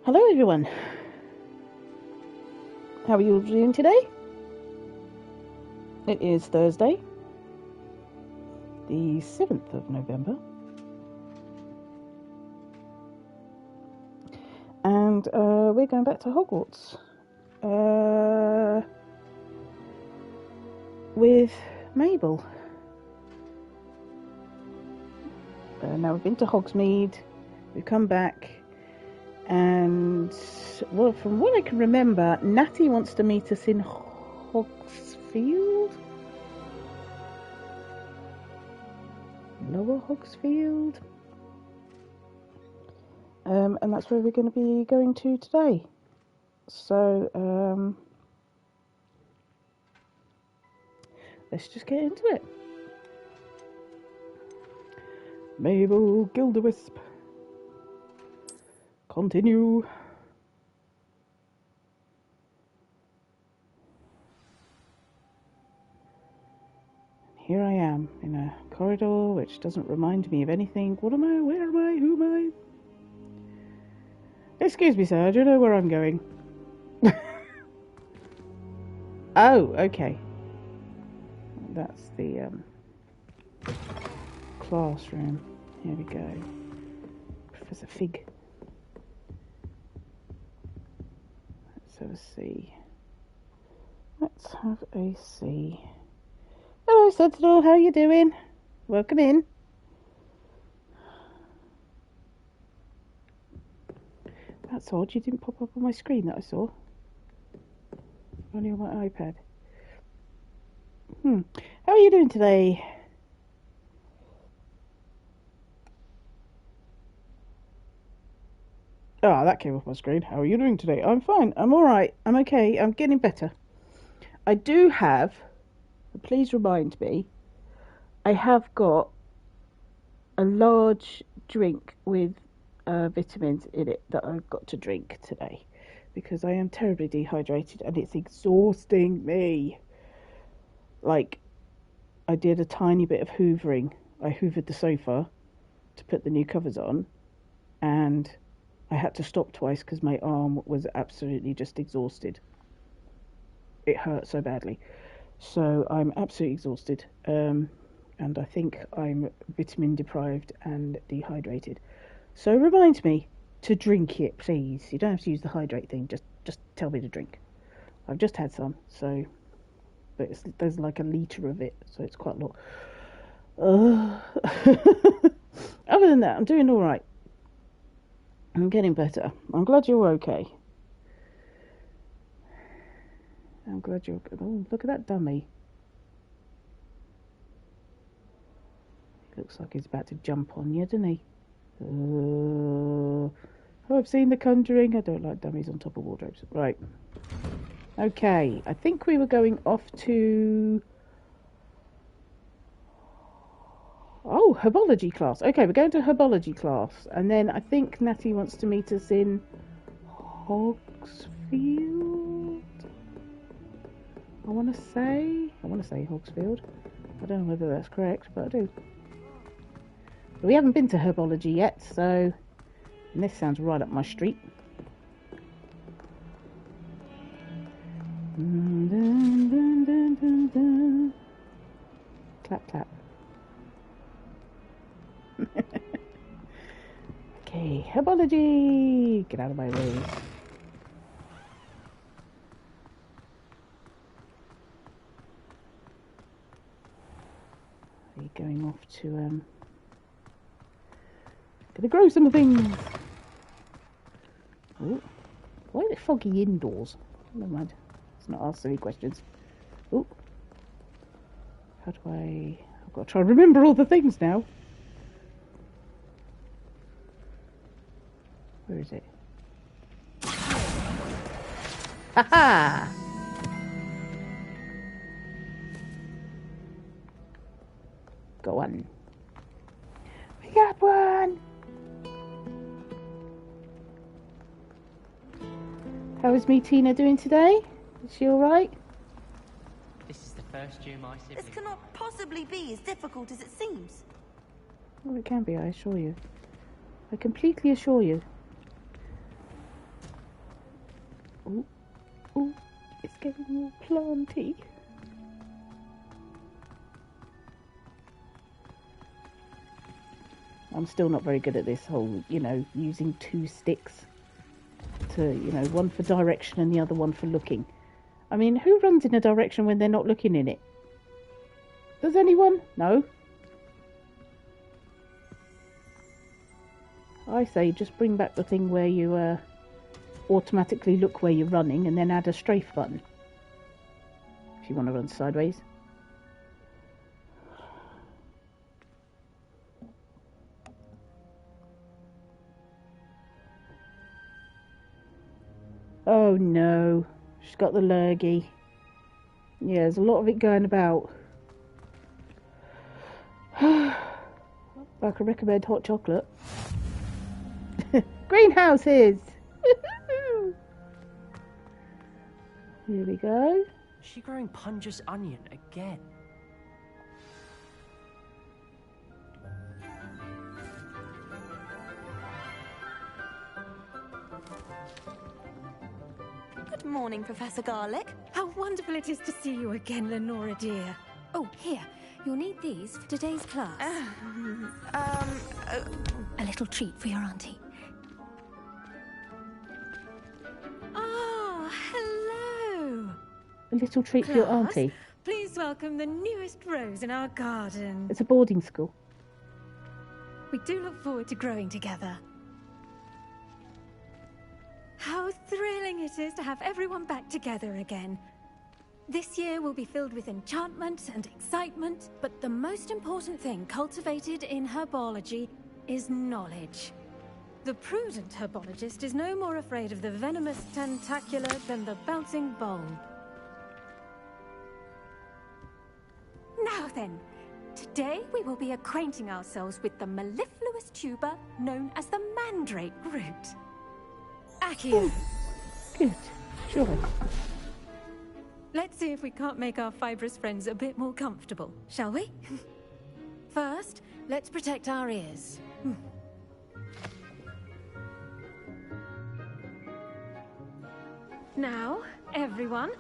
Hello everyone, how are you all doing today? It is Thursday, the 7th of November, and we're going back to Hogwarts with Mabel. Now we've been to Hogsmeade, we've come back, and well, from what I can remember, Natty wants to meet us in Hogsfield? Lower Hogsfield? And that's where we're going to be going to today. So, let's just get into it. Mabel Gilderisp. Continue. Here I am in a corridor which doesn't remind me of anything. What am I? Where am I? Who am I? Excuse me, sir. Do you know where I'm going? Oh, okay. That's the classroom. Here we go. Professor Fig. Let's have a see. Let's have a see. Hello, Sentinel. How are you doing? Welcome in. That's odd. You didn't pop up on my screen that I saw. Only on my iPad. How are you doing today? Ah, that came off my screen. How are you doing today? I'm fine. I'm alright. I'm okay. I'm getting better. I do have, please remind me, I have got a large drink with vitamins in it that I've got to drink today because I am terribly dehydrated and it's exhausting me. Like, I did a tiny bit of hoovering. I hoovered the sofa to put the new covers on, and I had to stop twice because my arm was absolutely just exhausted. It hurt so badly. So I'm absolutely exhausted. And I think I'm vitamin deprived and dehydrated. So remind me to drink it, please. You don't have to use the hydrate thing. Just tell me to drink. I've just had some, so... But there's like a litre of it, so it's quite a lot. Other than that, I'm doing all right. I'm getting better. I'm glad you're okay. I'm glad you're... Oh, look at that dummy. Looks like he's about to jump on you, doesn't he? Oh, I've seen The Conjuring. I don't like dummies on top of wardrobes. Right. Okay, I think we were going off to... Oh, herbology class. Okay, we're going to herbology class. And then I think Natty wants to meet us in Hogsfield? I want to say Hogsfield. I don't know whether that's correct, but I do. But we haven't been to herbology yet, so... And this sounds right up my street. Dun, dun, dun, dun, dun. Clap, clap. Okay, herbology! Get out of my way. Are you going off to, gonna grow some things! Ooh. Why is it foggy indoors? Never mind. Let's not ask silly questions. Ooh. How do I... I've got to try and remember all the things now. Where is it? Ha-ha! Go on. We got one! How is me Tina doing today? Is she alright? This is the first year my siblings... This cannot possibly be as difficult as it seems. Well, it can be, I assure you. I completely assure you. Oh, oh, it's getting all planty. I'm still not very good at this whole, using 2 sticks to, one for direction and the other one for looking. I mean, who runs in a direction when they're not looking in it? Does anyone? No? I say just bring back the thing where you automatically look where you're running and then add a strafe button. If you want to run sideways. Oh no, she's got the lurgy. Yeah, there's a lot of it going about. I could recommend hot chocolate. Greenhouses! Here we go. Is she growing Punja's onion again? Good morning, Professor Garlic. How wonderful it is to see you again, Lenora dear. Oh, here. You'll need these for today's class. A little treat for your auntie. Ah, hello. A little treat for your auntie. Please welcome the newest rose in our garden. It's a boarding school. We do look forward to growing together. How thrilling it is to have everyone back together again. This year will be filled with enchantment and excitement, but the most important thing cultivated in herbology is knowledge. The prudent herbologist is no more afraid of the venomous tentacular than the bouncing bulb. Now then, today we will be acquainting ourselves with the mellifluous tuber known as the mandrake root. Accio. Good. Sure. Let's see if we can't make our fibrous friends a bit more comfortable, shall we? First, let's protect our ears. Now, everyone,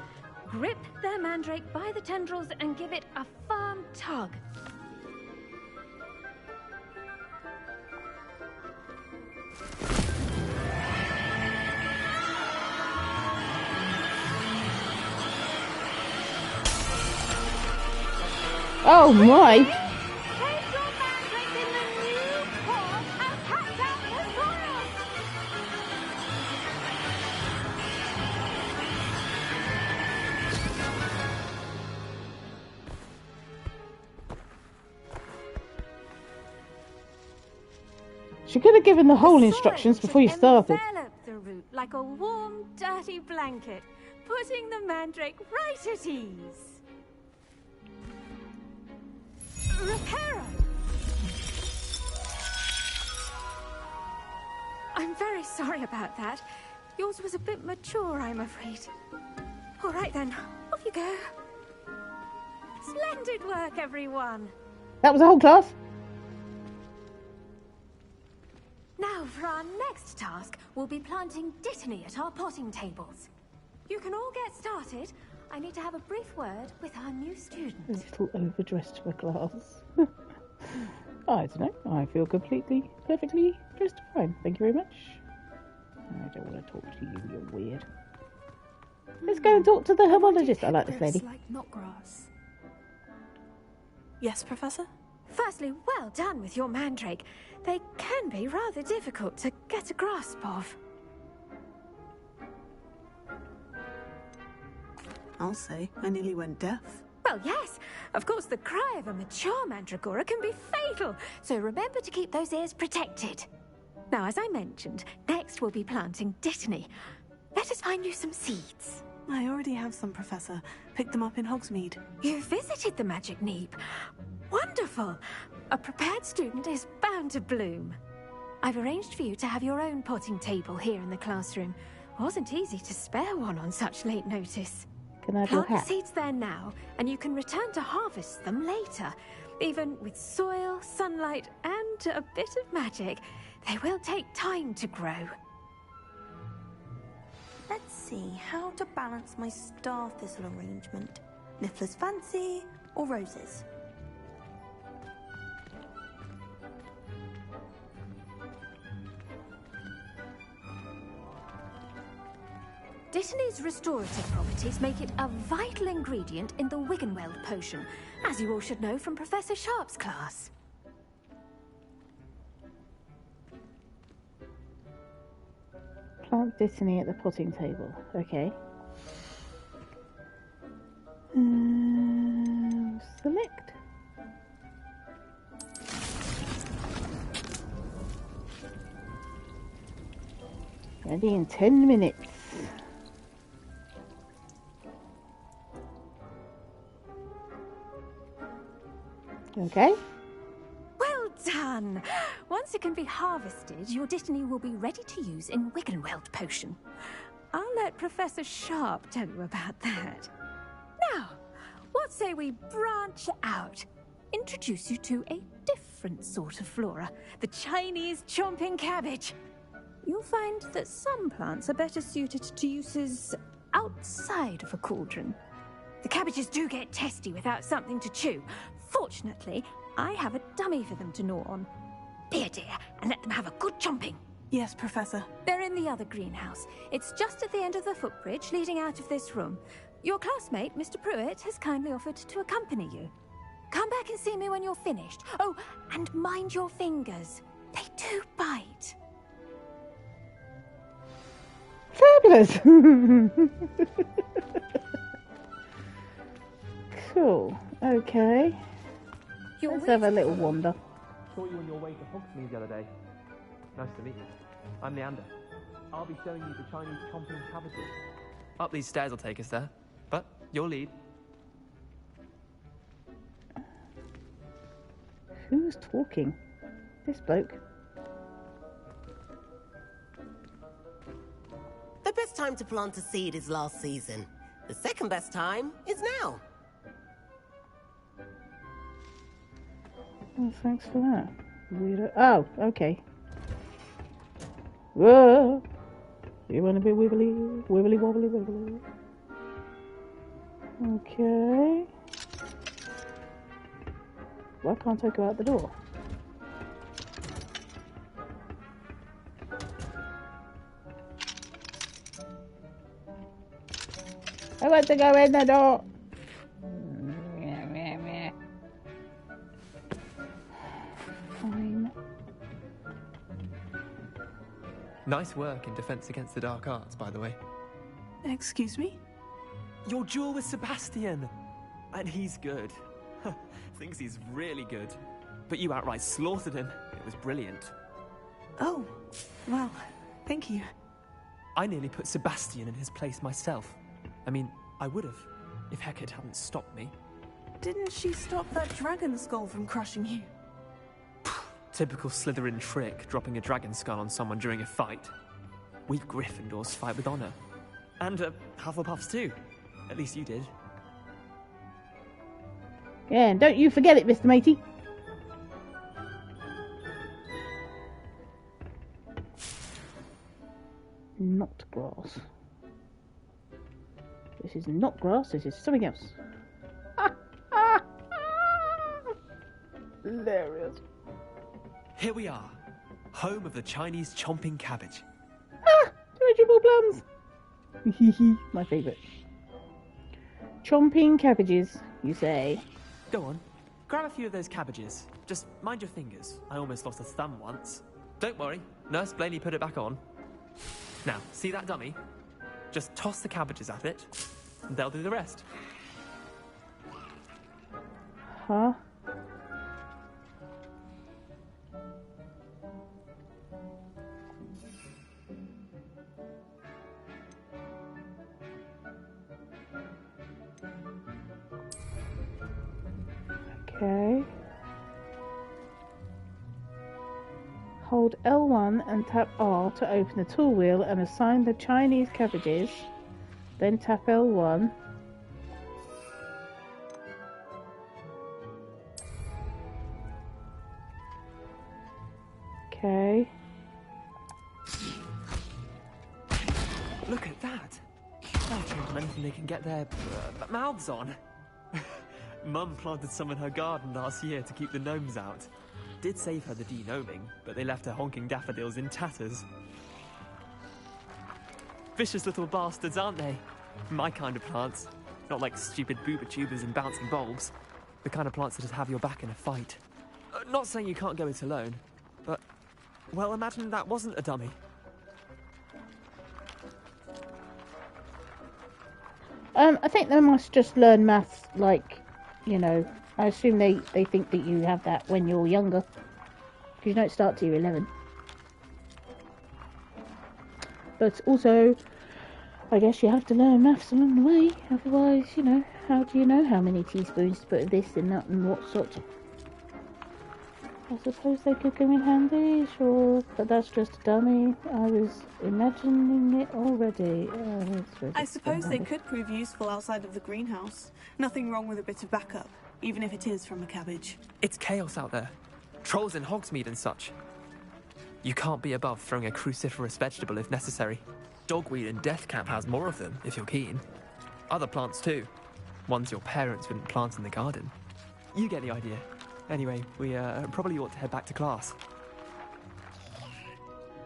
grip their mandrake by the tendrils and give it a firm tug. Oh my! Place your mandrake in the new pot and pack out the soil! She could have given the whole instructions before you started. Envelop the root like a warm, dirty blanket, putting the mandrake right at ease. Reparo! I'm very sorry about that. Yours was a bit mature, I'm afraid. All right then, off you go. Splendid work, everyone. That was the whole class? Now for our next task, we'll be planting dittany at our potting tables. You can all get started. I need to have a brief word with our new student. A little overdressed for class. I don't know. I feel perfectly dressed fine. Thank you very much. I don't want to talk to you. You're weird. Let's go and talk to the herbologist. I like this lady. Like knotgrass. Yes, Professor? Firstly, well done with your mandrake. They can be rather difficult to get a grasp of. I'll say, I nearly went deaf. Well, yes. Of course, the cry of a mature mandragora can be fatal, so remember to keep those ears protected. Now, as I mentioned, next we'll be planting dittany. Let us find you some seeds. I already have some, Professor. Picked them up in Hogsmeade. You visited the Magic Neep. Wonderful! A prepared student is bound to bloom. I've arranged for you to have your own potting table here in the classroom. Wasn't easy to spare one on such late notice. Can I have your Plant hat? the seeds there now, and you can return to harvest them later. Even with soil, sunlight, and a bit of magic, they will take time to grow. Let's see how to balance my star thistle arrangement. Niffler's fancy or roses? Dittany's restorative properties make it a vital ingredient in the Wiggenweld potion, as you all should know from Professor Sharp's class. Plant Dittany at the potting table. Okay. Select. Ready in 10 minutes. Okay. Well done! Once it can be harvested, your Dittany will be ready to use in Wiggenweld potion. I'll let Professor Sharp tell you about that. Now, what say we branch out? Introduce you to a different sort of flora, the Chinese chomping cabbage. You'll find that some plants are better suited to uses outside of a cauldron. The cabbages do get testy without something to chew. Fortunately, I have a dummy for them to gnaw on. Be a dear and let them have a good chomping. Yes, Professor. They're in the other greenhouse. It's just at the end of the footbridge leading out of this room. Your classmate, Mr. Pruitt, has kindly offered to accompany you. Come back and see me when you're finished. Oh, and mind your fingers. They do bite. Fabulous! Cool. Okay. Let's have a little wander. Saw you on your way to Hogsmeade the other day. Nice to meet you. I'm Leander. I'll be showing you the Chinese chomping cabbages. Up these stairs will take us there, but you'll lead. Who's talking? This bloke. The best time to plant a seed is last season. The second best time is now. Oh, thanks for that. Weirdo. Oh, okay. Whoa! You want to be wibbly, wibbly, wobbly, wibbly? Okay. Why can't I go out the door? I want to go in the door. Fine. Nice work in Defense Against the Dark Arts, by the way. Excuse me? Your duel with Sebastian! And he's good. Thinks he's really good. But you outright slaughtered him. It was brilliant. Oh, well, thank you. I nearly put Sebastian in his place myself. I mean, I would have, if Hecate hadn't stopped me. Didn't she stop that dragon skull from crushing you? Typical Slytherin trick, dropping a dragon skull on someone during a fight. We Gryffindors fight with honor. And Hufflepuffs too. At least you did. Yeah, and don't you forget it, Mr. Matey. Not grass. This is not grass, this is something else. Hilarious. Here we are, home of the Chinese chomping cabbage. Vegetable plums. My favourite. Chomping cabbages, you say? Go on, grab a few of those cabbages. Just mind your fingers. I almost lost a thumb once. Don't worry, Nurse Blaney put it back on. Now, see that dummy? Just toss the cabbages at it, and they'll do the rest. Huh? Okay. Hold L1 and tap R to open the tool wheel and assign the Chinese cabbages. Then tap L1. Okay. Look at that. They're trying anything they can get their mouths on. Mum planted some in her garden last year to keep the gnomes out. Did save her the de-gnoming, but they left her honking daffodils in tatters. Vicious little bastards, aren't they? My kind of plants. Not like stupid booba tubers and bouncing bulbs. The kind of plants that'd have your back in a fight. Not saying you can't go it alone, but... well, imagine that wasn't a dummy. I think they must just learn maths, like, you know, I assume they think that you have that when you're younger. Because you don't start till you're 11. But also, I guess you have to learn maths along the way. Otherwise, you know, how do you know how many teaspoons to put of this and that and what sort? I suppose they could come in handy, sure, but that's just a dummy. I was imagining it already. I suppose they could prove useful outside of the greenhouse. Nothing wrong with a bit of backup, even if it is from a cabbage. It's chaos out there. Trolls in Hogsmeade and such. You can't be above throwing a cruciferous vegetable if necessary. Dogweed and Deathcap has more of them, if you're keen. Other plants too. Ones your parents wouldn't plant in the garden. You get the idea. Anyway, we probably ought to head back to class.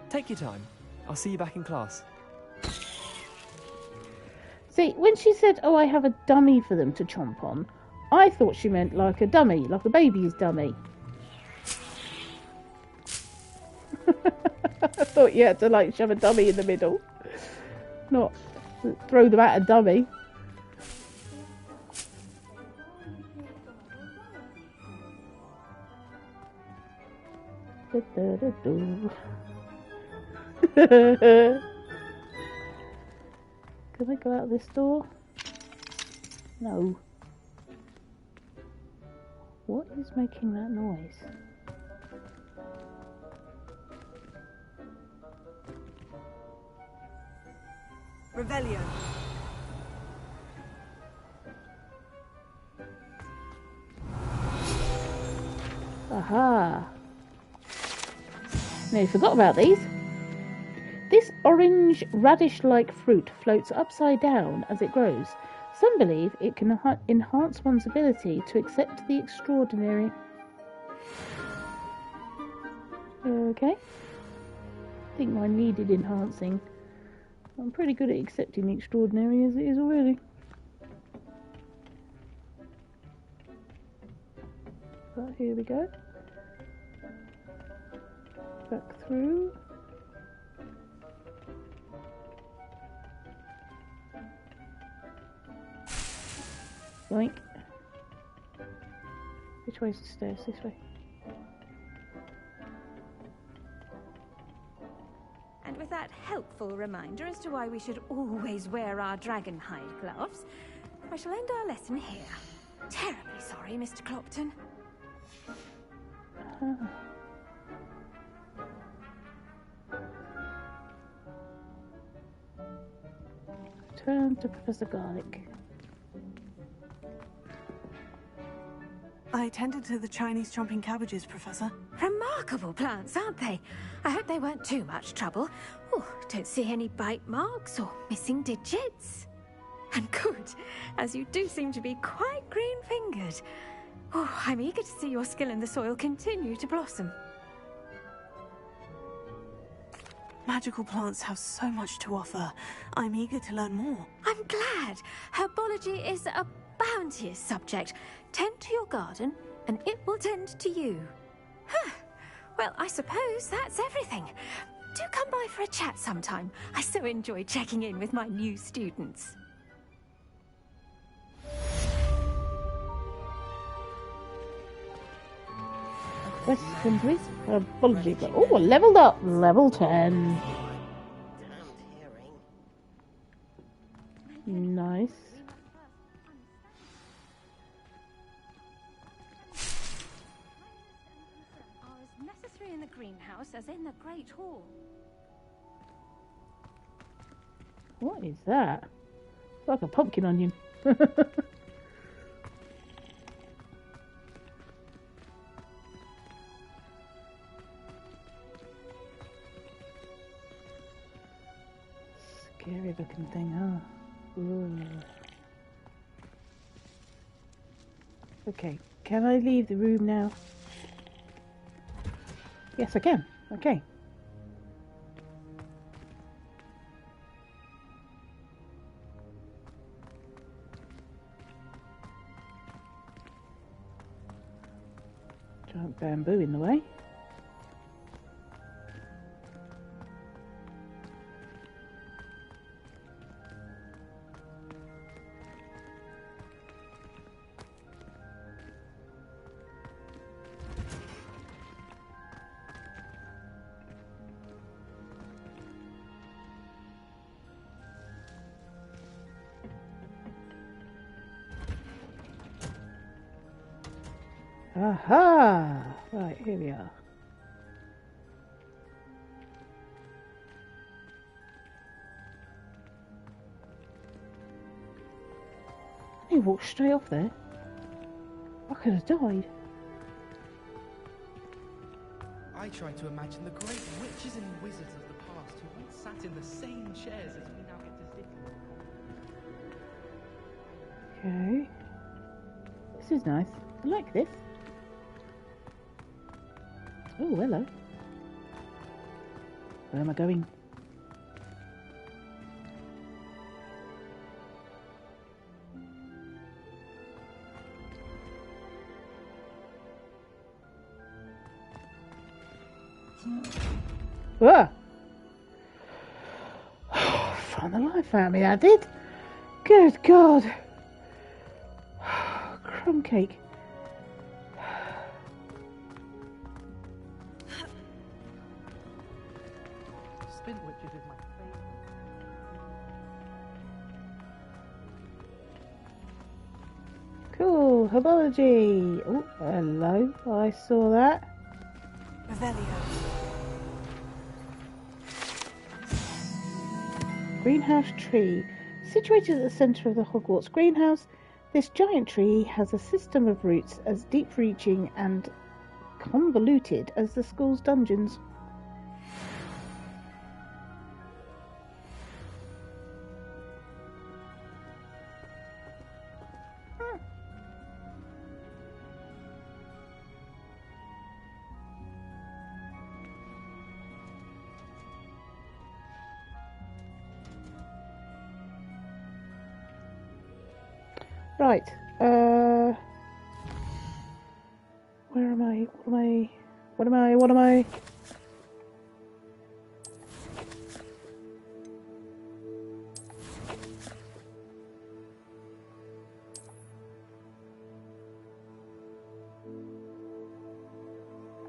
Take your time. I'll see you back in class. See, when she said, oh, I have a dummy for them to chomp on, I thought she meant like a dummy, like a baby's dummy. I thought you had to, like, shove a dummy in the middle. Not throw them at a dummy. Can I go out this door? No. What is making that noise? Revelio. Aha. Nearly forgot about these. This orange radish-like fruit floats upside down as it grows. Some believe it can enhance one's ability to accept the extraordinary. Okay. I think mine needed enhancing. I'm pretty good at accepting the extraordinary as it is already. But here we go. Back through. Boink. Which way's the stairs? This way. And with that helpful reminder as to why we should always wear our dragon hide gloves, I shall end our lesson here. Terribly sorry, Mr. Clopton. Turn to Professor Garlic. I tended to the Chinese chomping cabbages, Professor. Remarkable plants, aren't they? I hope they weren't too much trouble. Oh, don't see any bite marks or missing digits. And good, as you do seem to be quite green-fingered. Oh, I'm eager to see your skill in the soil continue to blossom. Magical plants have so much to offer. I'm eager to learn more. I'm glad. Herbology is a bounteous subject. Tend to your garden, and it will tend to you. Huh. Well, I suppose that's everything. Do come by for a chat sometime. I so enjoy checking in with my new students. Question, please. Apology. Oh, leveled up. Level 10. Nice. Are as necessary in the greenhouse as in the Great Hall. What is that? It's like a pumpkin onion. Scary looking thing, huh? Ooh. Okay, can I leave the room now? Yes, I can. Okay. Giant bamboo in the way. Aha! Right, here we are. He walked straight off there. I could have died. I try to imagine the great witches and wizards of the past who once sat in the same chairs as we now get to sit in. Okay. This is nice. I like this. Oh, hello. Where am I going? Whoa! Found the life out of me, that did. Good God. Crumb cake. Spin witches is my favourite. Cool. Herbology. Oh, hello. I saw that. Revelio. Greenhouse tree. Situated at the centre of the Hogwarts greenhouse, this giant tree has a system of roots as deep-reaching and convoluted as the school's dungeons. Right, where am I? What am I?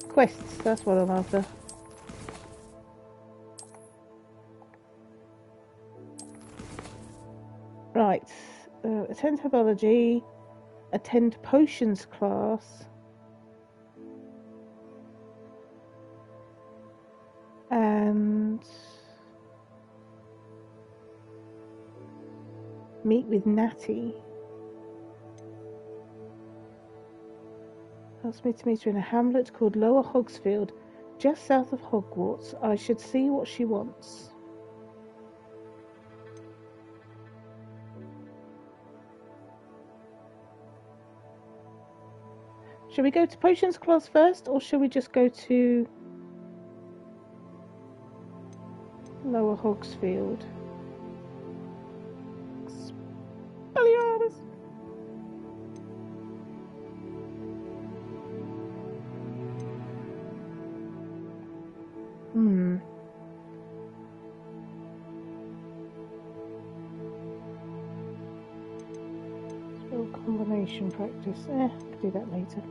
Quests, that's what I'm after. Right. Attend herbology, attend potions class, and meet with Natty. Asked me to meet her in a hamlet called Lower Hogsfield, just south of Hogwarts. I should see what she wants. Should we go to potions class first, or should we just go to Lower Hogsfield? Expelliarmus! Spell combination practice. Could do that later.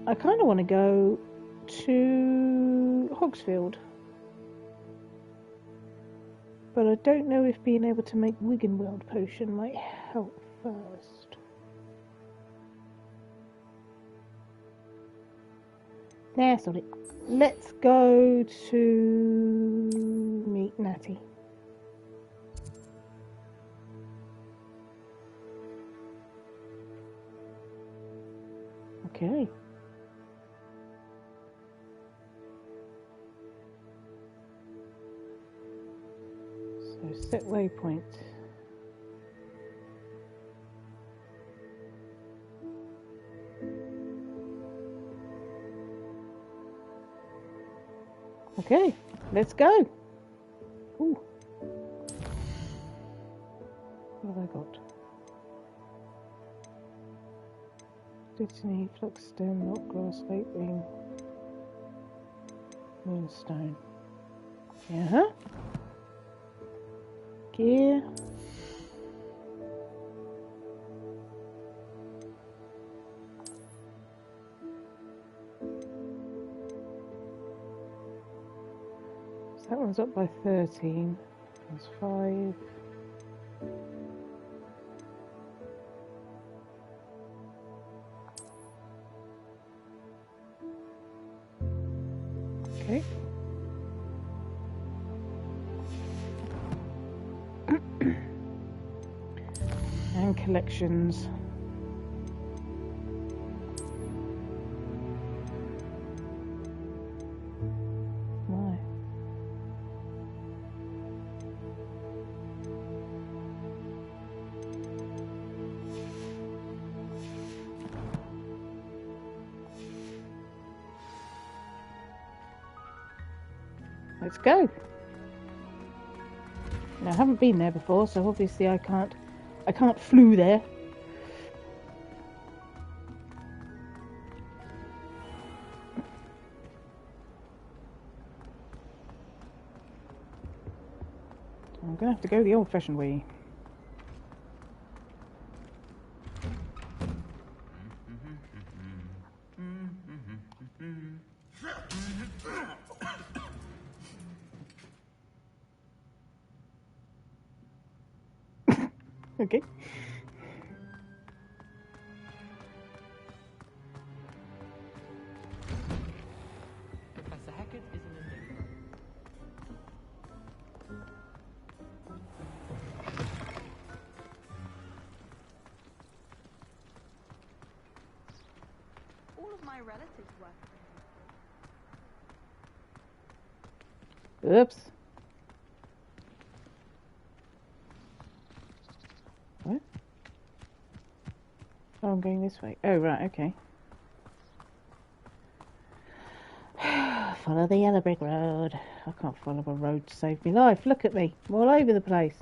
I kind of want to go to Hogsfield, but I don't know if being able to make Wiggenweld potion might help first. Nah, sorry. Let's go to meet Natty. Okay. Set waypoint. Okay, let's go. Ooh. What have I got? Destiny, Fluxstone, Knotgrass, Lapewing, Moonstone. Yeah. Gear. So that one's up by 13. That's 5. Okay. And collections. No. Let's go. Now, I haven't been there before, so obviously I can't flew there. I'm gonna have to go the old-fashioned way. Okay. Professor Hecat is an enigma. All of my relatives work. Oops. What? Oh, I'm going this way. Oh, right, okay. Follow the yellow brick road. I can't follow a road to save me life. Look at me. I'm all over the place.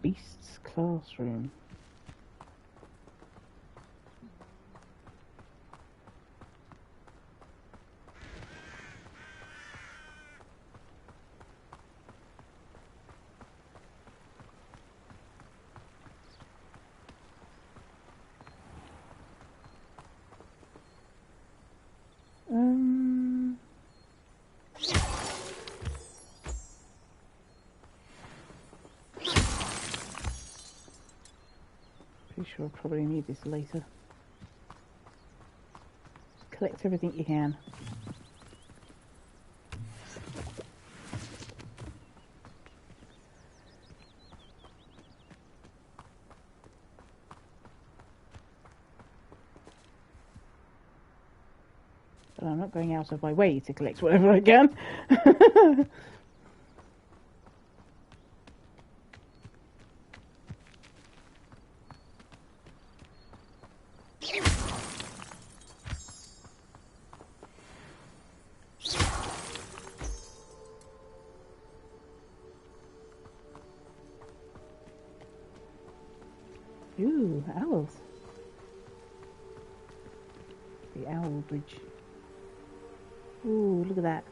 Beast's classroom. Pretty sure I'll probably need this later. Collect everything you can. But I'm not going out of my way to collect whatever I can. Ooh, owls. The owl bridge. Ooh, look at that.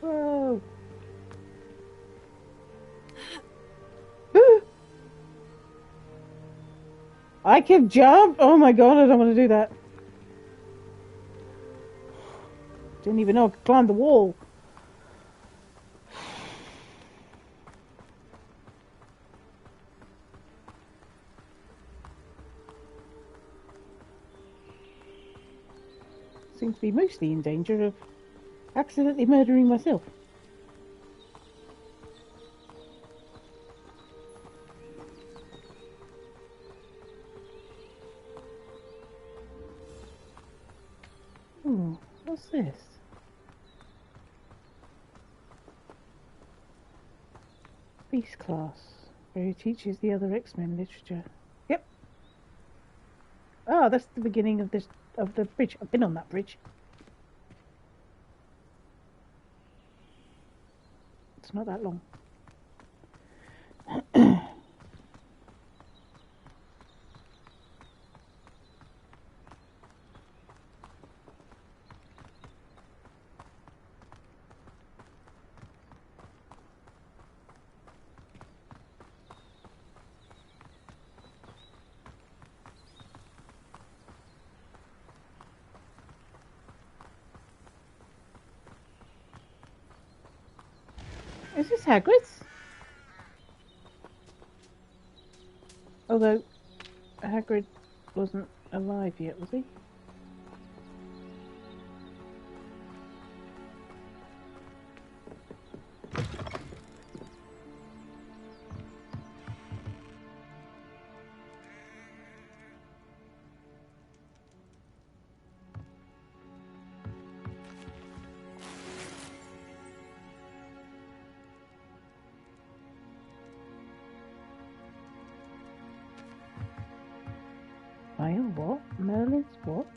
Whoa. I can jump? Oh my god, I don't want to do that. Didn't even know I could climb the wall. be mostly in danger of accidentally murdering myself. What's this? Beast class, where he teaches the other X-Men literature. Yep. Oh, that's the beginning of the bridge. I've been on that bridge. It's not that long. Is this Hagrid's? Although Hagrid wasn't alive yet, was he? What? Merlin's what?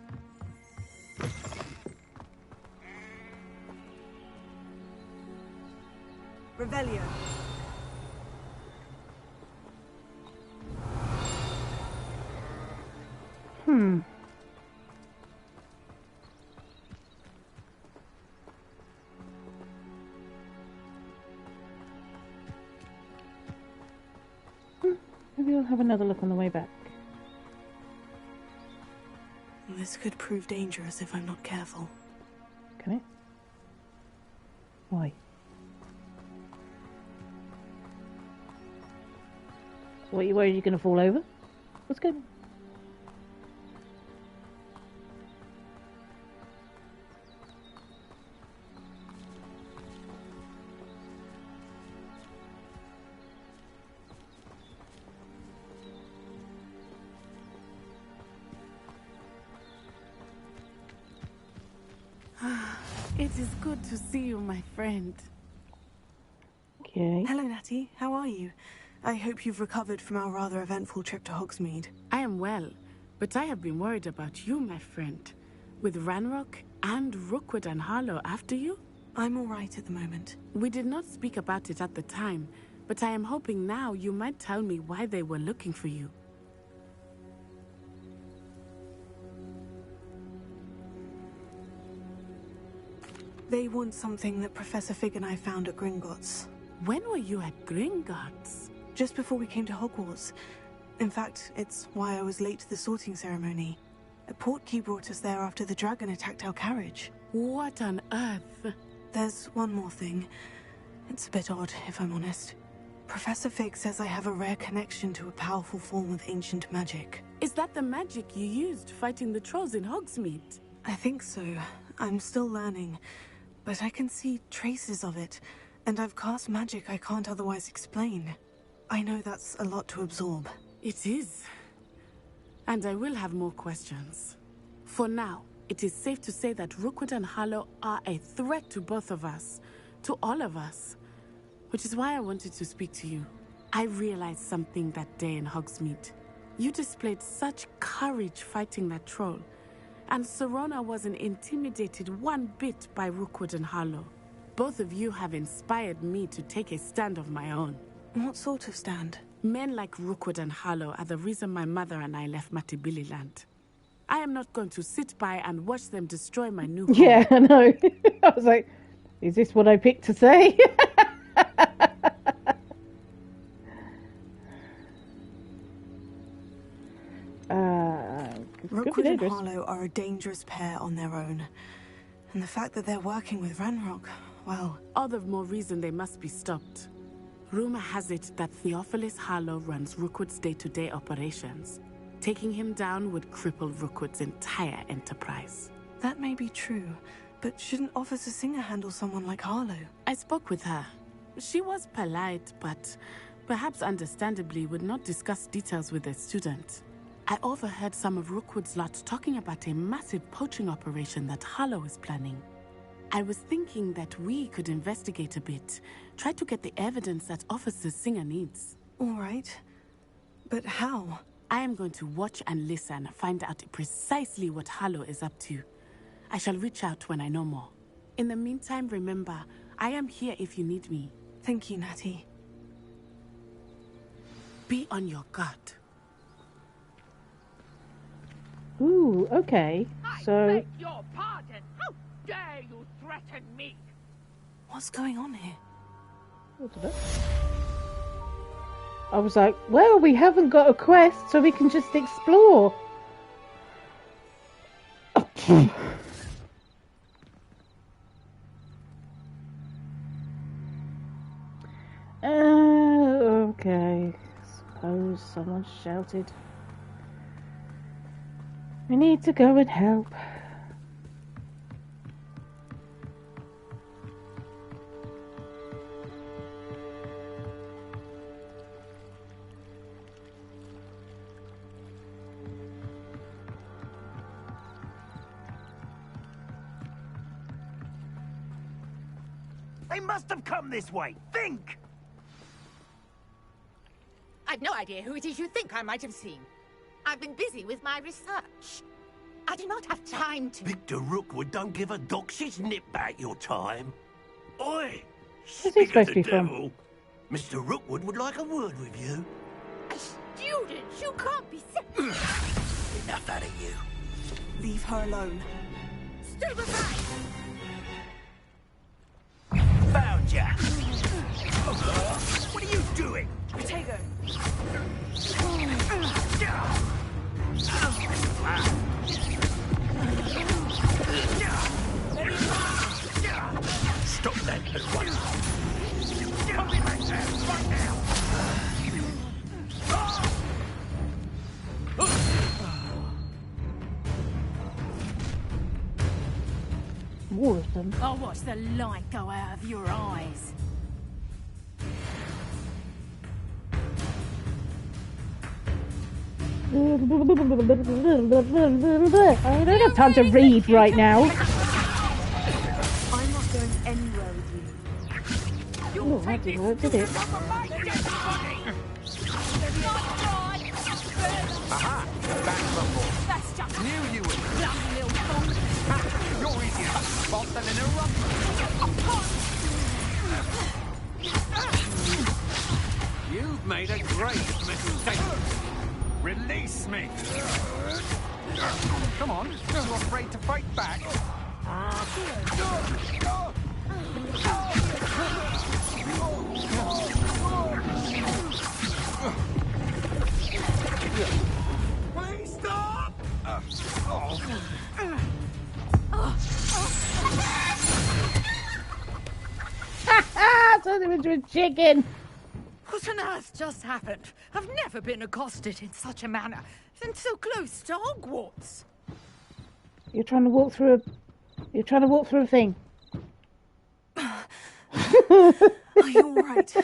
Revelio. Maybe I'll have another look on the way back. This could prove dangerous if I'm not careful. Can it? Why? What, are you worried you're going to fall over? What's going on? It is good to see you, my friend. Okay. Hello, Natty. How are you? I hope you've recovered from our rather eventful trip to Hogsmeade. I am well, but I have been worried about you, my friend. With Ranrock and Rookwood and Harlow after you? I'm all right at the moment. We did not speak about it at the time, but I am hoping now you might tell me why they were looking for you. They want something that Professor Fig and I found at Gringotts. When were you at Gringotts? Just before we came to Hogwarts. In fact, it's why I was late to the sorting ceremony. A portkey brought us there after the dragon attacked our carriage. What on earth? There's one more thing. It's a bit odd, if I'm honest. Professor Fig says I have a rare connection to a powerful form of ancient magic. Is that the magic you used fighting the trolls in Hogsmeade? I think so. I'm still learning. But I can see traces of it, and I've cast magic I can't otherwise explain. I know that's a lot to absorb. It is. And I will have more questions. For now, it is safe to say that Rookwood and Harlow are a threat to both of us. To all of us. Which is why I wanted to speak to you. I realized something that day in Hogsmeade. You displayed such courage fighting that troll. And Serona wasn't intimidated one bit by Rookwood and Harlow. Both of you have inspired me to take a stand of my own. What sort of stand? Men like Rookwood and Harlow are the reason my mother and I left Matabeleland. I am not going to sit by and watch them destroy my new home. Yeah, I know. I was like, is this what I picked to say? Rookwood and Harlow are a dangerous pair on their own. And the fact that they're working with Ranrock, well... All the more reason they must be stopped. Rumor has it that Theophilus Harlow runs Rookwood's day-to-day operations. Taking him down would cripple Rookwood's entire enterprise. That may be true, but shouldn't Officer Singer handle someone like Harlow? I spoke with her. She was polite, but perhaps understandably would not discuss details with a student. I overheard some of Rookwood's lot talking about a massive poaching operation that Harlow is planning. I was thinking that we could investigate a bit, try to get the evidence that Officer Singer needs. All right. But how? I am going to watch and listen, find out precisely what Harlow is up to. I shall reach out when I know more. In the meantime, remember, I am here if you need me. Thank you, Natty. Be on your guard. Ooh, okay. So... I beg your pardon. How dare you threaten me? What's going on here? I was like, well, we haven't got a quest, so we can just explore. Okay. Suppose someone shouted. We need to go and help. They must have come this way. Think! I've no idea who it is you think I might have seen. I've been busy with my research. I do not have time to... Victor Rookwood don't give a doxy's nip back your time. Oi! Where's he Speak of supposed the to be from? devil. Mr. Rookwood would like a word with you. A student! You can't be... Enough out of you. Leave her alone. Stand aside! Found ya! What are you doing? Potato. Stop that at once. Come back there, right now! More of them. I'll watch the light go out of your eyes. I don't have time to read right now. I'm not going anywhere with you. Oh, that didn't work, did it? Aha! Back rumble. That's just Knew you would. bloody little bong. Ha! You're easier to spot than in a rock. You've made a great mistake. Release me. Come on. Too afraid to fight back? Please stop! Turned him into a chicken. What on earth just happened? I've never been accosted in such a manner, and so close to Hogwarts. You're trying to walk through a thing. Are you all right?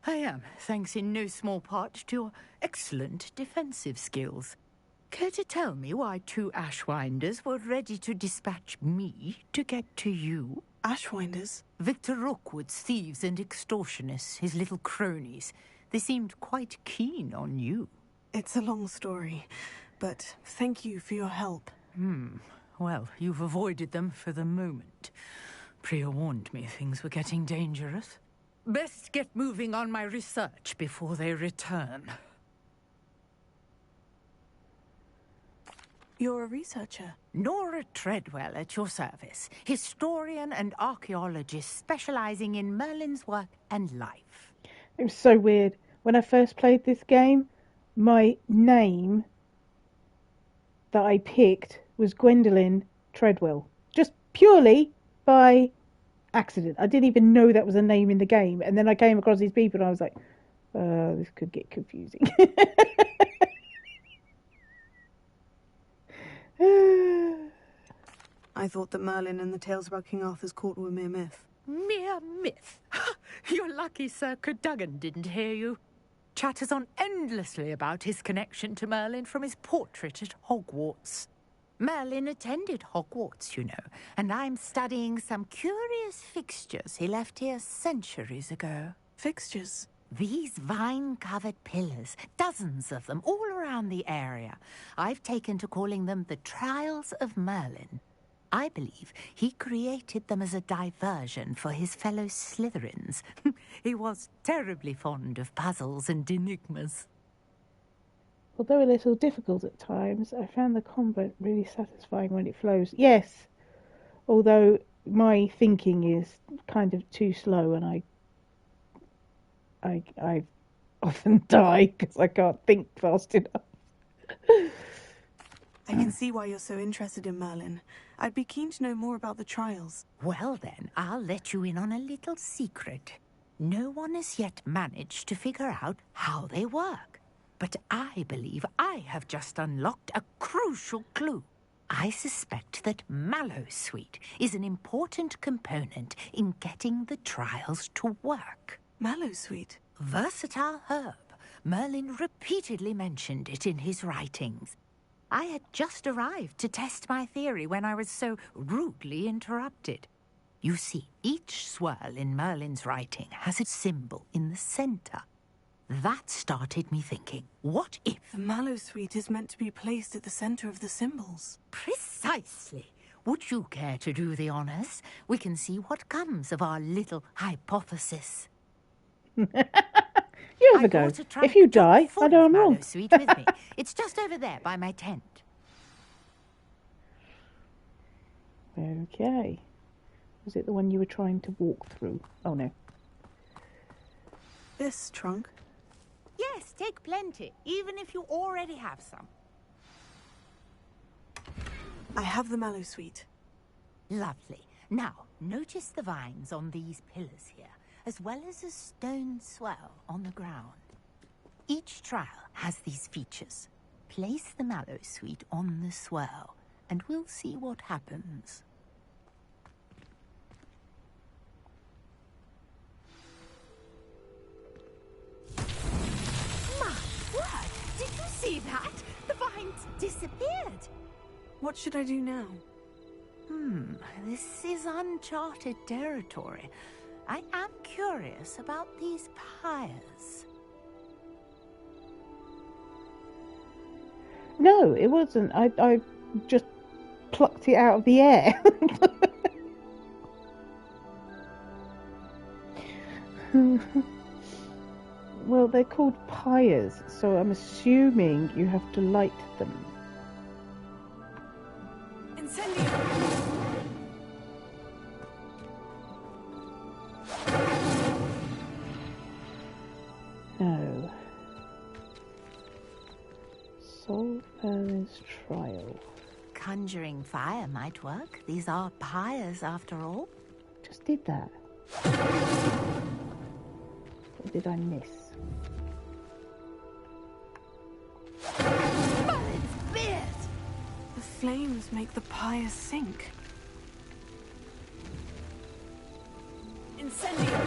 I am, thanks in no small part to your excellent defensive skills. Care to tell me why two Ashwinders were ready to dispatch me to get to you? Ashwinders? Victor Rookwood's thieves and extortionists, his little cronies. They seemed quite keen on you. It's a long story, but thank you for your help. Well, you've avoided them for the moment. Priya warned me things were getting dangerous. Best get moving on my research before they return. You're a researcher. Nora Treadwell at your service, historian and archaeologist specializing in Merlin's work and life. It was so weird. When I first played this game, my name that I picked was Gwendolyn Treadwell. Just purely by accident. I didn't even know that was a name in the game. And then I came across these people and I was like, this could get confusing. I thought that Merlin and the tales about King Arthur's court were mere myth. Mere myth? You're lucky Sir Cadogan didn't hear you. Chatters on endlessly about his connection to Merlin from his portrait at Hogwarts. Merlin attended Hogwarts, you know, and I'm studying some curious fixtures he left here centuries ago. Fixtures? These vine-covered pillars, dozens of them, all around the area. I've taken to calling them the Trials of Merlin. I believe he created them as a diversion for his fellow Slytherins. He was terribly fond of puzzles and enigmas. Although a little difficult at times, I found the combat really satisfying when it flows. Yes, although my thinking is kind of too slow, and I often die because I can't think fast enough. I can see why you're so interested in Merlin. I'd be keen to know more about the trials. Well then, I'll let you in on a little secret. No one has yet managed to figure out how they work. But I believe I have just unlocked a crucial clue. I suspect that Mallowsweet is an important component in getting the trials to work. Mallowsweet? Versatile herb. Merlin repeatedly mentioned it in his writings. I had just arrived to test my theory when I was so rudely interrupted. You see, each swirl in Merlin's writing has a symbol in the center. That started me thinking, what if... The Mallowsweet is meant to be placed at the center of the symbols. Precisely. Would you care to do the honors? We can see what comes of our little hypothesis. You have a go. If you die, I know I'm wrong. Mallowsweet with me. It's just over there by my tent. Okay. Was it the one you were trying to walk through? Oh, no. This trunk? Yes, take plenty, even if you already have some. I have the Mallowsweet. Lovely. Now, notice the vines on these pillars here, as well as a stone swell on the ground. Each trial has these features. Place the Mallowsweet on the swirl, and we'll see what happens. Did you see that? The vines disappeared. What should I do now? This is uncharted territory. I am curious about these pyres. No, it wasn't. I just plucked it out of the air. Well, they're called pyres, so I'm assuming you have to light them. Incendio! No. Solve Merlin's trial. Conjuring fire might work. These are pyres, after all. Just did that. What did I miss? Merlin's beard! The flames make the pyre sink. Incendio!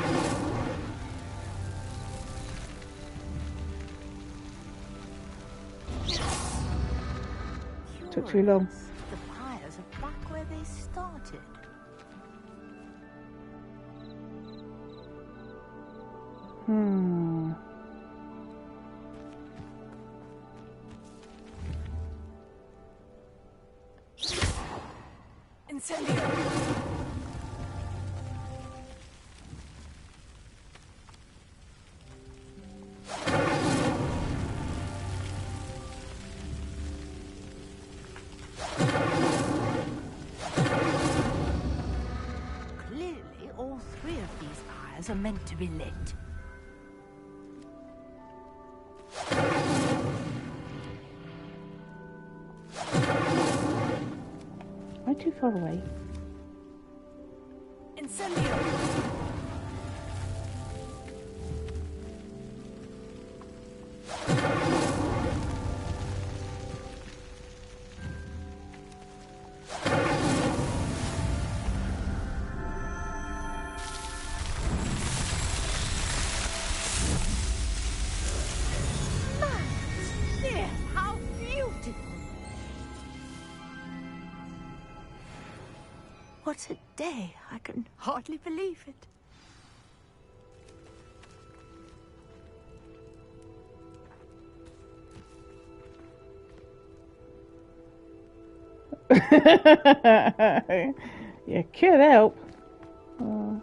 Took too long. The pyres are back where they started. Incendio! Clearly, all three of these pyres are meant to be lit. Am I too far away? Incendio! What a day. I can hardly believe it. You could help. Not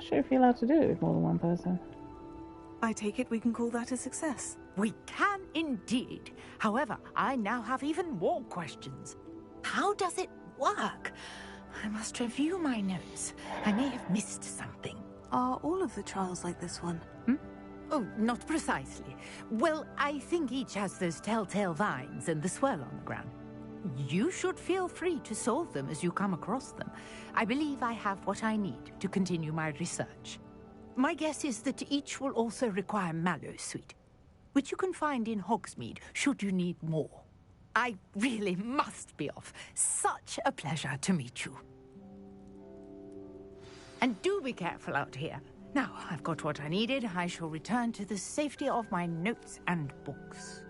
sure if you're allowed to do it with more than one person. I take it we can call that a success. We can indeed. However, I now have even more questions. How does it work? I must review my notes. I may have missed something. Are all of the trials like this one? Oh, not precisely. Well, I think each has those telltale vines and the swirl on the ground. You should feel free to solve them as you come across them. I believe I have what I need to continue my research. My guess is that each will also require mallow sweet, which you can find in Hogsmeade should you need more. I really must be off. Such a pleasure to meet you. And do be careful out here. Now, I've got what I needed. I shall return to the safety of my notes and books.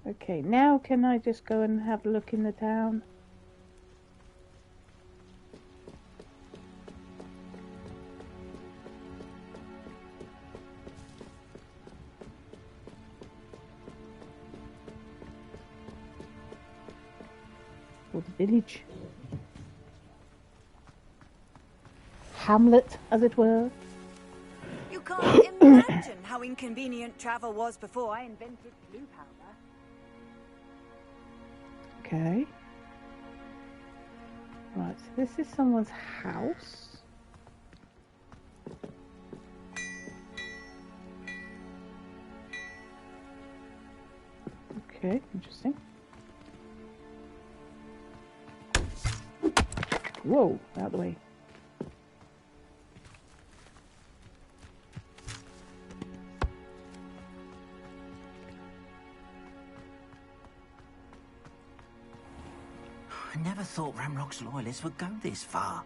Okay, now can I just go and have a look in the town? Or the village? Hamlet, as it were. You can't imagine how inconvenient travel was before I invented blue powder. Okay. Right, so this is someone's house. Okay, interesting. Whoa, out of the way. I never thought Ramrock's loyalists would go this far.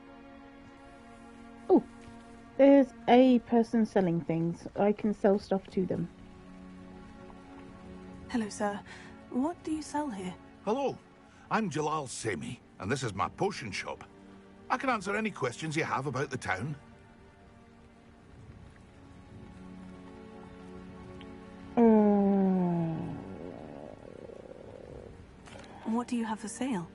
Oh, there's a person selling things. I can sell stuff to them. Hello, sir. What do you sell here? Hello, I'm Jalal Semi, and this is my potion shop. I can answer any questions you have about the town. What do you have for sale?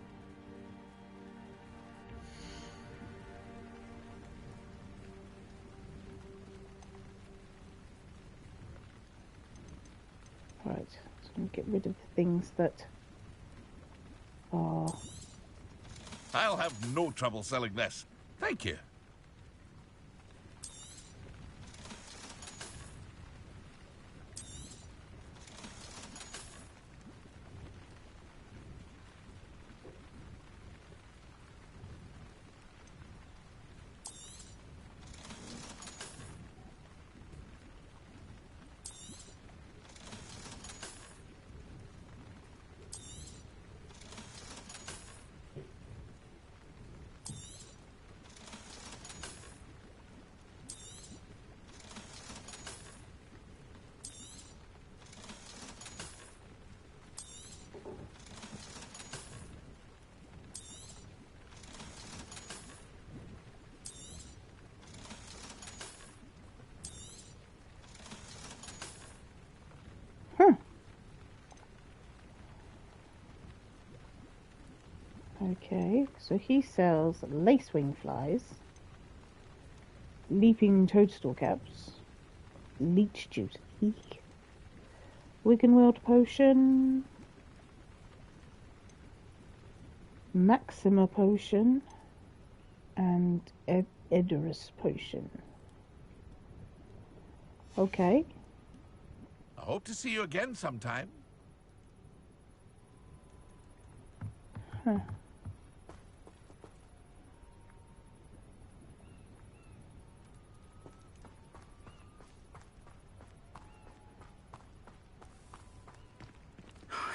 Right, so I'm gonna get rid of the things that are... I'll have no trouble selling this. Thank you. Okay, so he sells lacewing flies, leaping toadstool caps, leech juice, eek, Wiggenweld potion, Maxima potion, and Edorus potion. Okay. I hope to see you again sometime. Huh.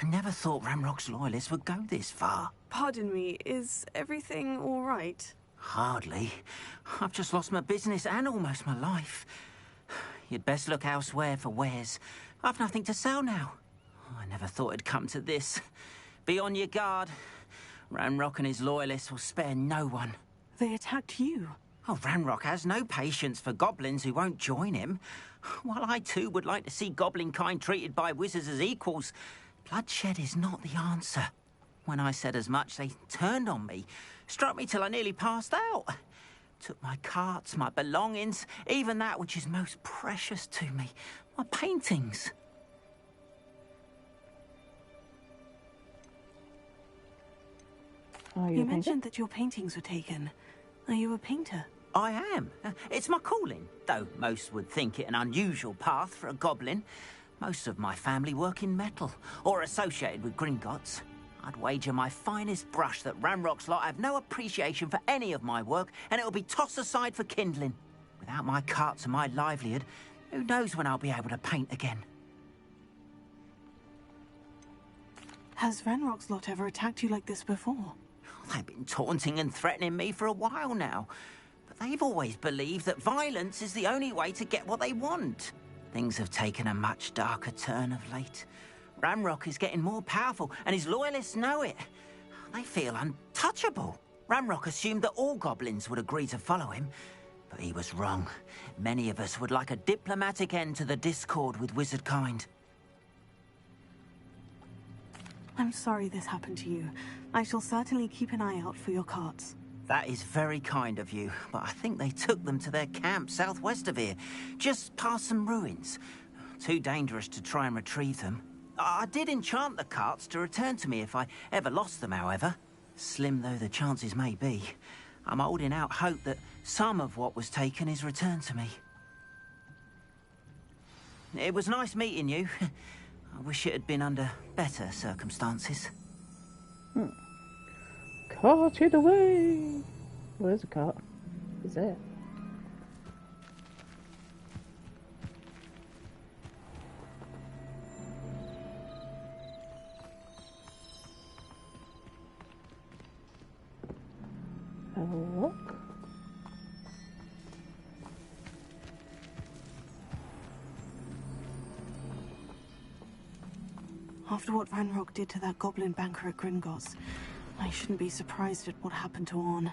I never thought Ramrock's loyalists would go this far. Pardon me, is everything all right? Hardly. I've just lost my business and almost my life. You'd best look elsewhere for wares. I've nothing to sell now. I never thought it'd come to this. Be on your guard. Ranrock and his loyalists will spare no one. They attacked you. Oh, Ranrock has no patience for goblins who won't join him. While I too would like to see goblin kind treated by wizards as equals, bloodshed is not the answer. When I said as much, they turned on me, struck me till I nearly passed out. Took my carts, my belongings, even that which is most precious to me, my paintings. You mentioned that your paintings were taken. Are you a painter? I am. It's my calling, though most would think it an unusual path for a goblin. Most of my family work in metal, or associated with Gringotts. I'd wager my finest brush that Ranrock's lot have no appreciation for any of my work, and it'll be tossed aside for kindling. Without my carts and my livelihood, who knows when I'll be able to paint again. Has Ranrock's lot ever attacked you like this before? They've been taunting and threatening me for a while now. But they've always believed that violence is the only way to get what they want. Things have taken a much darker turn of late. Ranrock is getting more powerful, and his loyalists know it. They feel untouchable. Ranrock assumed that all goblins would agree to follow him, but he was wrong. Many of us would like a diplomatic end to the discord with wizard kind. I'm sorry this happened to you. I shall certainly keep an eye out for your carts. That is very kind of you, but I think they took them to their camp southwest of here, just past some ruins. Too dangerous to try and retrieve them. I did enchant the carts to return to me if I ever lost them, however. Slim though the chances may be, I'm holding out hope that some of what was taken is returned to me. It was nice meeting you. I wish it had been under better circumstances. Carted away! Well, there's a cart. Is there? Have a look. After what Ranrock did to that goblin banker at Gringotts, I shouldn't be surprised at what happened to Orn.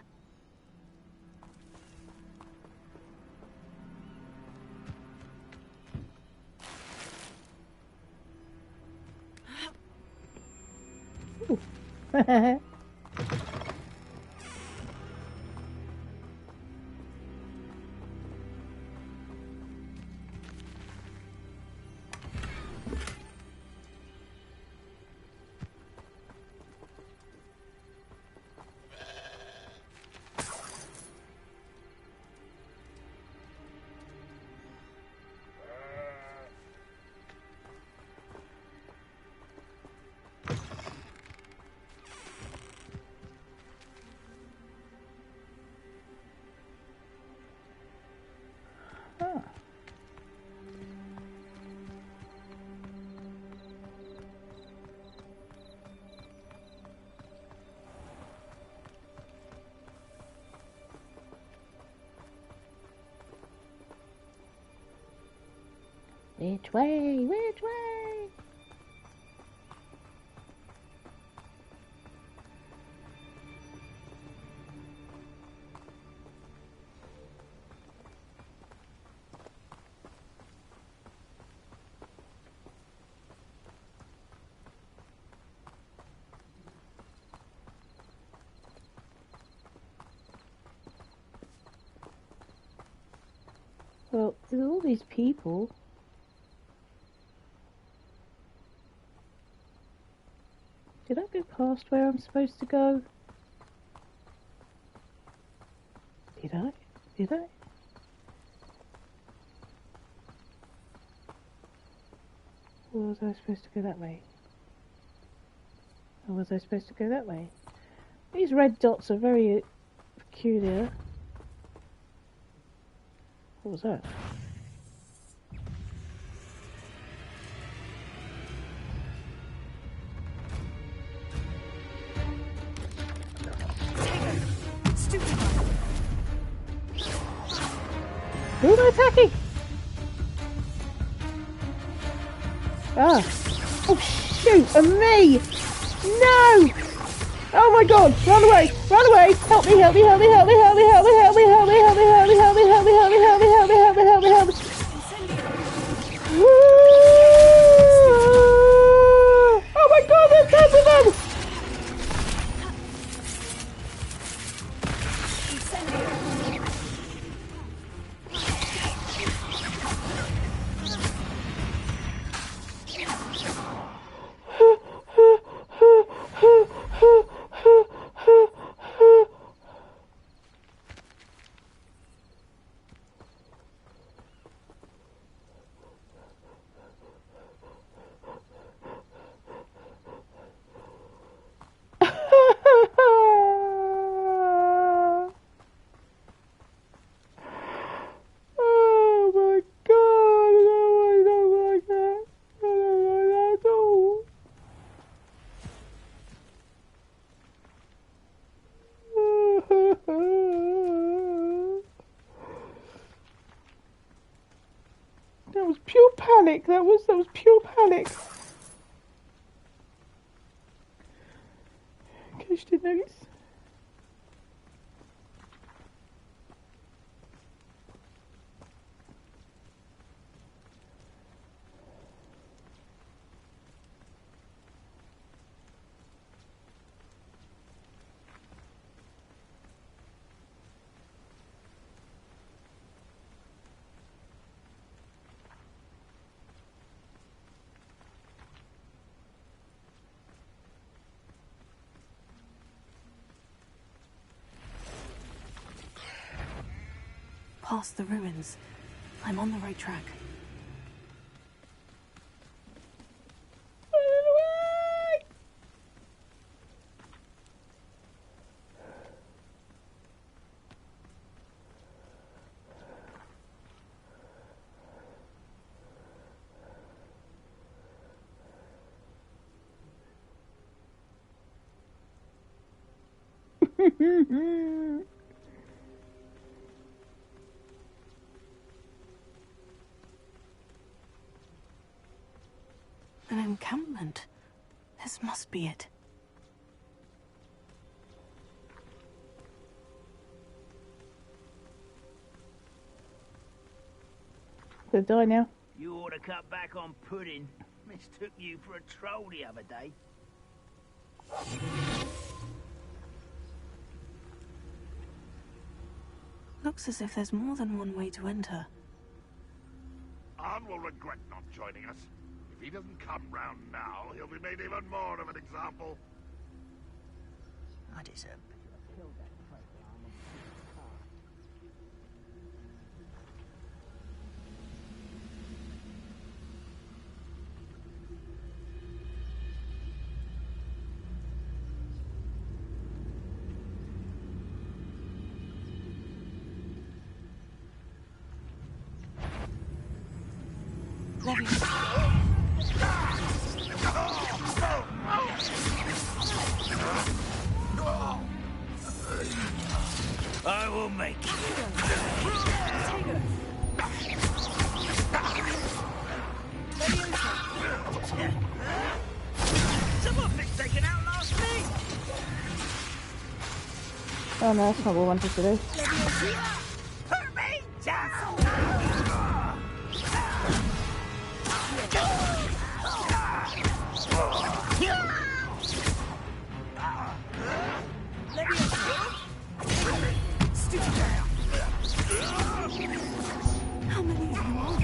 Which way? Which way? Well, with all these people... Did I go past where I'm supposed to go? Did I? Did I? Or was I supposed to go that way? Or was I supposed to go that way? These red dots are very peculiar. What was that? Stupid one. Ah. Oh, shoot. And me. No. Oh, my God. Run away. Run away. Help me, help me, help me, help me, help me, help me, help me, help me, help me, help me, help me, help me, help me, help me, help me, help me, help me, help me. Oh, my God. There's tons of them. Oh my God, no, I don't like that. I don't like that at all. That was pure panic. That was pure panic. In case you didn't notice. Past the ruins. I'm on the right track. An encampment. This must be it. Gonna die now. You ought to cut back on pudding. Mistook you for a troll the other day. Looks as if there's more than one way to enter. Arn will regret not joining us. If he doesn't come round now, he'll be made even more of an example. I deserve. I will make it. Someone thinks they can outlast me. Oh no, that's not what I wanted to do. Put me down. How many of you are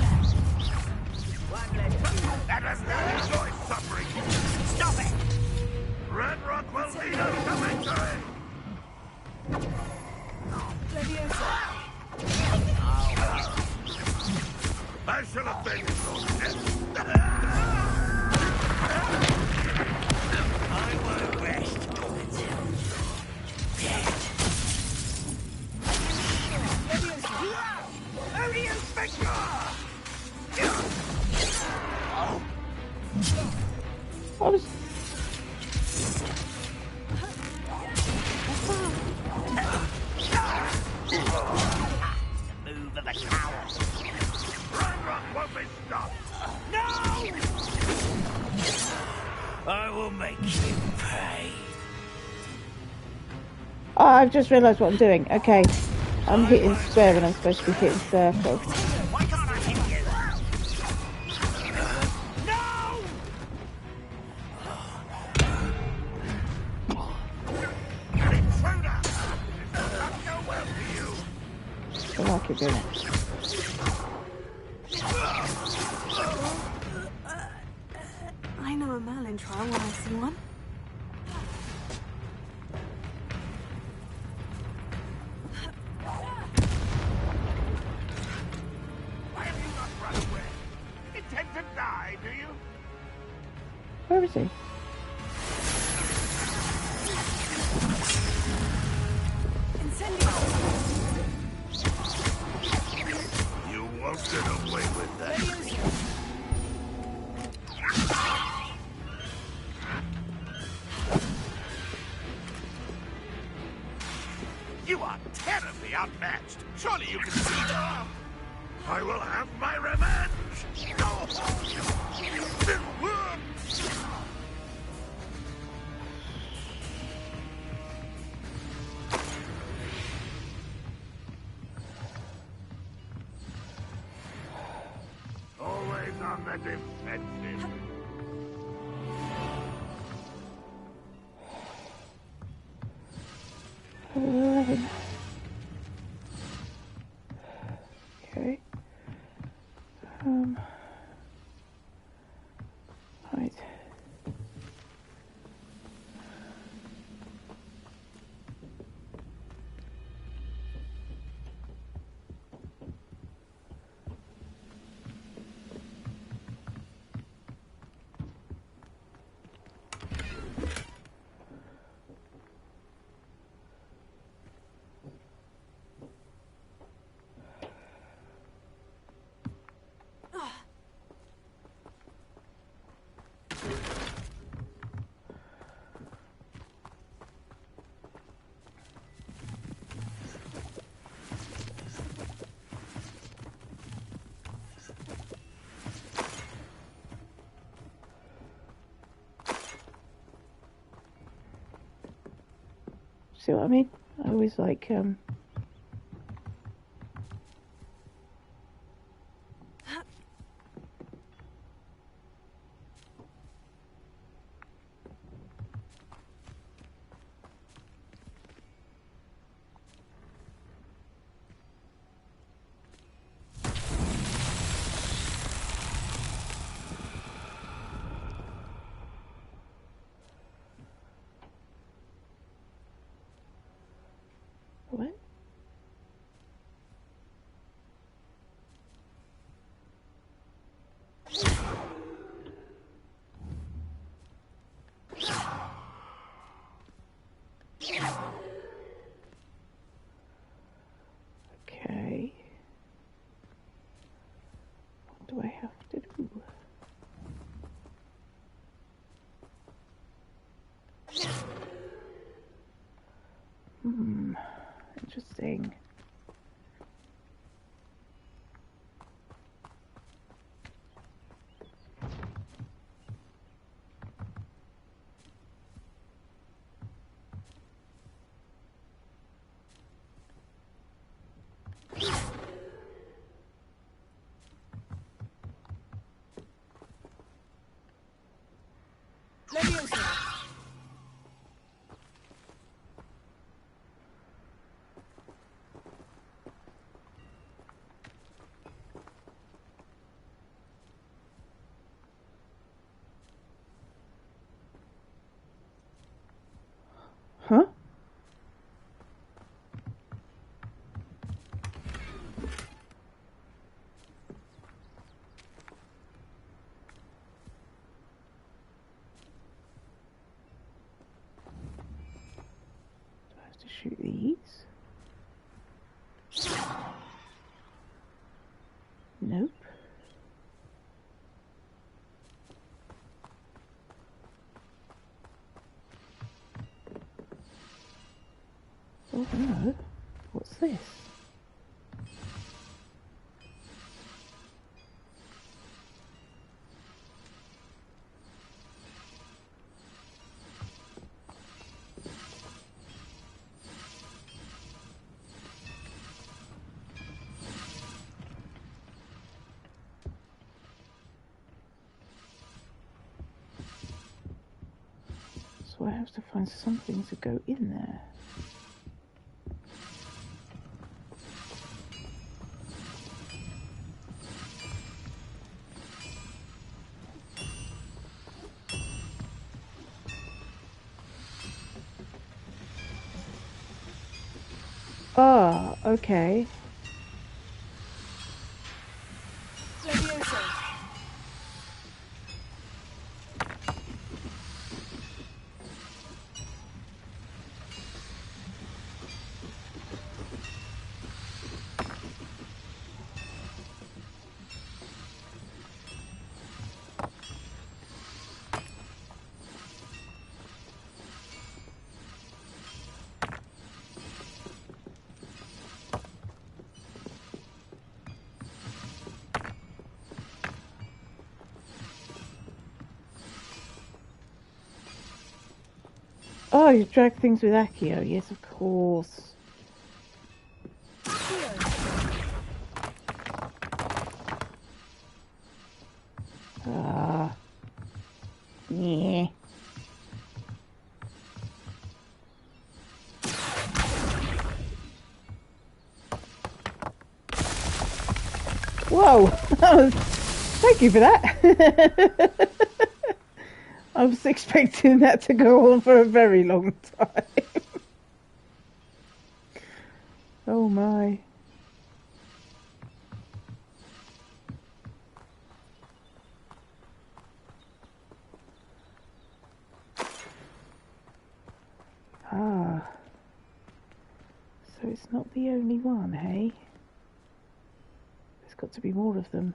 there? Let us not enjoy suffering. Stop it! Red Rock will lead us to victory. I shall have been I won't rest until you're dead. Who do you think you are? I was... The move of a coward. Red Rock won't be stopped. No! I will make you pay. Oh, I've just realised what I'm doing. Okay. I'm hitting square when I'm supposed to be hitting circle. Why can't I hit you? I like it doing it. I know a Merlin trial when I see one. Why have you not run away? Intend to die, do you? Where is he? You won't get away with that. You are terribly outmatched. Surely you can see that. I will have my revenge. Always on the defensive. Okay. Right. See what I mean? I always like what? Okay. What do I have to do? Interesting. Huh? Do I have to shoot these? Nope. Oh no. What's this? So I have to find something to go in there. Ah, okay. Oh, you drag things with Accio. Yes, of course. Ah. Yeah. Whoa! Thank you for that. I was expecting that to go on for a very long time. Oh my. Ah. So it's not the only one, hey? There's got to be more of them.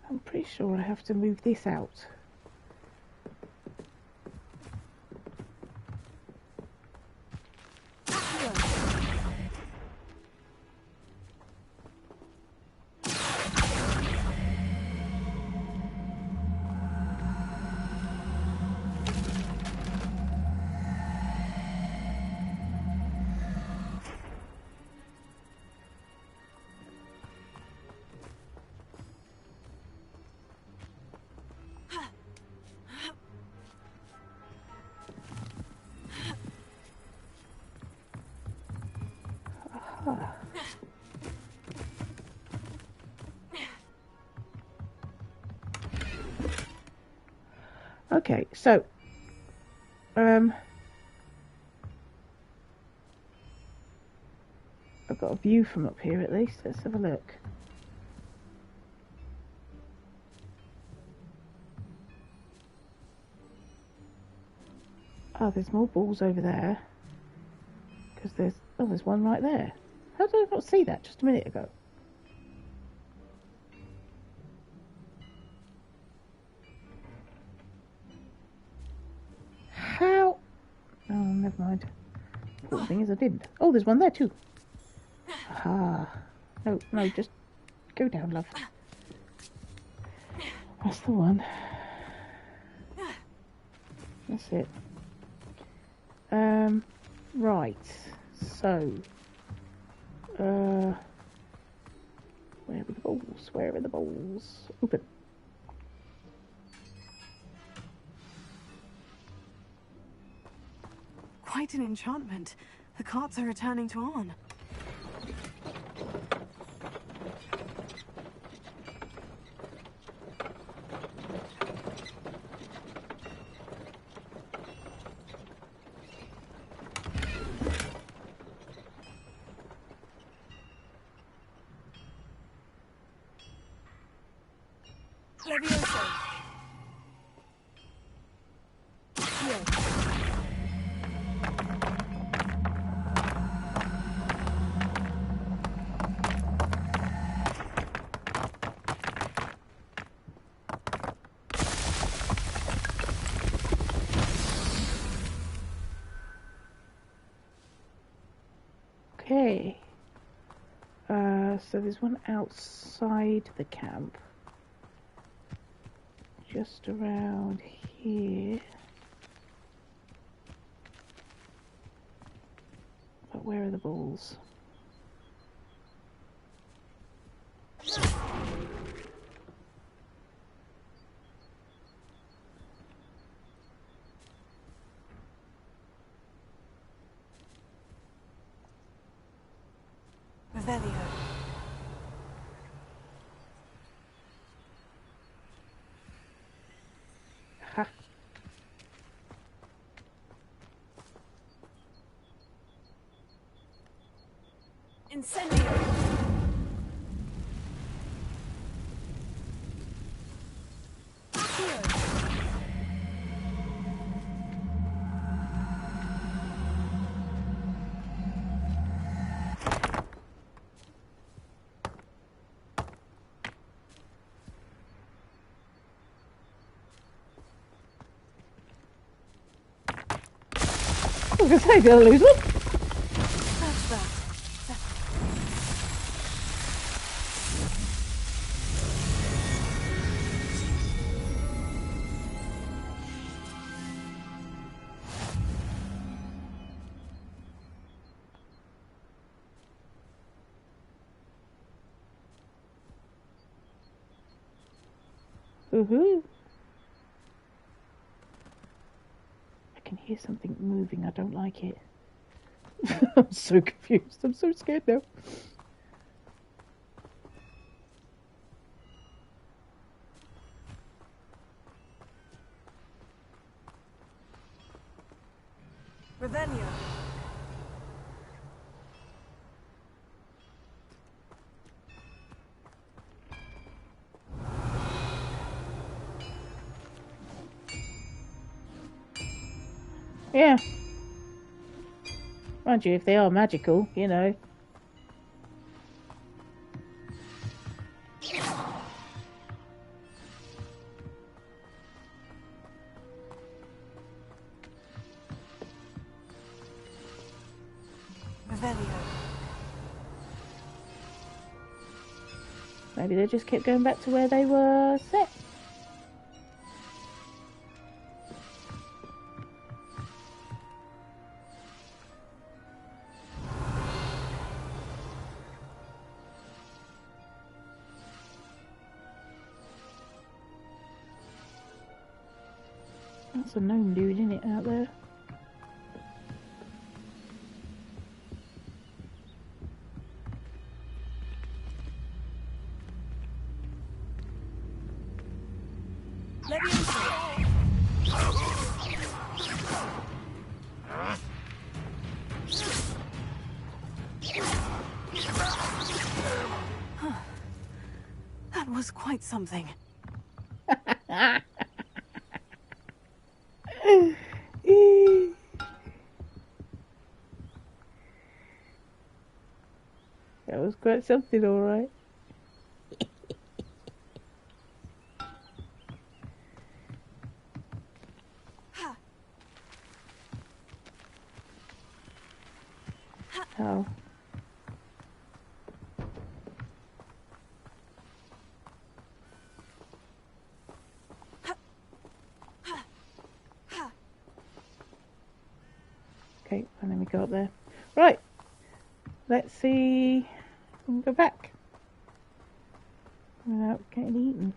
I'm pretty sure I have to move this out. Ah. Okay, so I've got a view from up here at least. Let's have a look. Oh, there's more balls over there. Because there's one right there. How did I not see that just a minute ago? How? Oh, never mind. The thing is I didn't. Oh, there's one there too. Aha. No, just go down, love. That's the one. That's it. Right. So, where are the balls? Where are the balls? Open. Quite an enchantment. The carts are returning to Arn. So there's one outside the camp. Just around here. But where are the balls? Revelio. Ha. Incendio. I was going to say, did I lose one? That's that. Woohoo! I can hear something moving. I don't like it. I'm so confused. I'm so scared now. Revelio. Yeah. Mind you, if they are magical, you know. Revelio. Maybe they just kept going back to where they were set. That's a gnome dude, isn't it, out there? That was quite something. That was quite something, alright. Oh. Okay, and then we go up there. Right. Let's see. We can go back without getting eaten.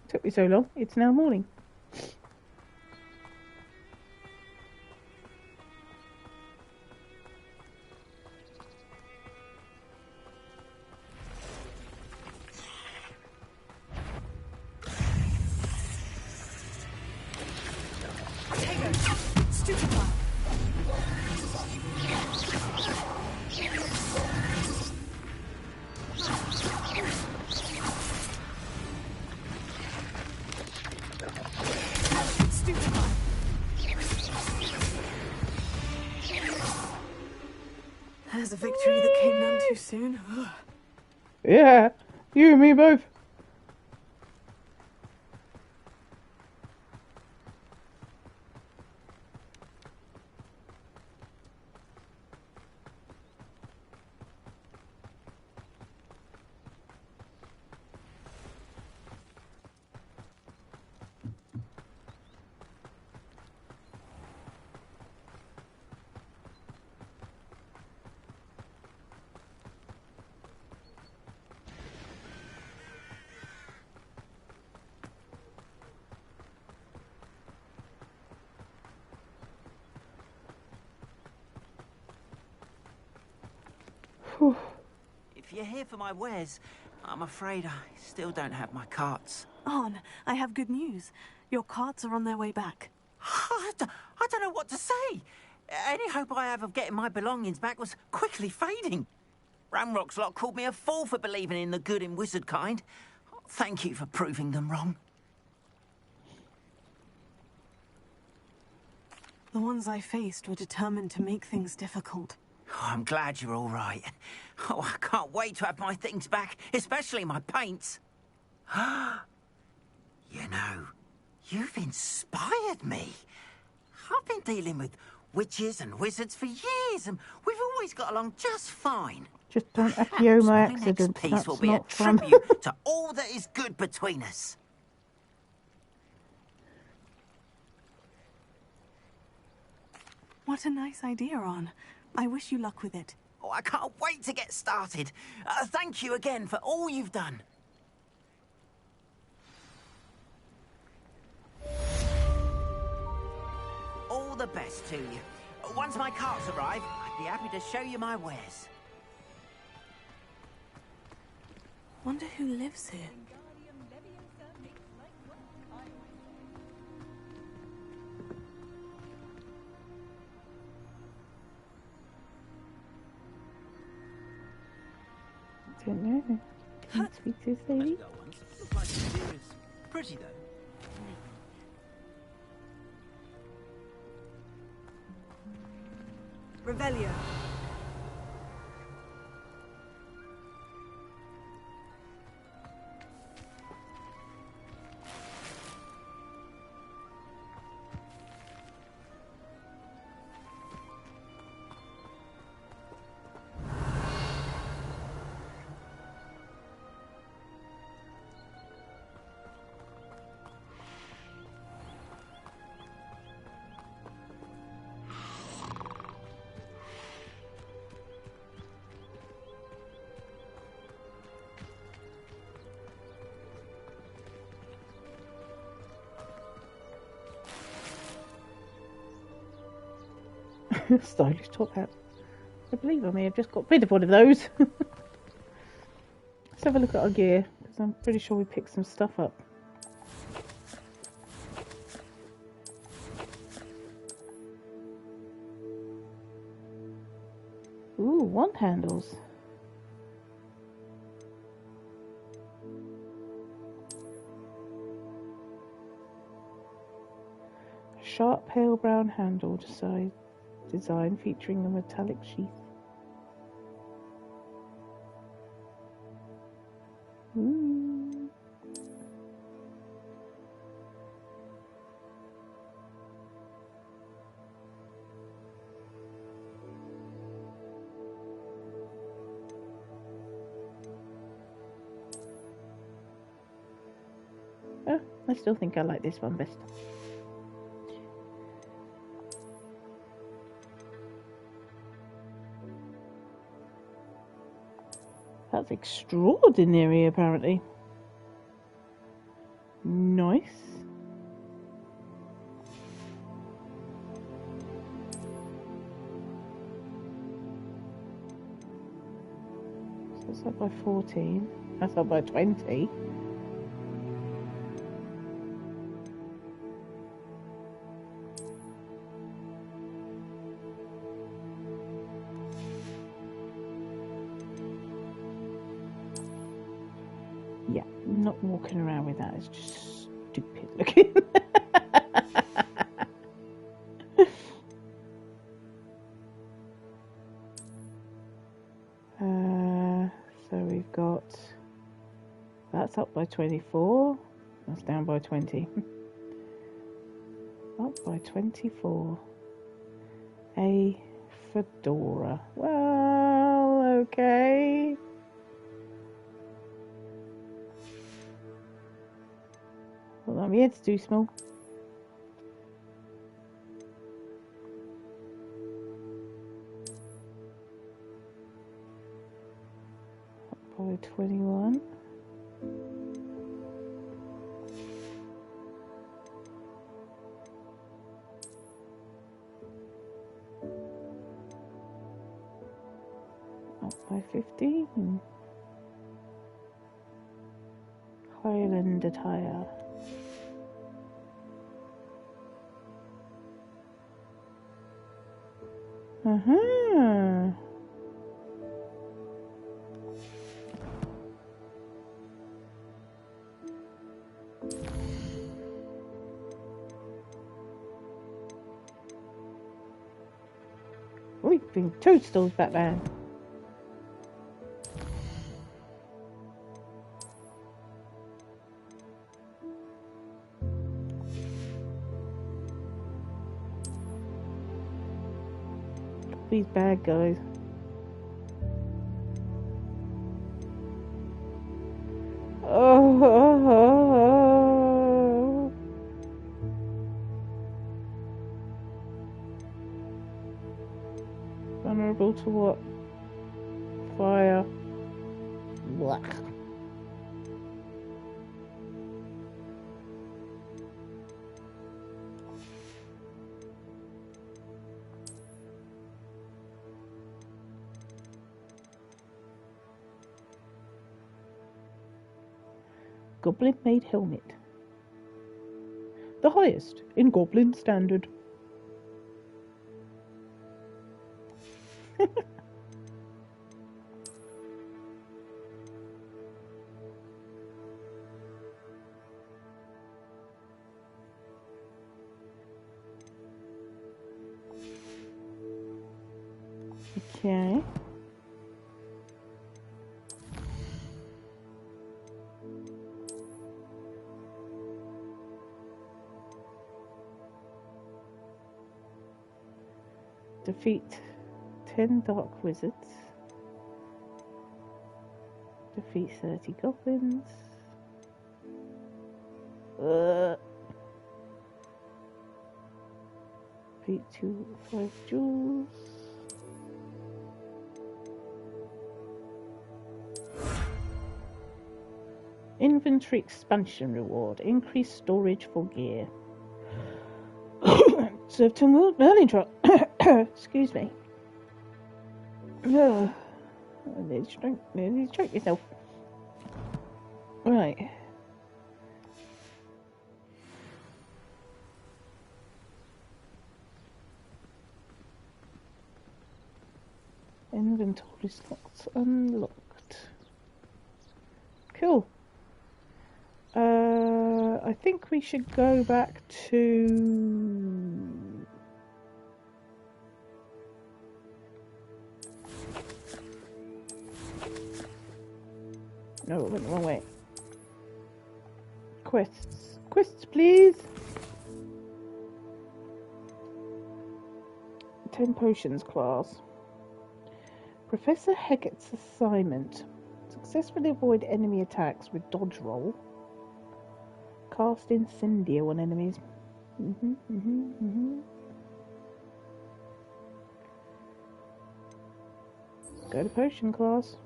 Took me so long. It's now morning. a victory that came none too soon. Yeah, you and me both. If you're here for my wares, I'm afraid I still don't have my carts. Arn, I have good news. Your carts are on their way back. I don't know what to say. Any hope I have of getting my belongings back was quickly fading. Ramrock's lot called me a fool for believing in the good in wizard kind. Thank you for proving them wrong. The ones I faced were determined to make things difficult. Oh, I'm glad you're all right. Oh, I can't wait to have my things back, especially my paints. You know, you've inspired me. I've been dealing with witches and wizards for years, and we've always got along just fine. Just don't echo my Next accidents. piece That's will be a not fun. tribute to all that is good between us. What a nice idea, Arn. I wish you luck with it. Oh, I can't wait to get started. Thank you again for all you've done. All the best to you. Once my carts arrive, I'd be happy to show you my wares. Wonder who lives here. Don't know. Can you speak to this lady? Looks like serious. Pretty though. Revelio. Stylish top hat. I believe I may have just got rid of one of those. Let's have a look at our gear, because I'm pretty sure we picked some stuff up. Ooh, wand handles. Sharp pale brown handle design featuring a metallic sheath. Ooh. Oh, I still think I like this one best. That's extraordinary, apparently. Nice. So that's up by 14. That's up by 20. Yeah, not walking around with that. It's just stupid looking. by 24. That's down by 20. Up by 24. A fedora. Well, okay. Well, I'm here to do small. Up by 21. Up by 15. Highland attire. We've been toadstools, Batman. These bad guys. Oh. Vulnerable to what? Fire. Black. Goblin-made helmet. The highest in Goblin standard. Okay. Defeat 10 dark wizards. Defeat 30 goblins. Defeat 5 jewels. Inventory expansion reward. Increased storage for gear. Serve to Merlin truck. Excuse me. Need to stroke yourself. Right. Inventory slots unlocked. Cool. I think we should go back to... No, it went the wrong way. Quests. Quests, please! 10 potions class. Professor Heggett's assignment. Successfully avoid enemy attacks with dodge roll. Cast Incendio on enemies. Go to potion class.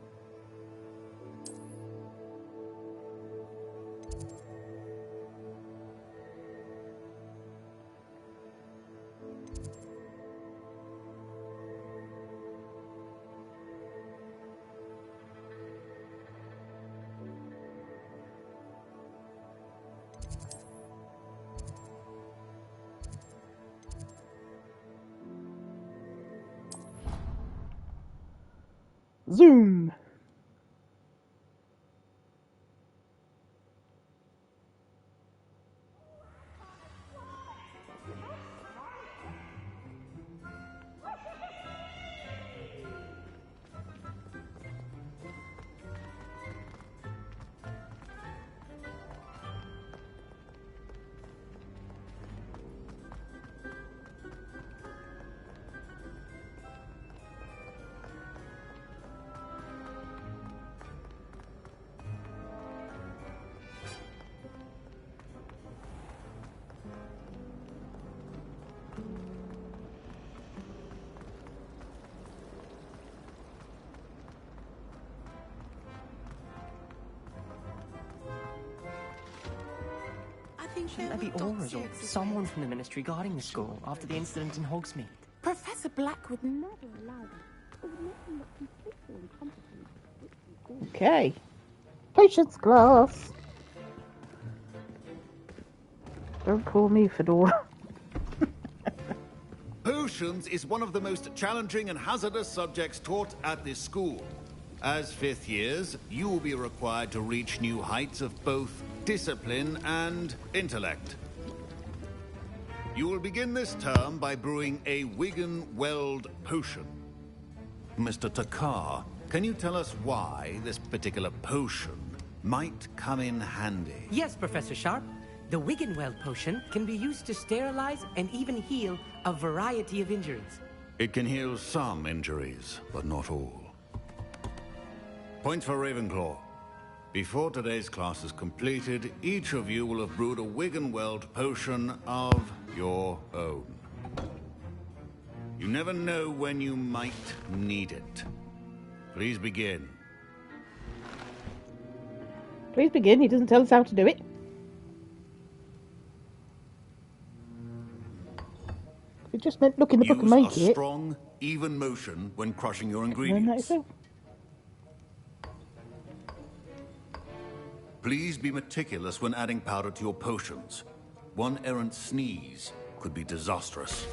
Zoom! think Shouldn't there be auras or someone from the Ministry guarding the school after the incident in Hogsmeade? Professor Black would never allow that. It would make him look completely incompetent. Okay. Patience class. Don't call me Fedora. Potions is one of the most challenging and hazardous subjects taught at this school. As fifth years, you will be required to reach new heights of both discipline and intellect. You will begin this term by brewing a Wigan-Weld potion. Mr. Takar, can you tell us why this particular potion might come in handy? Yes, Professor Sharp. The Wiggenweld potion can be used to sterilize and even heal a variety of injuries. It can heal some injuries, but not all. Points for Ravenclaw. Before today's class is completed, each of you will have brewed a Wiggenweld potion of your own. You never know when you might need it. Please begin. Please begin. He doesn't tell us how to do it. It just meant look in the book and make Use it. a strong, even motion when crushing your ingredients. Please be meticulous when adding powder to your potions. One errant sneeze could be disastrous.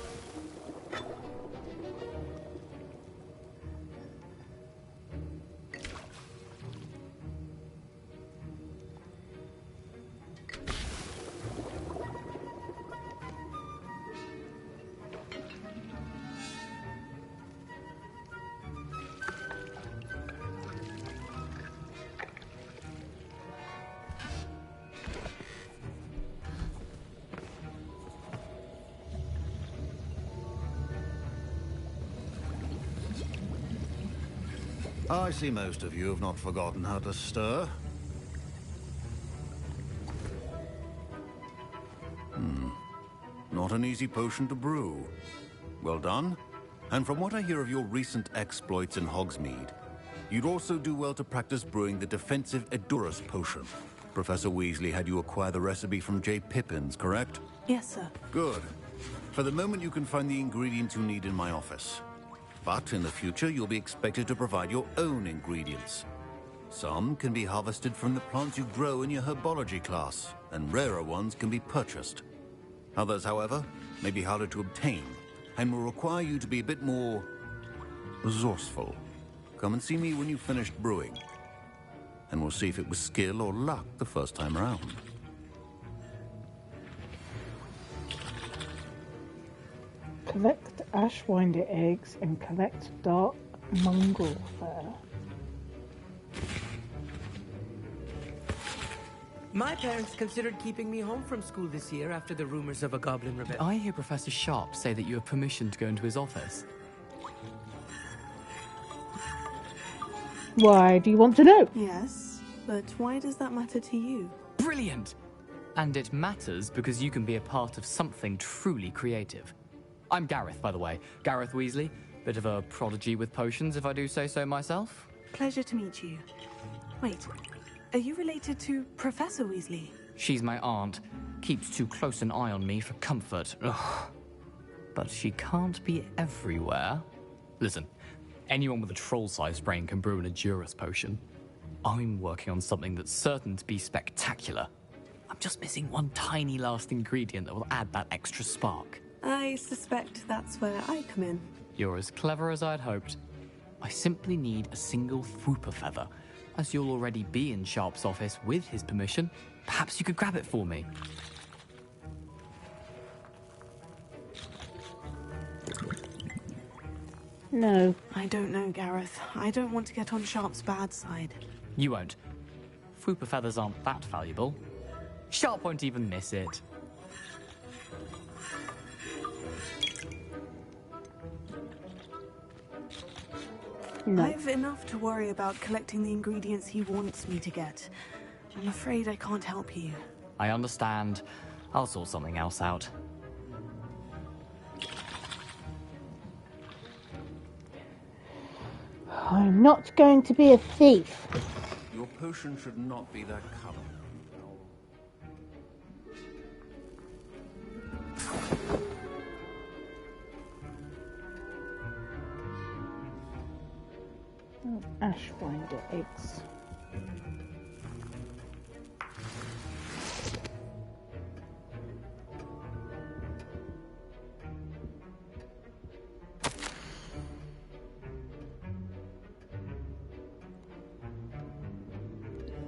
I see most of you have not forgotten how to stir. Not an easy potion to brew. Well done. And from what I hear of your recent exploits in Hogsmeade, you'd also do well to practice brewing the defensive Edurus potion. Professor Weasley had you acquire the recipe from J. Pippins, correct? Yes, sir. Good. For the moment, you can find the ingredients you need in my office. But in the future, you'll be expected to provide your own ingredients. Some can be harvested from the plants you grow in your herbology class, and rarer ones can be purchased. Others, however, may be harder to obtain, and will require you to be a bit more resourceful. Come and see me when you've finished brewing, and we'll see if it was skill or luck the first time around. Collect ashwinder eggs and collect dark mongrel fur. My parents considered keeping me home from school this year after the rumors of a goblin rebellion. I hear Professor Sharp say that you have permission to go into his office. Why do you want to know? Yes, but why does that matter to you? Brilliant! And it matters because you can be a part of something truly creative. I'm Gareth, by the way. Gareth Weasley. Bit of a prodigy with potions, if I do say so myself. Pleasure to meet you. Wait, are you related to Professor Weasley? She's my aunt. Keeps too close an eye on me for comfort. Ugh. But she can't be everywhere. Listen, anyone with a troll-sized brain can brew an Edurus potion. I'm working on something that's certain to be spectacular. I'm just missing one tiny last ingredient that will add that extra spark. I suspect that's where I come in. You're as clever as I'd hoped. I simply need a single Fwooper feather. As you'll already be in Sharp's office with his permission, perhaps you could grab it for me. No. I don't know, Gareth. I don't want to get on Sharp's bad side. You won't. Fwooper feathers aren't that valuable. Sharp won't even miss it. No. I've enough to worry about collecting the ingredients he wants me to get. I'm afraid I can't help you. I understand. I'll sort something else out. I'm not going to be a thief. Your potion should not be that color. Ashwinder eggs.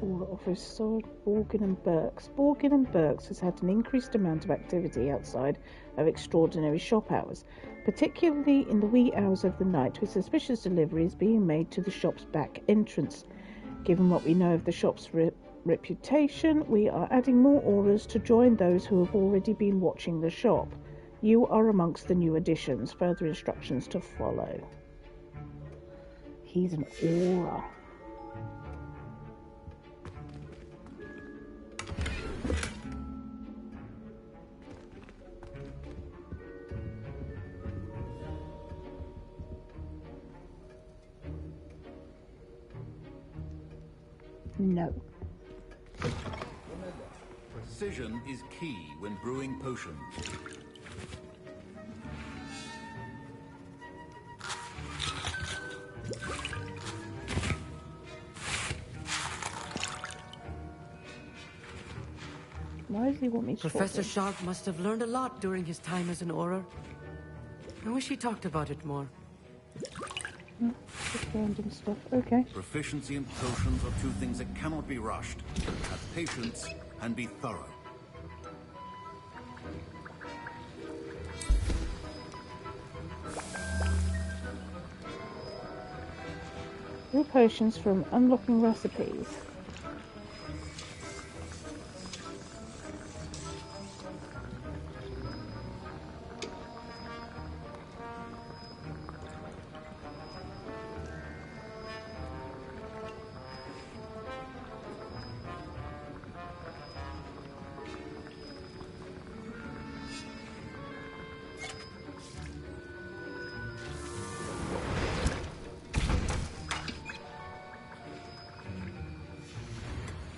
Aura offers sold Borgin and Burke's. Borgin and Burke's has had an increased amount of activity outside of extraordinary shop hours, particularly in the wee hours of the night, with suspicious deliveries being made to the shop's back entrance. Given what we know of the shop's reputation, we are adding more auras to join those who have already been watching the shop. You are amongst the new additions. Further instructions to follow. He's an aura. No. Precision is key when brewing potions. Why does he want me to Professor Sharp must have learned a lot during his time as an Auror. I wish he talked about it more. Just random stuff. Okay. Proficiency and potions are two things that cannot be rushed. Have patience and be thorough. Brew potions from unlocking recipes.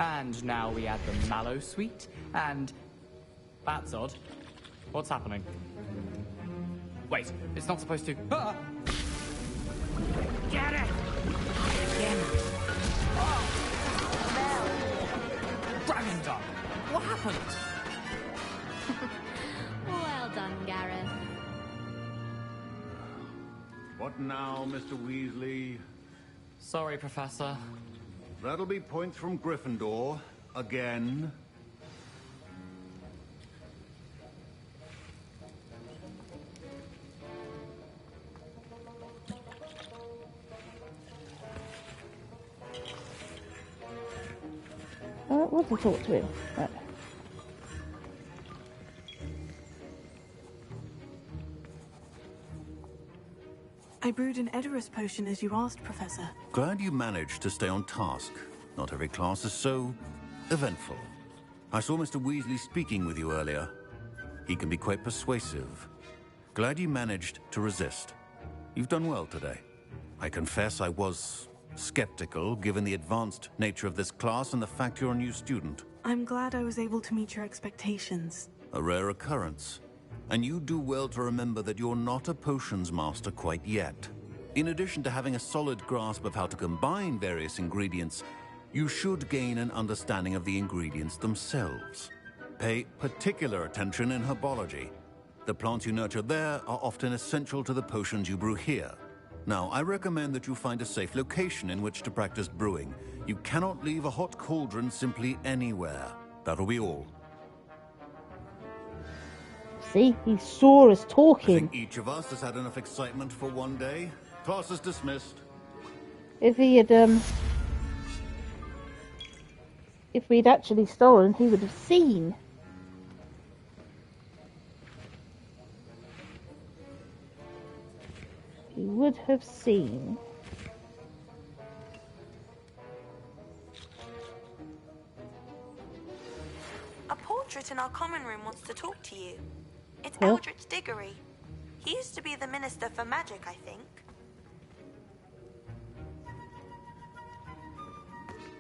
And now we add the mallow sweet, and... That's odd. What's happening? Wait, it's not supposed to... Ah! Get it! Again! Dragon Dog! What happened? Well done, Gareth. What now, Mr. Weasley? Sorry, Professor. That'll be points from Gryffindor. Again. What to talk to him? Right. I brewed an Edorus potion as you asked, Professor. Glad you managed to stay on task. Not every class is so eventful. I saw Mr. Weasley speaking with you earlier. He can be quite persuasive. Glad you managed to resist. You've done well today. I confess I was skeptical, given the advanced nature of this class and the fact you're a new student. I'm glad I was able to meet your expectations. A rare occurrence. And you do well to remember that you're not a potions master quite yet. In addition to having a solid grasp of how to combine various ingredients, you should gain an understanding of the ingredients themselves. Pay particular attention in herbology. The plants you nurture there are often essential to the potions you brew here. Now, I recommend that you find a safe location in which to practice brewing. You cannot leave a hot cauldron simply anywhere. That'll be all. See, he saw us I talking. think each of us has had enough excitement for one day. Class is dismissed. If we'd actually stolen, he would have seen. He would have seen. A portrait in our common room wants to talk to you. It's Huh? Eldritch Diggory. He used to be the Minister for Magic, I think.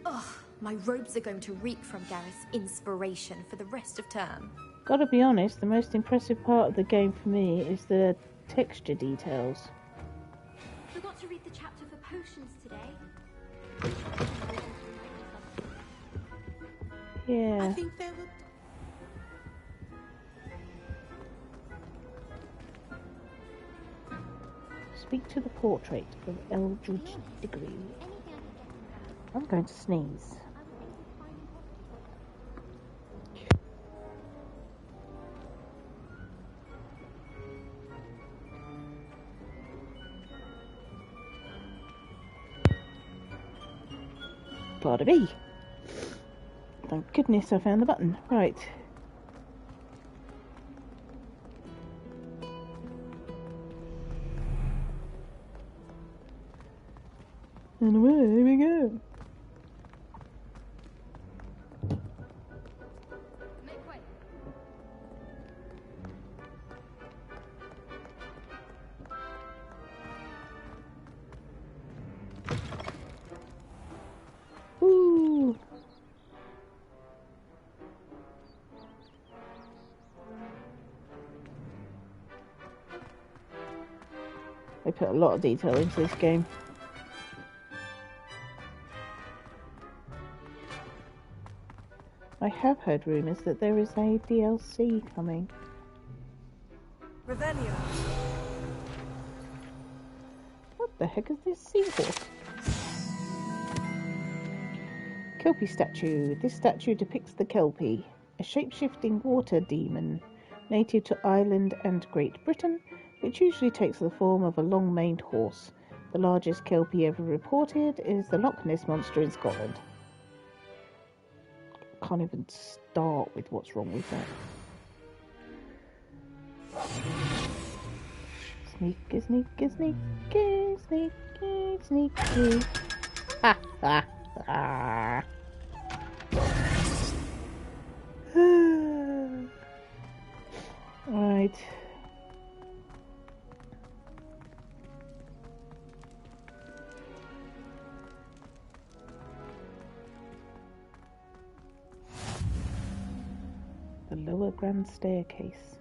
Ugh, my robes are going to reek from Gareth's inspiration for the rest of term. Gotta be honest, the most impressive part of the game for me is the texture details. Forgot to read the chapter for potions today. Yeah. I think they were... Speak to the portrait of Eldridge Diggory. I'm going to sneeze. Pardon me. Thank goodness I found the button. Right. And away we go. Make way. Ooh. They put a lot of detail into this game. I have heard rumours that there is a DLC coming. Revelio. What the heck is this seahorse? Kelpie statue. This statue depicts the Kelpie, a shape-shifting water demon native to Ireland and Great Britain, which usually takes the form of a long-maned horse. The largest Kelpie ever reported is the Loch Ness Monster in Scotland. Can't even start with what's wrong with that. Sneaky, sneaky, sneaky, sneaky, sneaky. Ha ha ha. Right. The lower grand staircase.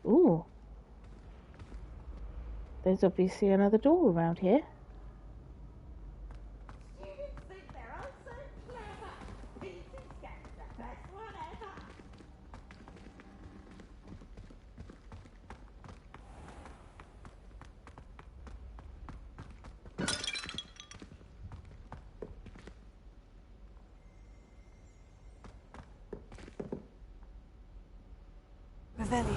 Ooh. There's obviously another door around here. Revelio.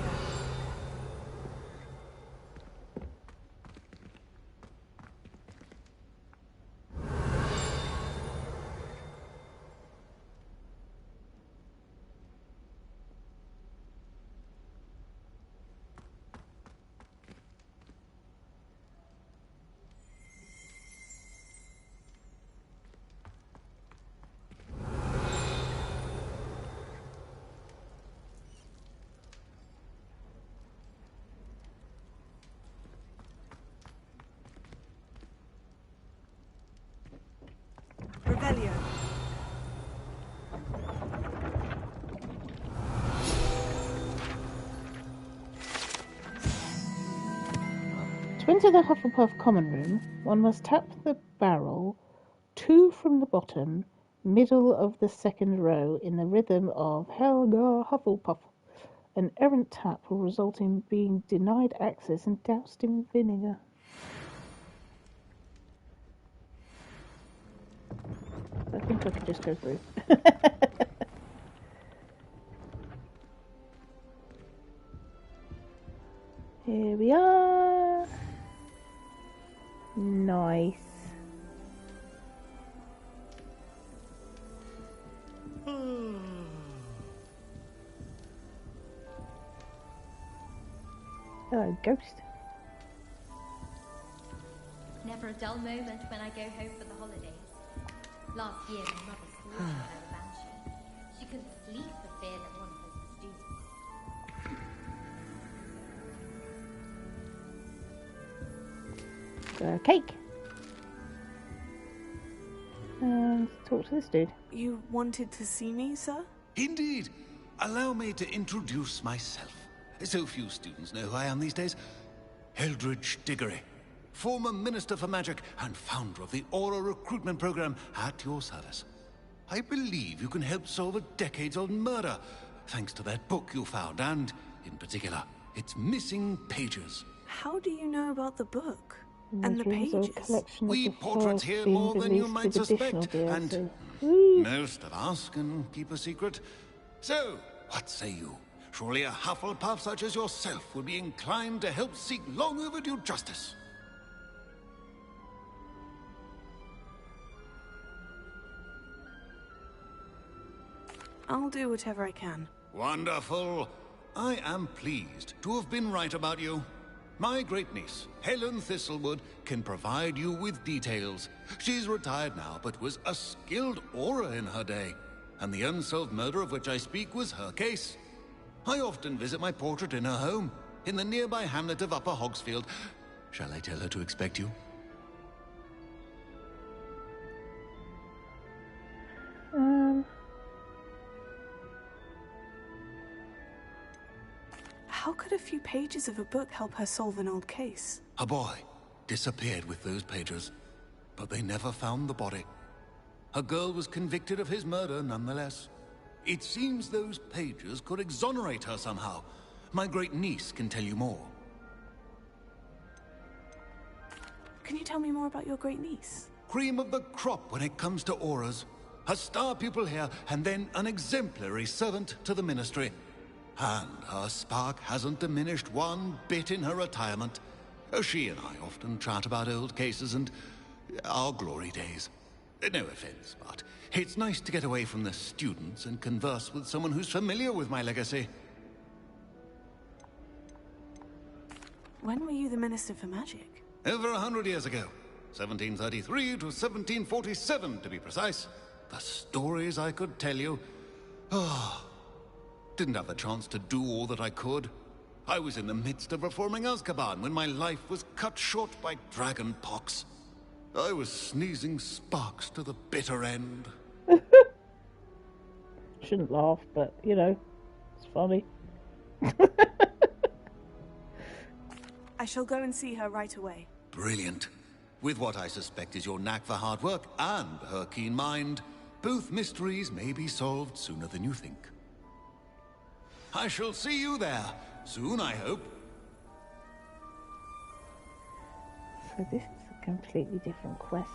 Revelio. To enter the Hufflepuff common room, one must tap the barrel 2 from the bottom, middle of the second row in the rhythm of Helga Hufflepuff. An errant tap will result in being denied access and doused in vinegar. I think I could just go through. Here we are. Nice. Hello, ghost. for a dull moment when I go home for the holidays. Last year, my mother swore to her a banshee. She couldn't sleep for fear that one of us would do something. Cake. And talk to this dude. You wanted to see me, sir? Indeed. Allow me to introduce myself. So few students know who I am these days. Eldridge Diggory, former Minister for Magic and founder of the Aura Recruitment Program, at your service. I believe you can help solve a decades-old murder, thanks to that book you found, and, in particular, its missing pages. How do you know about the book? And the There's a pages? collection of We the portraits files here being more than you released might with additional suspect, DLC. and Woo. most of us can keep a secret. So, what say you? Surely a Hufflepuff such as yourself would be inclined to help seek long overdue justice. I'll do whatever I can. Wonderful. I am pleased to have been right about you. My great-niece, Helen Thistlewood, can provide you with details. She's retired now, but was a skilled aura in her day. And the unsolved murder of which I speak was her case. I often visit my portrait in her home, in the nearby hamlet of Upper Hogsfield. Shall I tell her to expect you? How could a few pages of a book help her solve an old case? A boy disappeared with those pages, but they never found the body. A girl was convicted of his murder nonetheless. It seems those pages could exonerate her somehow. My great-niece can tell you more. Can you tell me more about your great-niece? Cream of the crop when it comes to auras. A star pupil here, and then an exemplary servant to the ministry. And her spark hasn't diminished one bit in her retirement. She and I often chat about old cases and our glory days. No offense, but it's nice to get away from the students and converse with someone who's familiar with my legacy. When were you the Minister for Magic? Over 100 years ago. 1733 to 1747, to be precise. The stories I could tell you. Didn't have the chance to do all that I could. I was in the midst of reforming Azkaban when my life was cut short by dragon pox. I was sneezing sparks to the bitter end. Shouldn't laugh, but, you know, it's funny. I shall go and see her right away. Brilliant. With what I suspect is your knack for hard work and her keen mind, both mysteries may be solved sooner than you think. I shall see you there, soon I hope. So this is a completely different quest.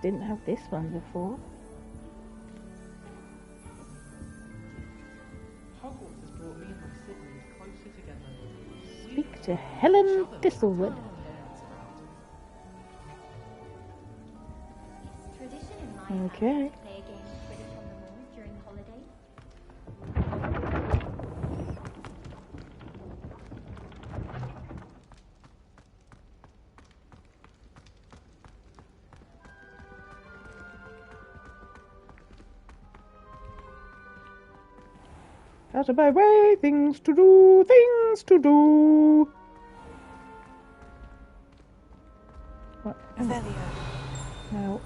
Didn't have this one before. Hogwarts has brought me and my siblings closer together. Speak to Helen Thistlewood. Okay. Play a game of Quidditch on the moors during the holidays. Out of my way, things to do, things to do. What? Now,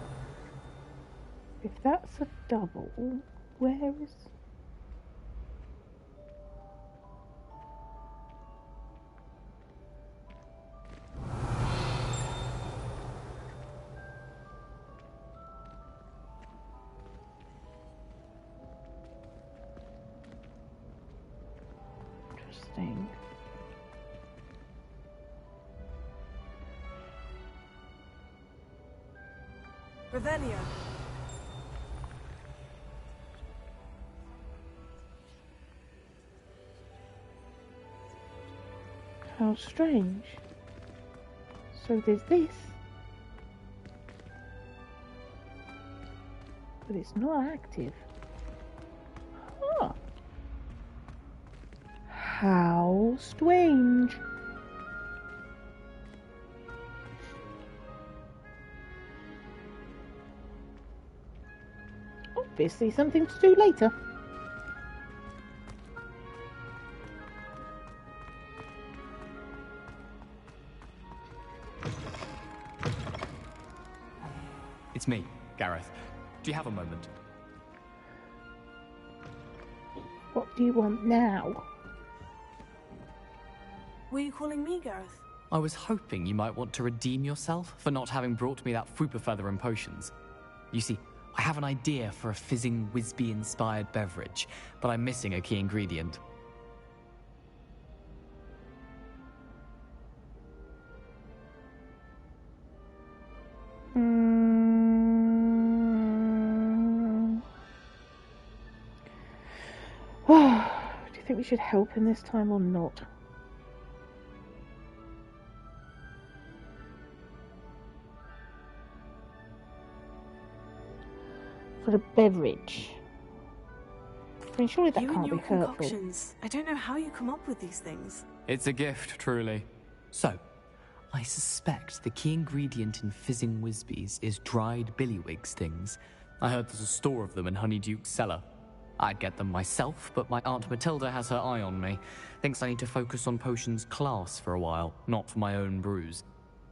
if that's a double, where is... Interesting. Revelio. How strange. So there's this. But it's not active. Huh. How strange. Obviously something to do later. It's me, Gareth. Do you have a moment? What do you want now? Were you calling me, Gareth? I was hoping you might want to redeem yourself for not having brought me that Fupa Feather and potions. You see, I have an idea for a fizzing Whizbee-inspired beverage, but I'm missing a key ingredient. Do you think we should help him this time or not? For the beverage. I mean, surely that You and can't your be hurtful. concoctions. I don't know how you come up with these things. It's a gift, truly. So, I suspect the key ingredient in fizzing Whizbees is dried billywig stings. I heard there's a store of them in Honeyduke's cellar. I'd get them myself, but my Aunt Matilda has her eye on me. Thinks I need to focus on potions class for a while, not for my own brews.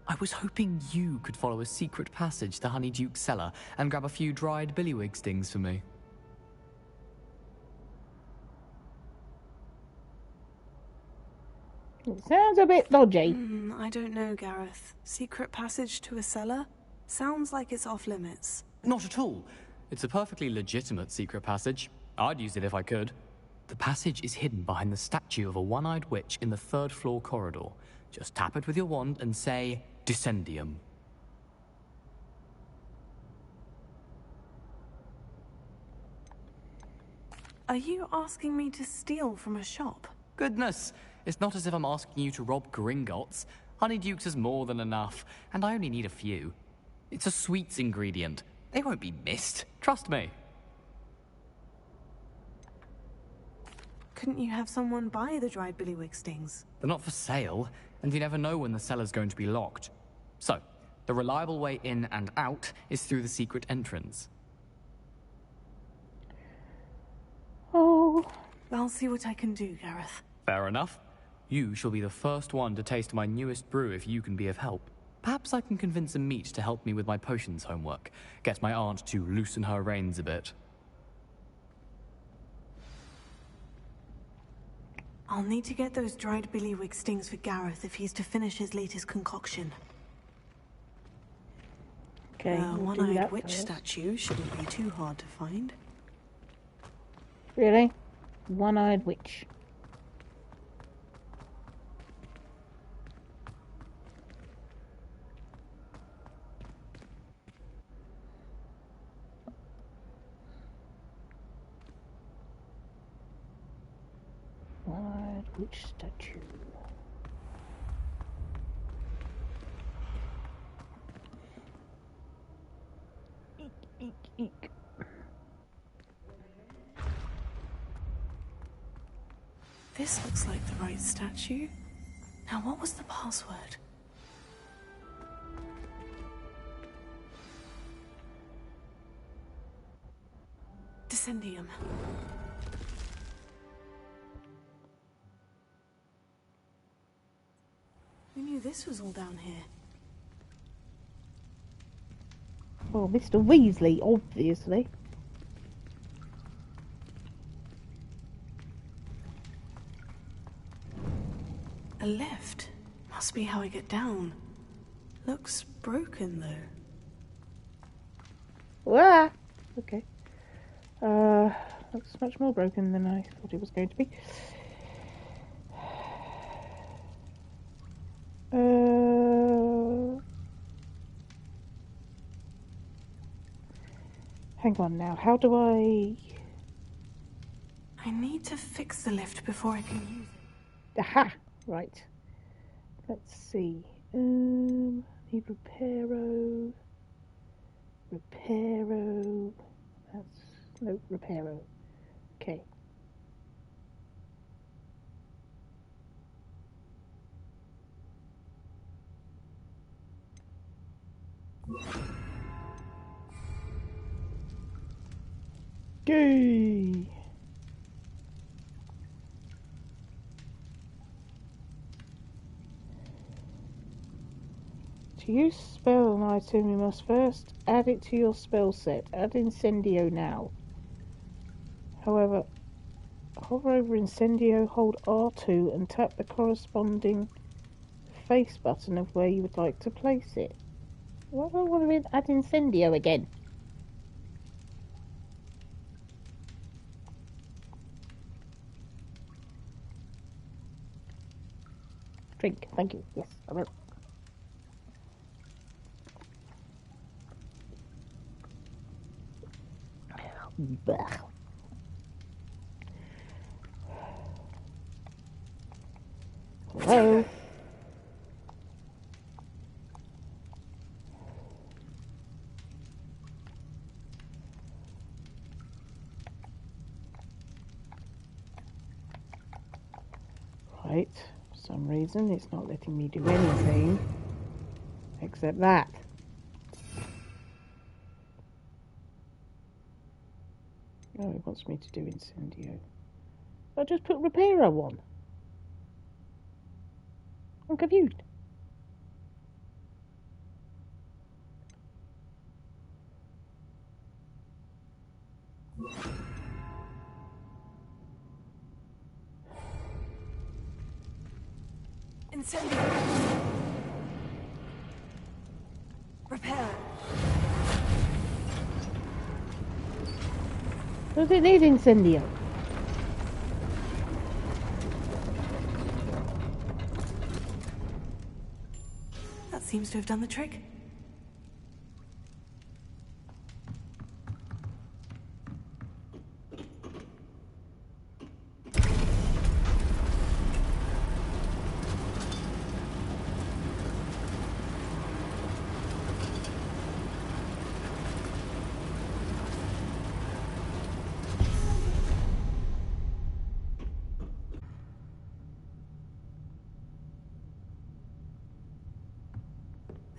I was hoping you could follow a secret passage to Honeyduke's cellar and grab a few dried billywig stings for me. It sounds a bit dodgy. I don't know, Gareth. Secret passage to a cellar? Sounds like it's off limits. Not at all. It's a perfectly legitimate secret passage. I'd use it if I could. The passage is hidden behind the statue of a one-eyed witch in the third-floor corridor. Just tap it with your wand and say, Descendium. Are you asking me to steal from a shop? Goodness, it's not as if I'm asking you to rob Gringotts. Honeyduke's is more than enough, and I only need a few. It's a sweets ingredient. They won't be missed. Trust me. Couldn't you have someone buy the dried billywig stings? They're not for sale, and you never know when the cellar's going to be locked. So, the reliable way in and out is through the secret entrance. Oh. I'll see what I can do, Gareth. Fair enough. You shall be the first one to taste my newest brew if you can be of help. Perhaps I can convince a meat to help me with my potions homework. Get my aunt to loosen her reins a bit. I'll need to get those dried billywig stings for Gareth if he's to finish his latest concoction. Okay, we'll do one-eyed that witch first. statue shouldn't be too hard to find. Really? One-eyed witch. One-eyed witch statue. Eek, eek, eek. This looks like the right statue. Now, what was the password? Descendium. We knew this was all down here. Well, Mr. Weasley, obviously. A lift. Must be how I get down. Looks broken, though. Ah! Okay. Looks much more broken than I thought it was going to be. Hang on now. How do I... I need to fix the lift before I can use it. Aha! Right. Let's see. Need reparo. Reparo. That's... No, reparo. Okay. Yay! To use spell an item, you must first add it to your spell set. Add Incendio now. However, hover over Incendio, hold R2 and tap the corresponding face button of where you would like to place it. Why do I want to add Incendio again? Drink, thank you. Yes, I will. Bah. Hello. Right, for some reason it's not letting me do anything except that. Oh, it wants me to do Incendio. I just put Reparo on. I'm confused. Incendio. Repair. Does it need Incendio? That seems to have done the trick.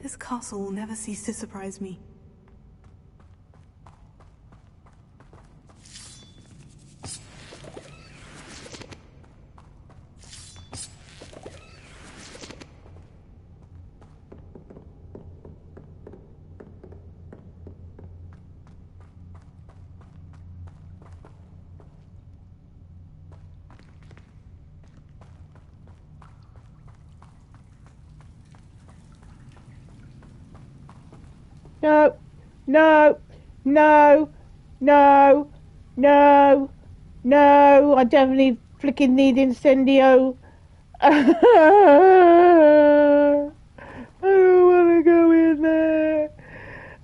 This castle will never cease to surprise me. No, no, no, no, no, no. I definitely flicking need Incendio. I don't want to go in there.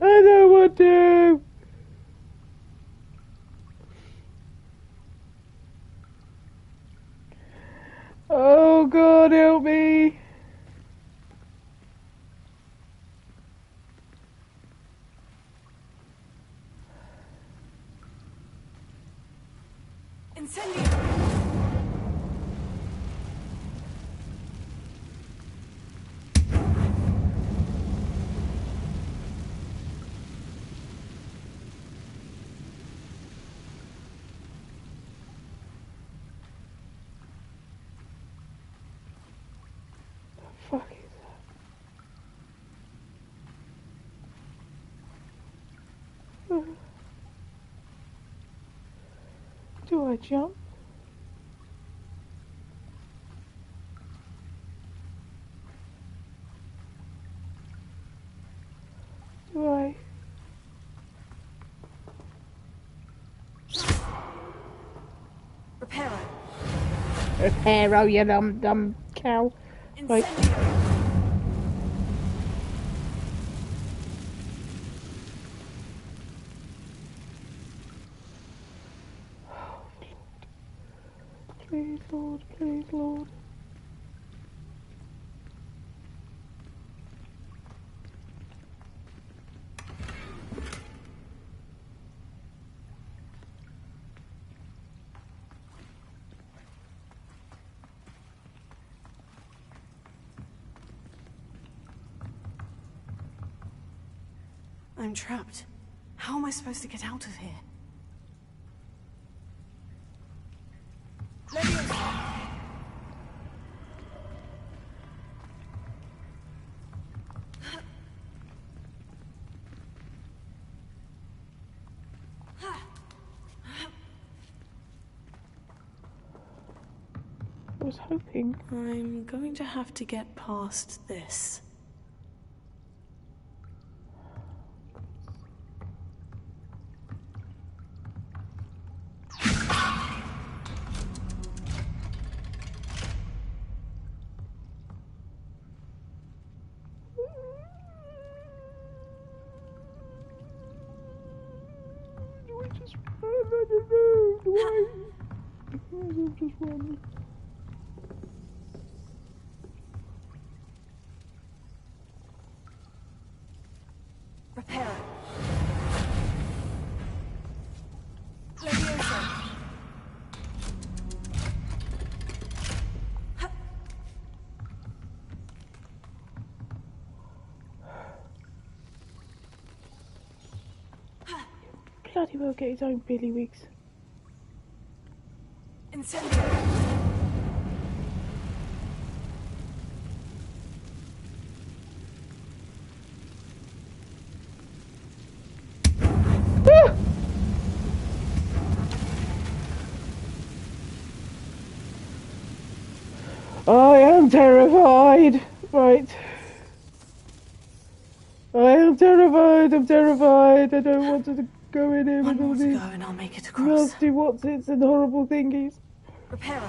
I don't want to. Oh God, help me. Fuck is that? Do I jump? Do I? Reparo. Reparo, you dumb cow. Right. Please, Lord, please, Lord. I'm trapped. How am I supposed to get out of here? I was hoping. I'm going to have to get past this. Repair. Bloody well get his own billywigs. Incendio. I am terrified. Right. I am terrified. I'm terrified. I don't want to go in here with all these Go and I'll make it across. nasty whatsits and horrible thingies. Repair.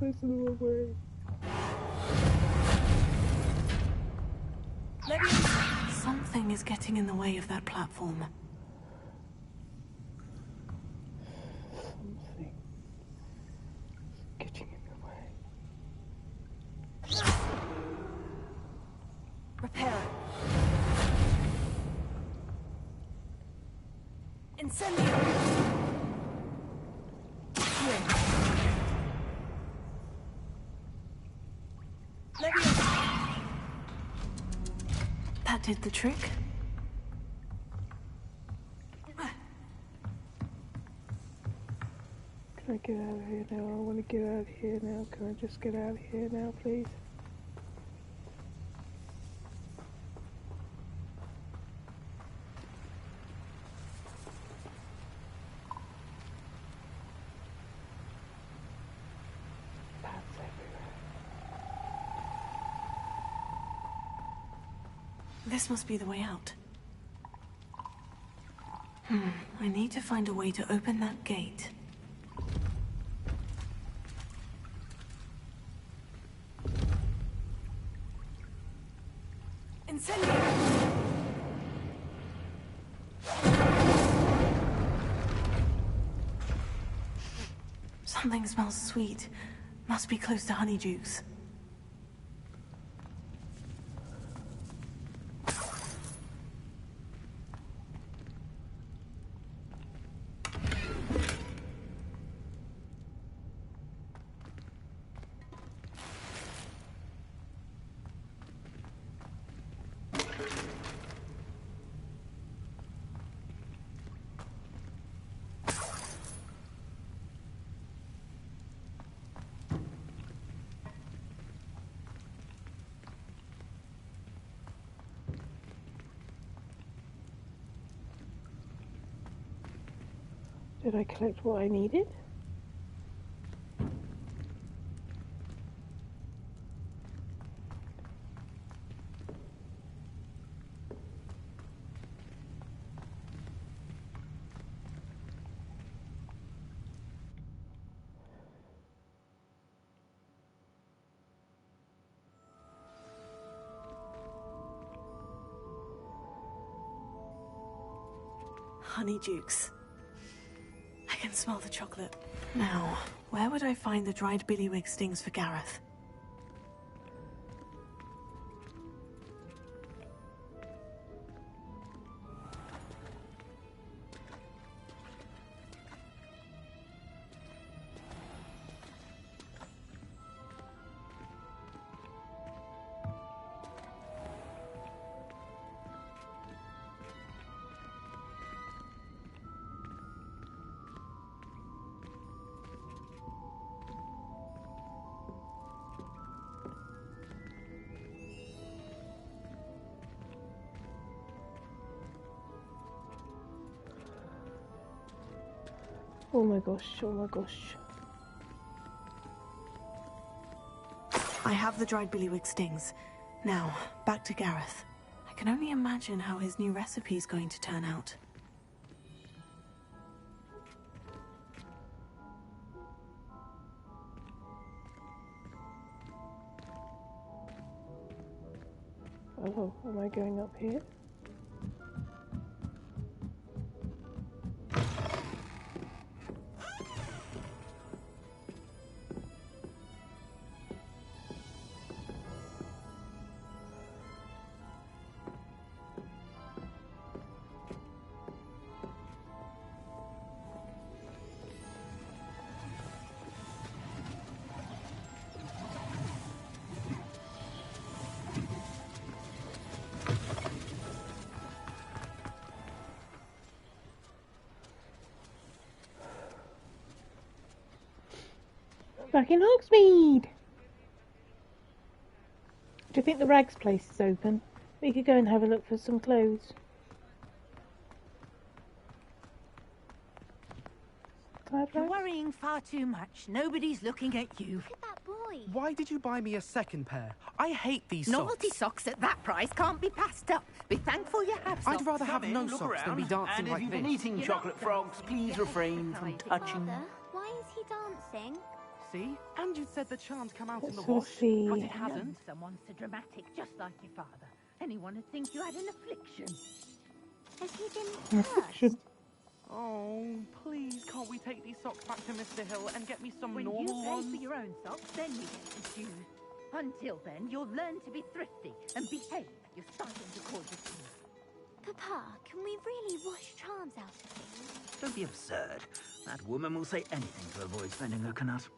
Facing the wrong way. Something is getting in the way of that platform. Something getting in the way. Repair. Incendio. That did the trick. Can I get out of here now? I want to get out of here now. Can I just get out of here now, please? This must be the way out. I need to find a way to open that gate. Incendio. Something smells sweet. Must be close to Honeydukes. Did I collect what I needed? Honeydukes. I can smell the chocolate. Now, where would I find the dried billywig stings for Gareth? Oh my gosh, oh my gosh. I have the dried billywig stings. Now, back to Gareth. I can only imagine how his new recipe's going to turn out. Oh, am I going up here? Back in Hogsmeade! Do you think the rags place is open? We could go and have a look for some clothes. You're worrying far too much. Nobody's looking at you. Look at that boy. Why did you buy me a second pair? I hate these Novelty socks. socks at that price can't be passed up. Be thankful you have socks. I'd rather have no socks than be dancing and like if you've this. been eating chocolate frogs, please refrain from touching. Father, why is he dancing? See? And you said the charms come out in the Let's wash, see. but it hasn't. Someone so dramatic, just like your father. Anyone would think you had an affliction. Has he been Affliction. Oh, please, can't we take these socks back to Mr. Hill and get me some When normal you pay ones? for your own socks, then you get to choose. Until then, you'll learn to be thrifty and behave. You're starting to call your teeth. Papa, can we really wash charms out of things? Don't be absurd. That woman will say anything to avoid spending her canut.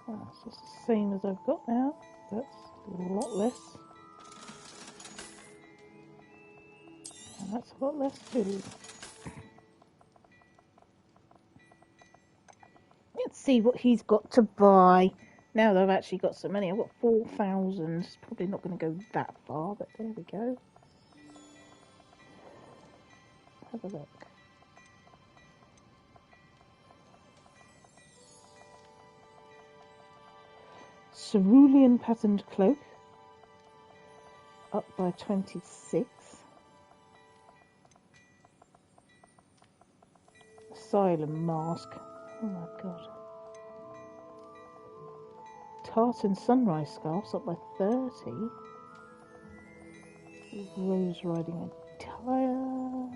Oh, it's just the same as I've got now. That's a lot less. And that's a lot less too. Let's see what he's got to buy. Now that I've actually got some money, I've got 4,000. It's probably not going to go that far, but there we go. Have a look. Cerulean patterned cloak, up by 26. Asylum mask, oh my god. Tartan sunrise scarves, up by 30. Rose riding attire.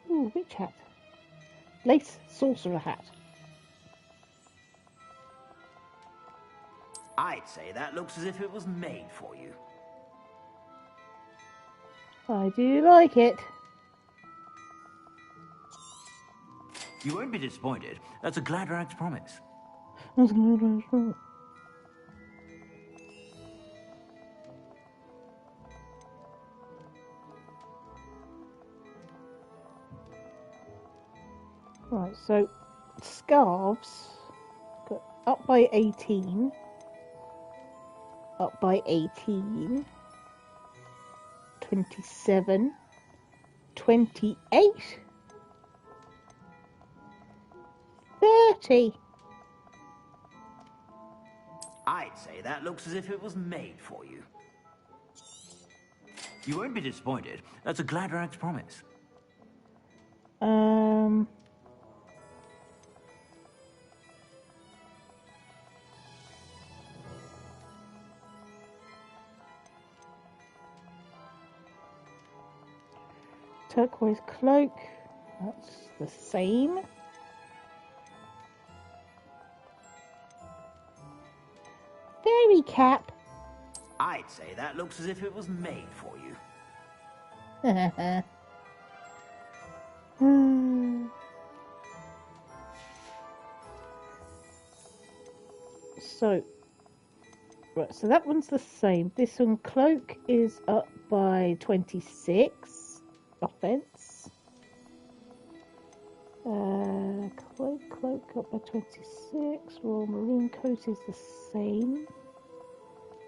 Ooh, witch hat. Lace sorcerer hat. I'd say that looks as if it was made for you. I do like it. You won't be disappointed. That's a Gladrag's promise. Right, so scarves got up by 18. Up by 18. 27. 28. 30. I'd say that looks as if it was made for you. You won't be disappointed. That's a Gladrag's promise. Turquoise cloak, that's the same. Fairy cap. I'd say that looks as if it was made for you. So, Right, so that one's the same. This one, cloak, is up by 26 offense. Cloak up by 26. Royal maroon coat is the same.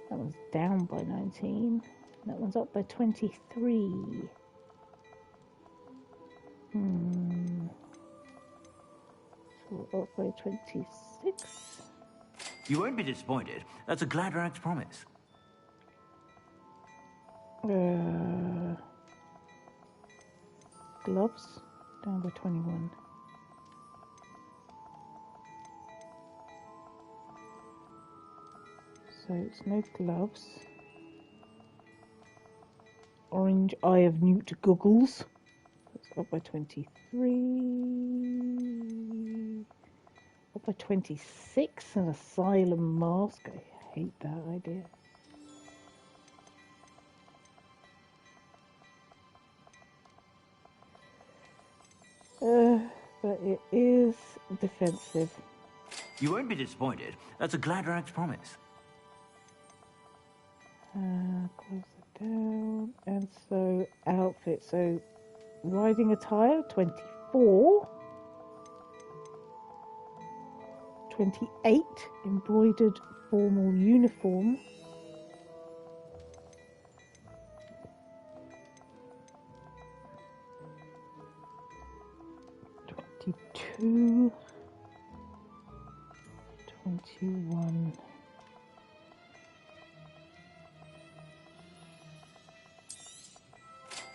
That one's down by 19. That one's up by 23. So up by 26. You won't be disappointed. That's a Gladrax promise. Gloves, down by 21. So it's no gloves. Orange Eye of Newt goggles. That's up by 23. Up by 26. An asylum mask. I hate that idea. But it is defensive. You won't be disappointed. That's a Gladrax promise. Close it down. And so outfit. So riding attire, 24. 28. Embroidered formal uniform. 22. 21.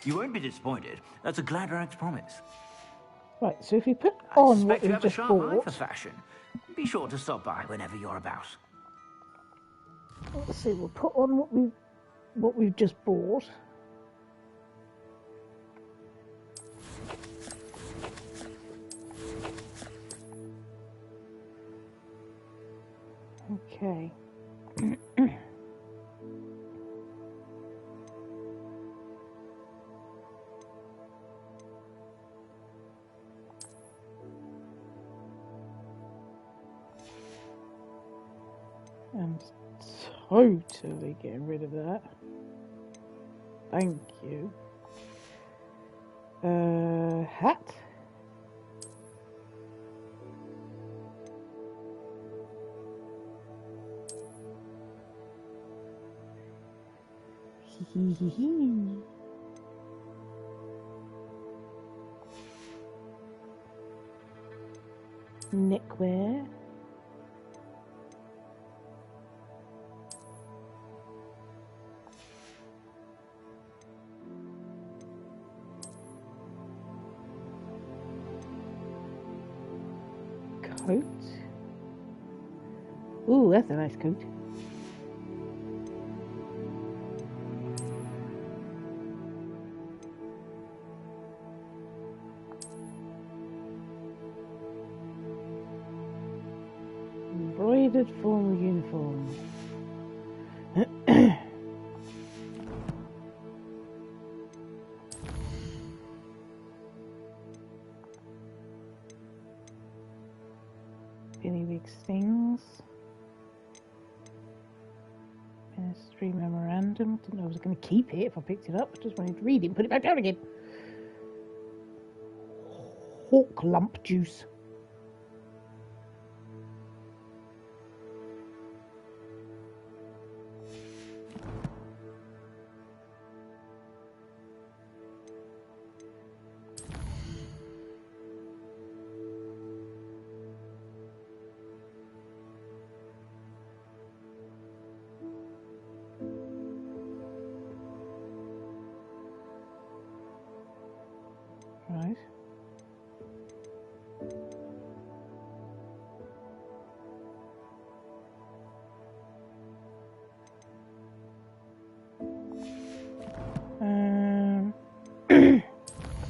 You won't be disappointed. That's a Gladrax promise. Right, so if we put I on suspect what you we've have a just sharp eye bought, for fashion. Be sure to stop by whenever you're about. let's see, we'll put on what we've just bought. Okay. I'm totally getting rid of that. Thank you. Hat. Neckwear. Coat. Ooh, that's a nice coat. Embroidered formal uniform. Big stings. Ministry memorandum. Didn't know I was going to keep it if I picked it up. I just wanted to read it and put it back down again. Hawk lump juice. Right.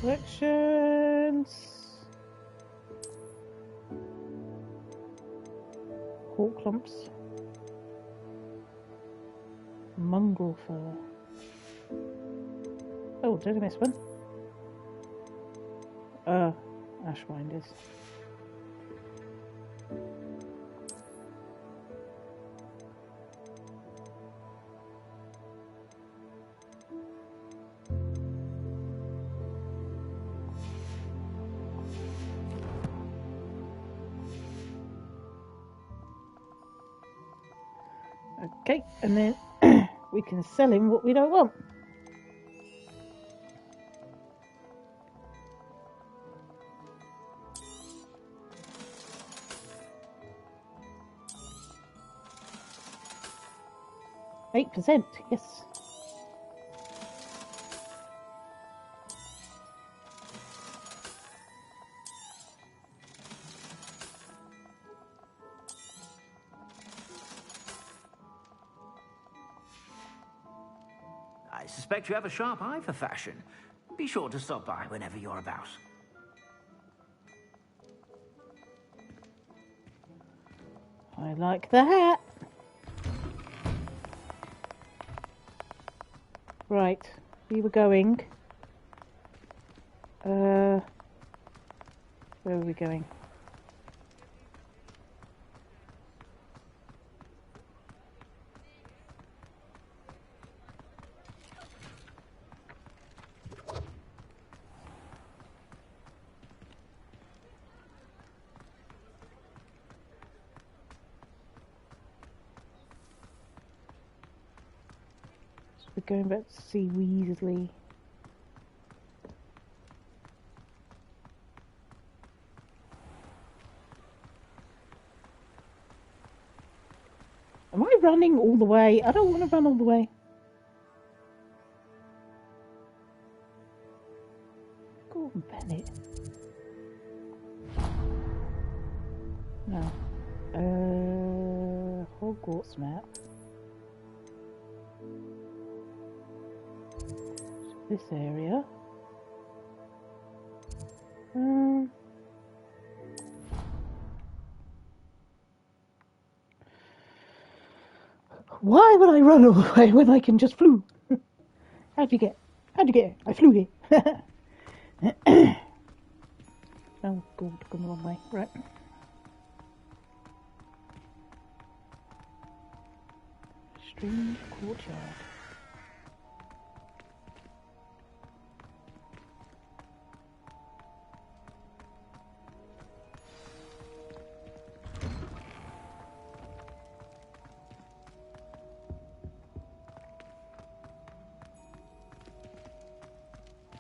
Collections. Hawk lumps. Mongrel fur. Oh, did I miss one? Ashwinders. Okay, and then we can sell him what we don't want. %, yes. I suspect you have a sharp eye for fashion. Be sure to stop by whenever you're about. I like the hat. Right, we were going. Where were we going? So we're going back to see Weasley. Am I running all the way? I don't want to run all the way. Gordon Bennett. No. Hogwarts map. This area. Why would I run all the way when I can just flew? How'd you get here? I flew here. Oh god, gone the wrong way. Right. Strange courtyard.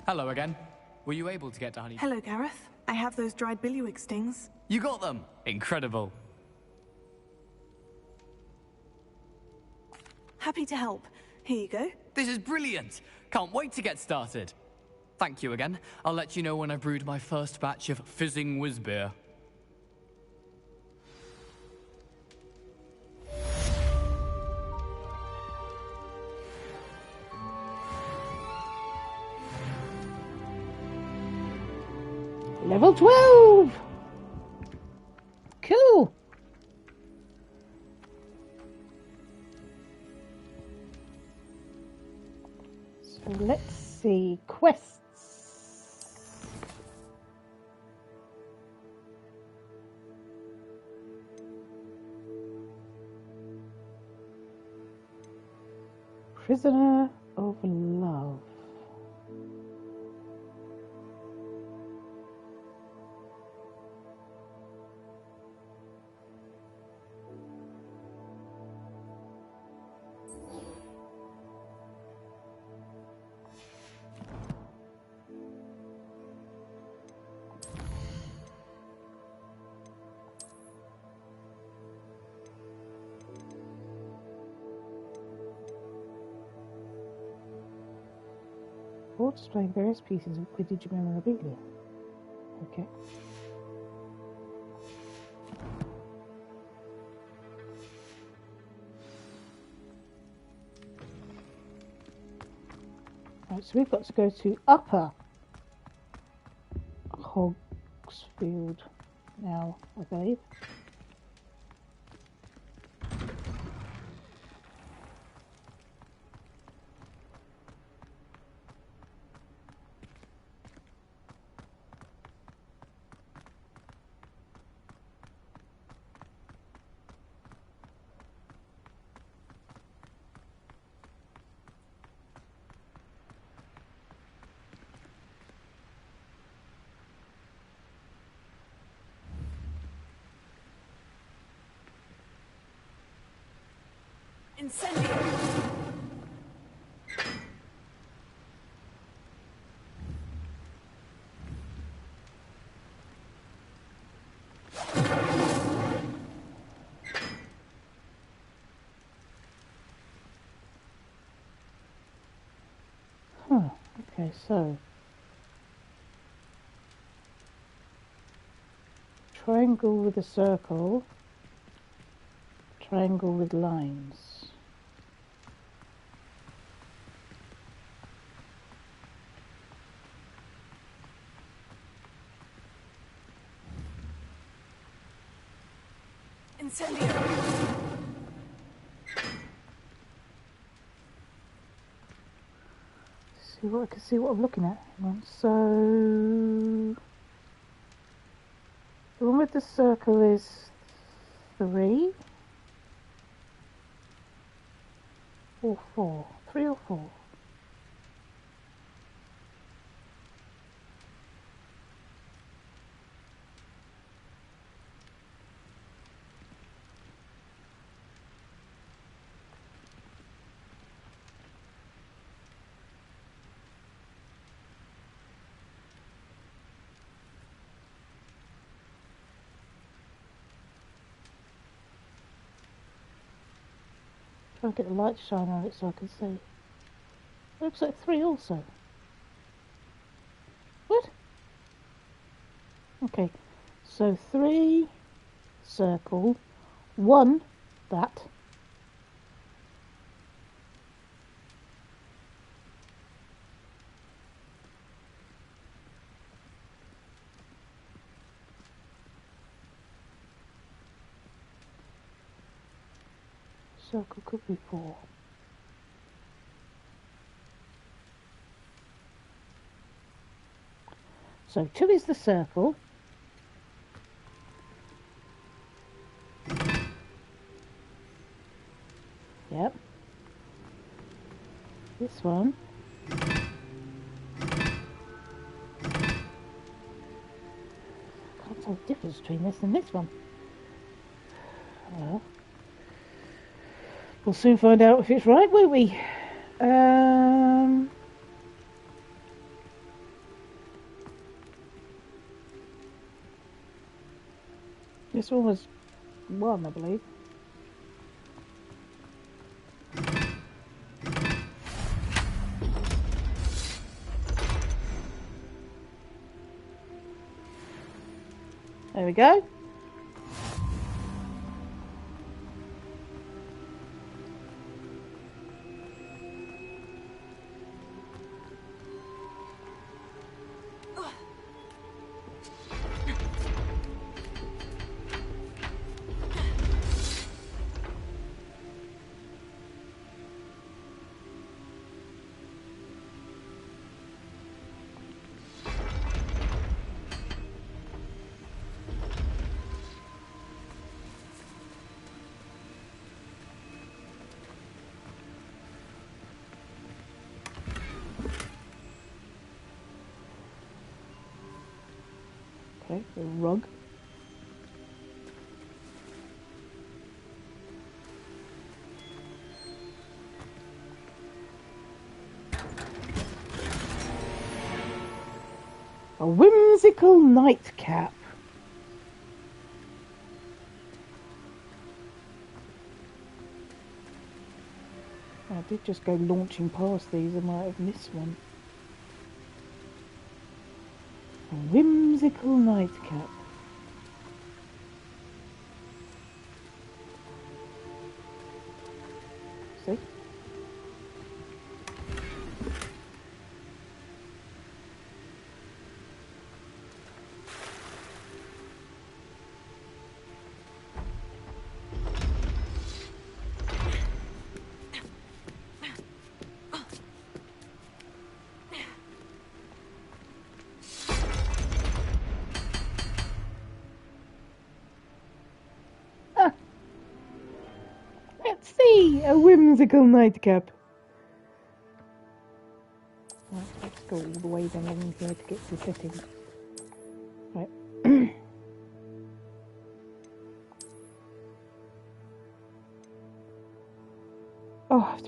Hello again. Were you able to get to Honey? Hello, Gareth. I have those dried billywig stings. You got them! Incredible. Happy to help. Here you go. This is brilliant! Can't wait to get started. Thank you again. I'll let you know when I've brewed my first batch of fizzing whiz-beer. Level 12! Cool! So let's see. Quests. Prisoner of Love. Or displaying various pieces of Quidditch memorabilia. Okay. Right, so we've got to go to Upper Hogsfield now, I believe. Incendio! Huh, okay, so triangle with a circle, triangle with lines. Incendio! See what I can see what I'm looking at. Hang on. So the one with the circle is 3 or 4? 3 or 4? Try and get the light to shine on it so I can see. Looks like 3 also. What? Okay, so 3 circle, 1 that. Circle could be 4. So 2 is the circle. Yep. This one. Can't tell the difference between this and this one. Well, we'll soon find out if it's right, won't we? This one was 1, I believe. There we go. Okay, the rug. A whimsical nightcap. I did just go launching past these, I might have missed one. A whimsical nightcap. See? Let's see, a whimsical nightcap. Right, let's go all the way down along here to get to the settings. Right.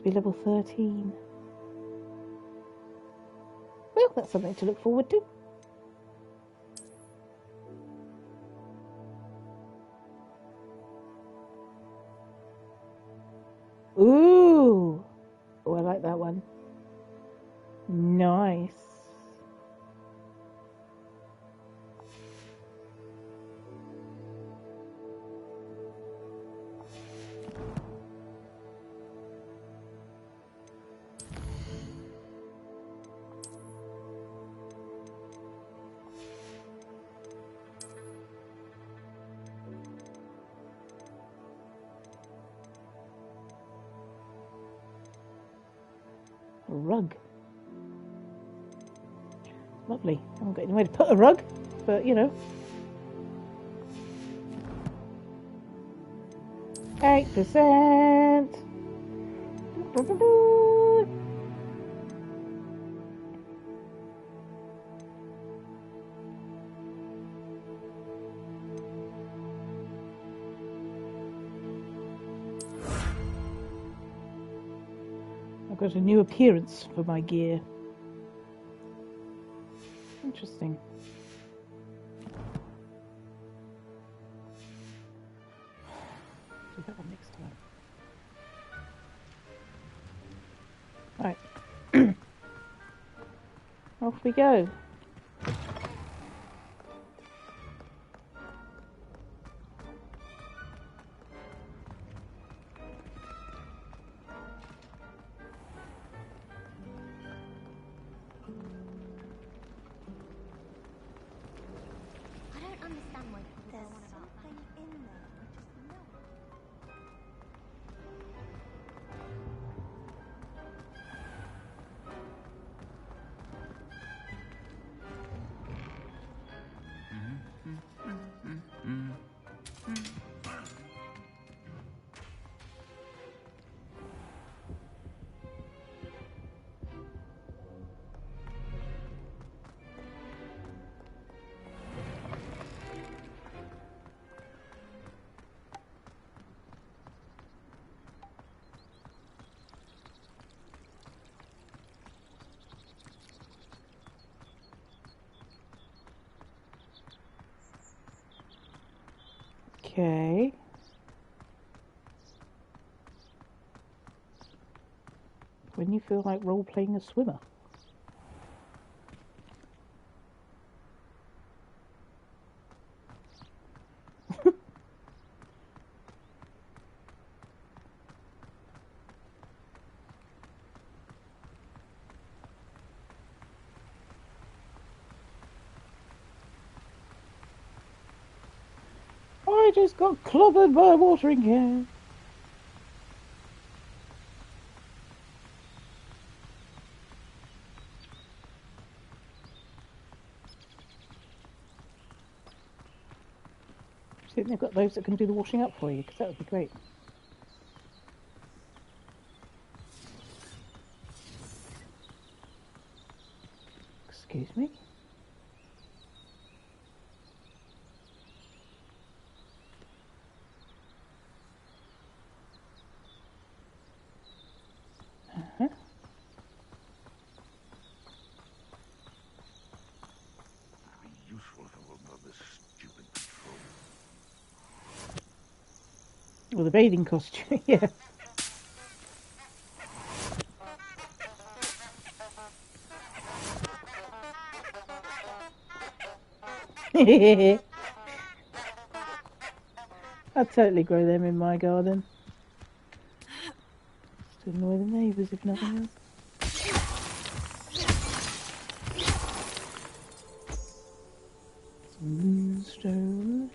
to be level 13. Well, that's something to look forward to. Ooh! Oh, I like that one. Nice. A rug. Lovely. I haven't got anywhere to put a rug, but you know. 8%. I've got a new appearance for my gear. Interesting. Do that one next time. Right. Off we go. I don't understand why people go on about Something in there. I just know. Okay. When you feel like role-playing a swimmer. I just got clobbered by a watering can. I think they've got those that can do the washing up for you, because that would be great. Excuse me. Uh-huh. Very useful if it wasn't on this stupid patrol. Or the bathing costume, yeah. I'd totally grow them in my garden. Just to annoy the neighbours if nothing else. Moonstone.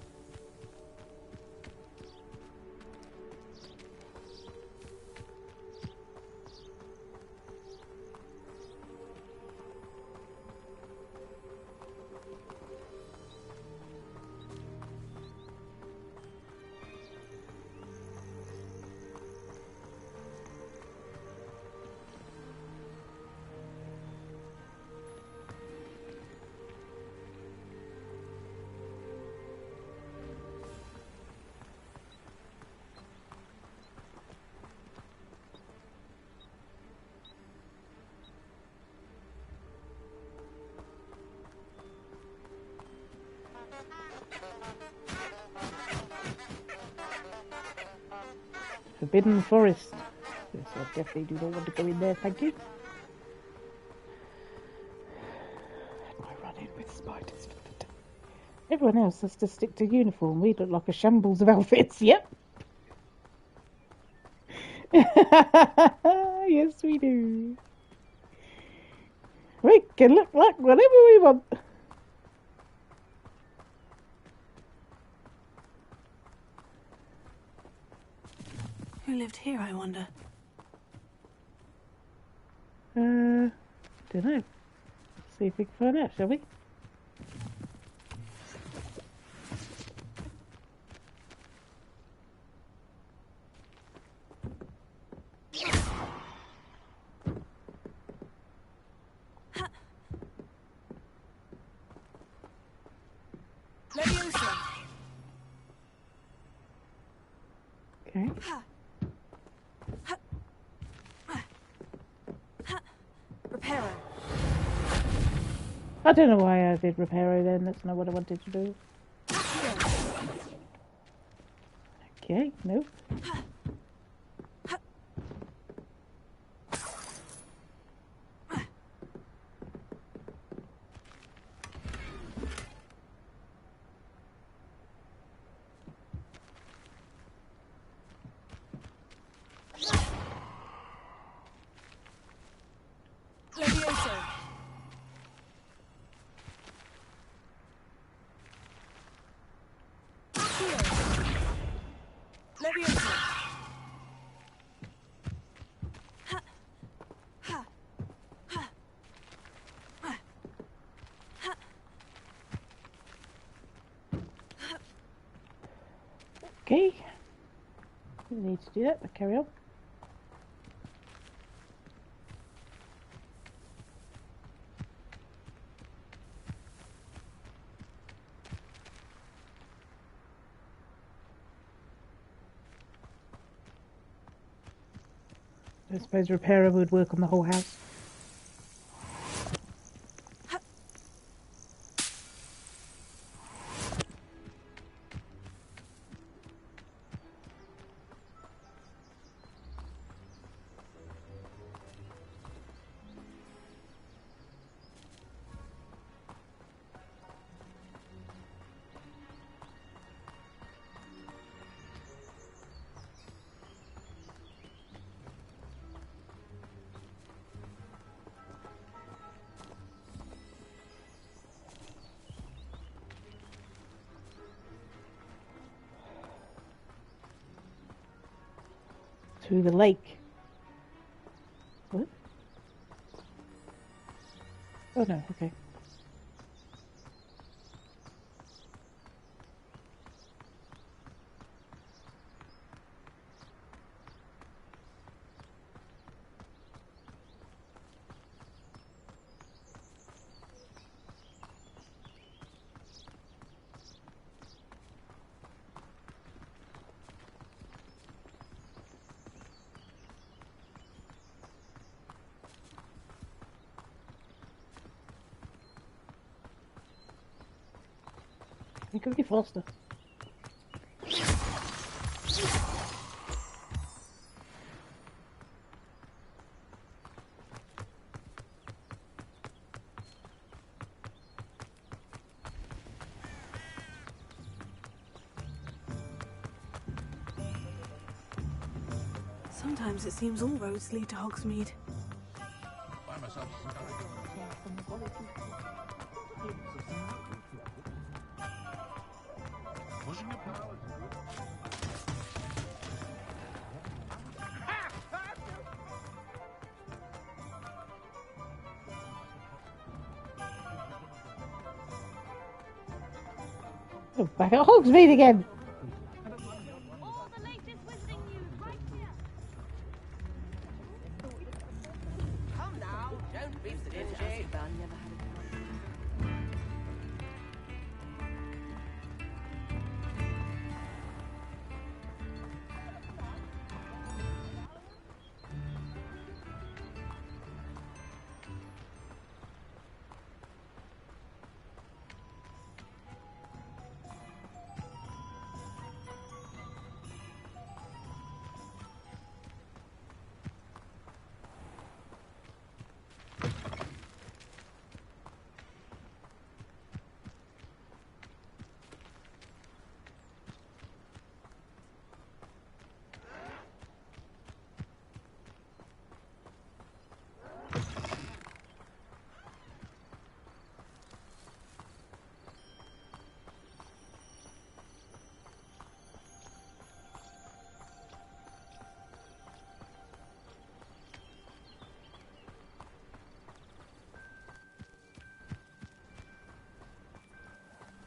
Forbidden Forest. Yes, I definitely do not want to go in there, thank you. I run in with spiders for the day. Everyone else has to stick to uniform. We look like a shambles of outfits, yep. Yes, we do. We can look like whatever we want. Who lived here, I wonder? Don't know. See if we can find out, shall we? Leviosa. Okay. Reparo. I don't know why I did Reparo then. That's not what I wanted to do. Okay, nope. Leviosa. Leviosa. Okay. We need to do that, but carry on. I suppose Reparo would work on the whole house. To the lake. What? Oh no, okay. You could be faster. Sometimes it seems all roads lead to Hogsmeade. Buy myself some pushing a power. Oh, back at Hogsmeade again. Come now, don't be stingy.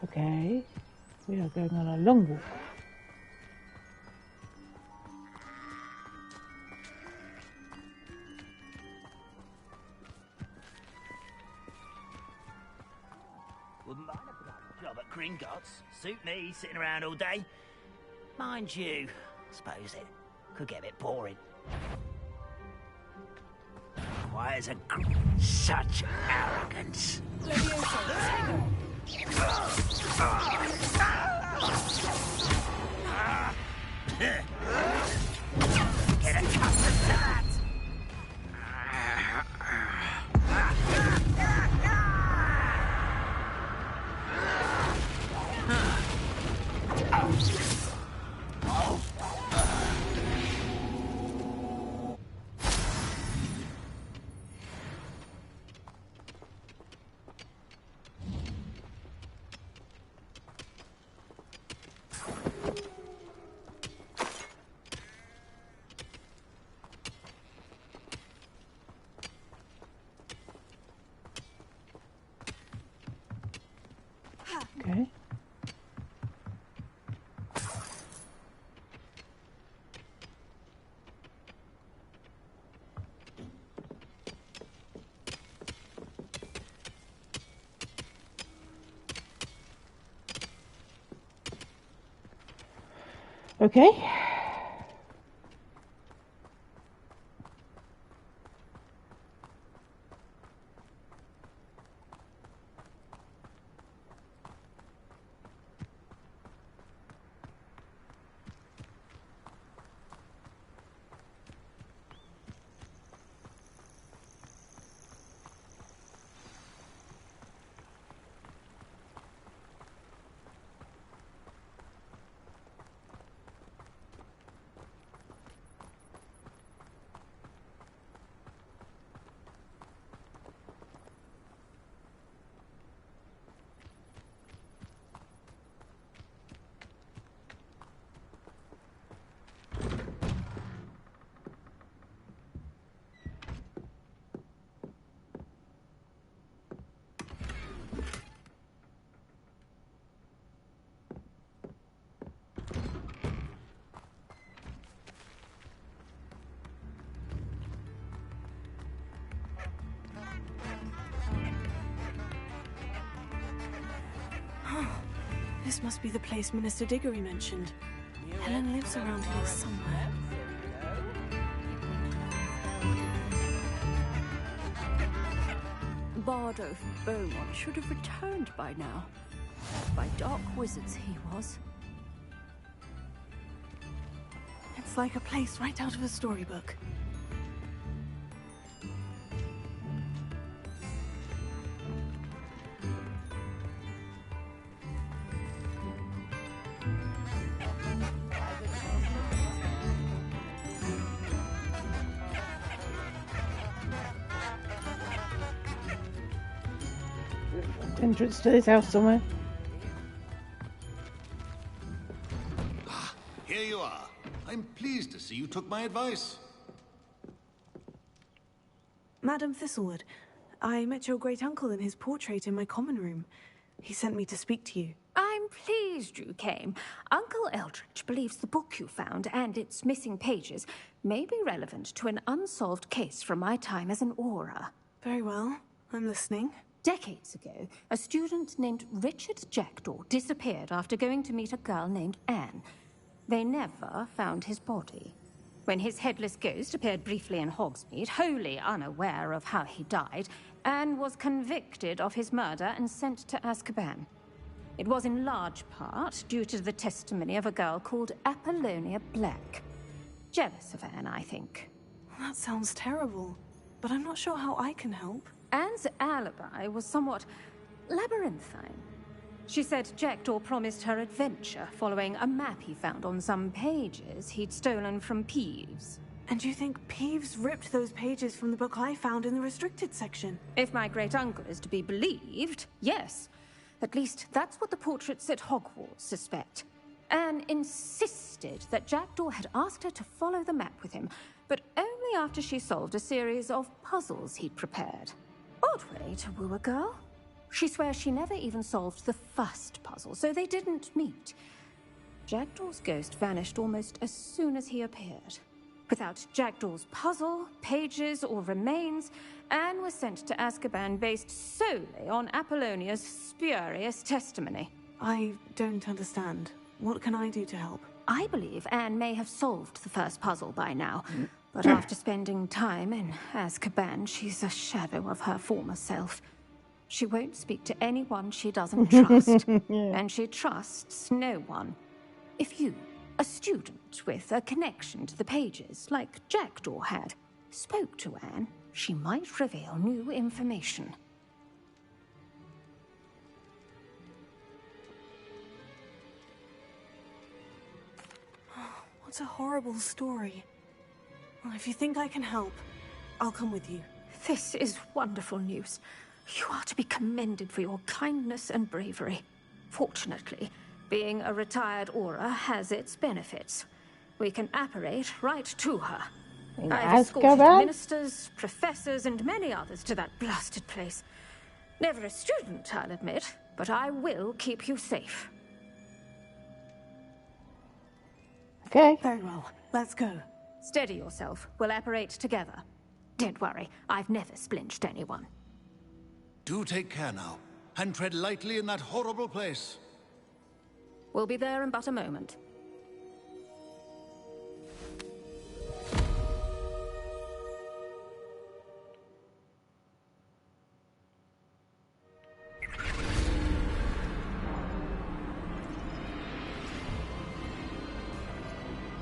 Okay, we are going on a long walk. Wouldn't mind a bloody job at Gringotts. Suit me, sitting around all day. Mind you, suppose it could get a bit boring. Why is such arrogance? Get accustomed to that! Okay. Okay. This must be the place Minister Diggory mentioned. Helen lives around here somewhere. Bardo from Beaumont should have returned by now. By dark wizards he was. It's like a place right out of a storybook. Entrance to this house somewhere. Here you are. I'm pleased to see you took my advice. Madam Thistlewood, I met your great-uncle in his portrait in my common room. He sent me to speak to you. I'm pleased you came. Uncle Eldridge believes the book you found and its missing pages may be relevant to an unsolved case from my time as an aura. Very well. I'm listening. Decades ago, a student named Richard Jackdaw disappeared after going to meet a girl named Anne. They never found his body. When his headless ghost appeared briefly in Hogsmeade, wholly unaware of how he died, Anne was convicted of his murder and sent to Azkaban. It was in large part due to the testimony of a girl called Apollonia Black. Jealous of Anne, I think. That sounds terrible, but I'm not sure how I can help. Anne's alibi was somewhat labyrinthine. She said Jackdaw promised her adventure following a map he found on some pages he'd stolen from Peeves. And you think Peeves ripped those pages from the book I found in the restricted section? If my great-uncle is to be believed, yes. At least that's what the portraits at Hogwarts suspect. Anne insisted that Jackdaw had asked her to follow the map with him, but only after she solved a series of puzzles he'd prepared. Odd way to woo a girl. She swears she never even solved the first puzzle, so they didn't meet. Jackdaw's ghost vanished almost as soon as he appeared. Without Jackdaw's puzzle, pages, or remains, Anne was sent to Azkaban based solely on Apollonia's spurious testimony. I don't understand. What can I do to help? I believe Anne may have solved the first puzzle by now, but after spending time in Azkaban, she's a shadow of her former self. She won't speak to anyone she doesn't trust, and she trusts no one. If you, a student with a connection to the pages, like Jackdaw had, spoke to Anne, she might reveal new information. What a horrible story. Well, if you think I can help, I'll come with you. This is wonderful news. You are to be commended for your kindness and bravery. Fortunately, being a retired Auror has its benefits. We can apparate right to her. I've escorted ministers, professors, and many others to that blasted place. Never a student, I'll admit, but I will keep you safe. Okay. Very well. Let's go. Steady yourself. We'll apparate together. Don't worry, I've never splinched anyone. Do take care now, and tread lightly in that horrible place. We'll be there in but a moment.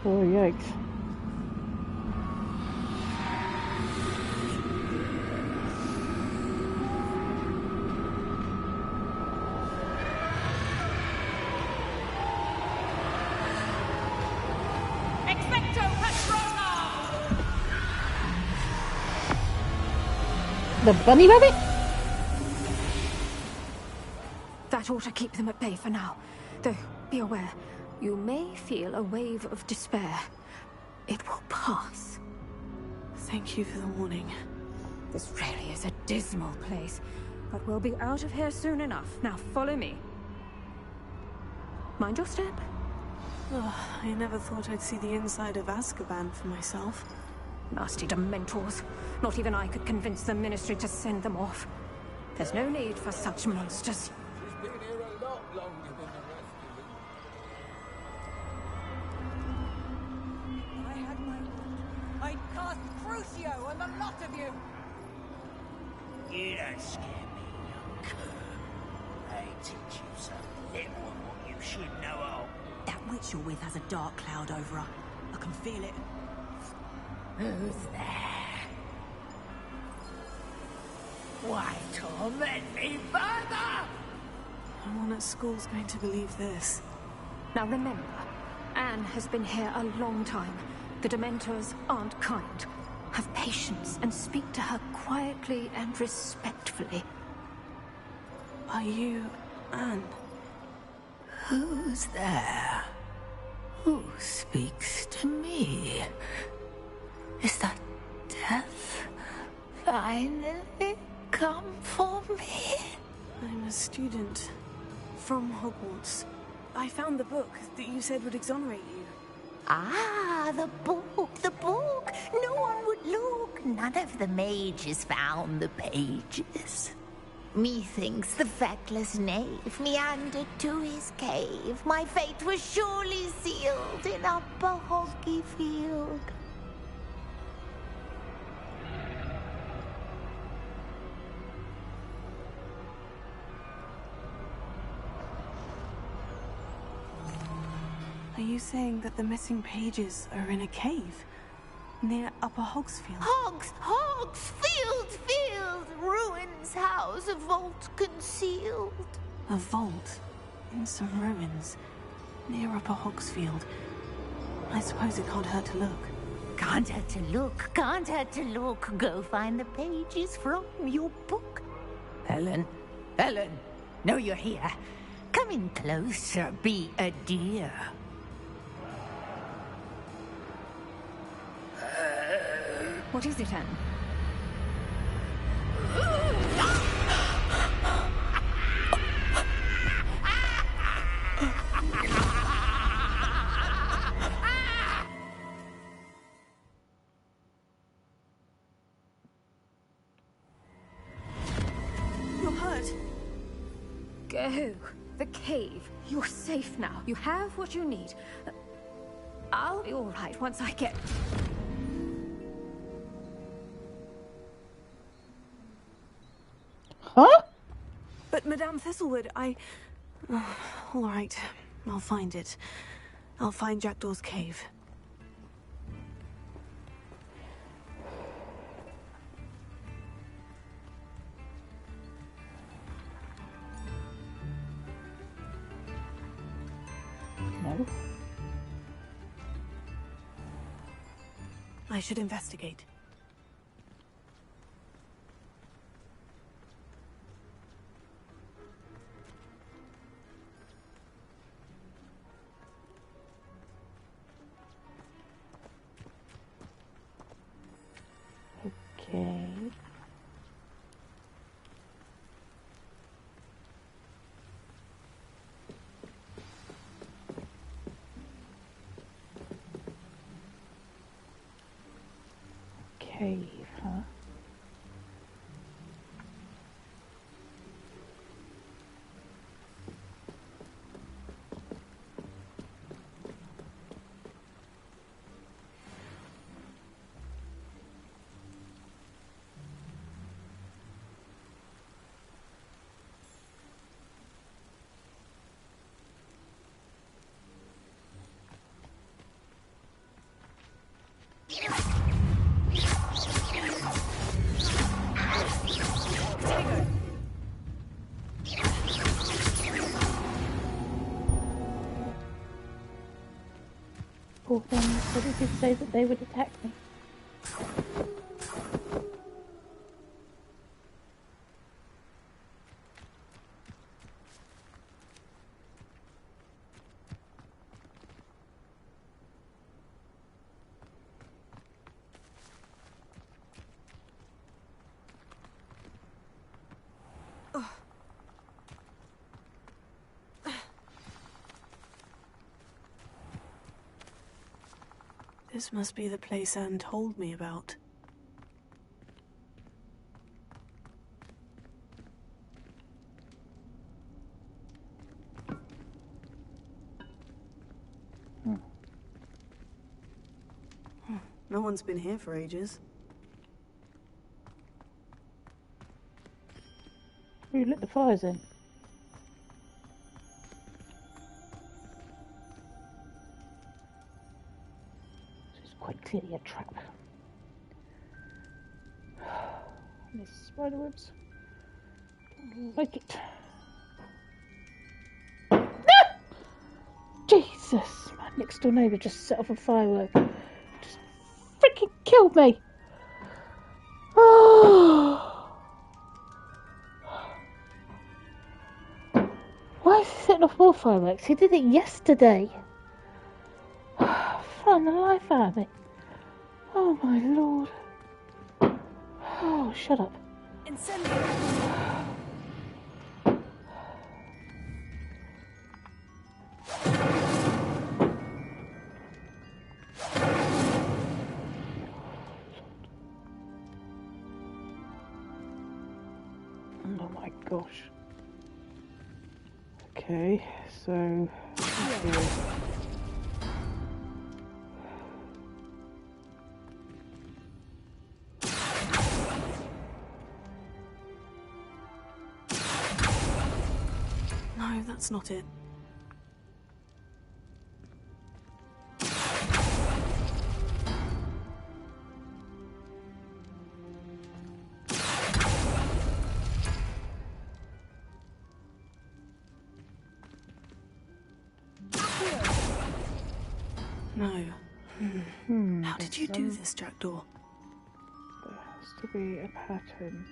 Oh, yikes. The bunny rabbit? That ought to keep them at bay for now. Though, be aware, you may feel a wave of despair. It will pass. Thank you for the warning. This really is a dismal place, but we'll be out of here soon enough. Now follow me. Mind your step. Oh, I never thought I'd see the inside of Azkaban for myself. Nasty Dementors. Not even I could convince the Ministry to send them off. There's no need for such monsters. She's been here a lot longer than the rest of us. I had my... I'd cast Crucio on the lot of you! You don't scare me, young cur. I teach you something little and what you should know of. That witch you're with has a dark cloud over her. I can feel it. Who's there? Why torment me further? No one at school's going to believe this. Now remember, Anne has been here a long time. The Dementors aren't kind. Have patience and speak to her quietly and respectfully. Are you Anne? Who's there? Who speaks to me? Is that death finally come for me? I'm a student from Hogwarts. I found the book that you said would exonerate you. Ah, the book, the book. No one would look. None of the mages found the pages. Methinks the feckless knave meandered to his cave. My fate was surely sealed in Upper Hoggyfield. Are you saying that the missing pages are in a cave near Upper Hogsfield? Field, ruins house, a vault concealed. A vault in some ruins near Upper Hogsfield. I suppose it can't hurt to look. Can't hurt to look, can't hurt to look. Go find the pages from your book. Helen, know you're here. Come in closer, be a dear. What is it, Anne? You're hurt. Go. The cave. You're safe now. You have what you need. I'll be all right once I get... Huh? But Madame Thistlewood, all right. I'll find it. I'll find Jackdaw's cave. No. I should investigate. Okay. Cave, huh? Poor things, but it did say that they would attack me. This must be the place Anne told me about. No one's been here for ages. Who lit the fires in? This is quite clearly a trap. This spider webs. Don't like it. Ah! Jesus! My next door neighbour just set off a firework. Just freaking killed me! Why is he setting off more fireworks? He did it yesterday. Fun the life out of it. Oh my lord. Oh, shut up. Incendio. Oh my gosh. Okay, so... No, that's not it. No. How did you do this, Jackdaw? There has to be a pattern.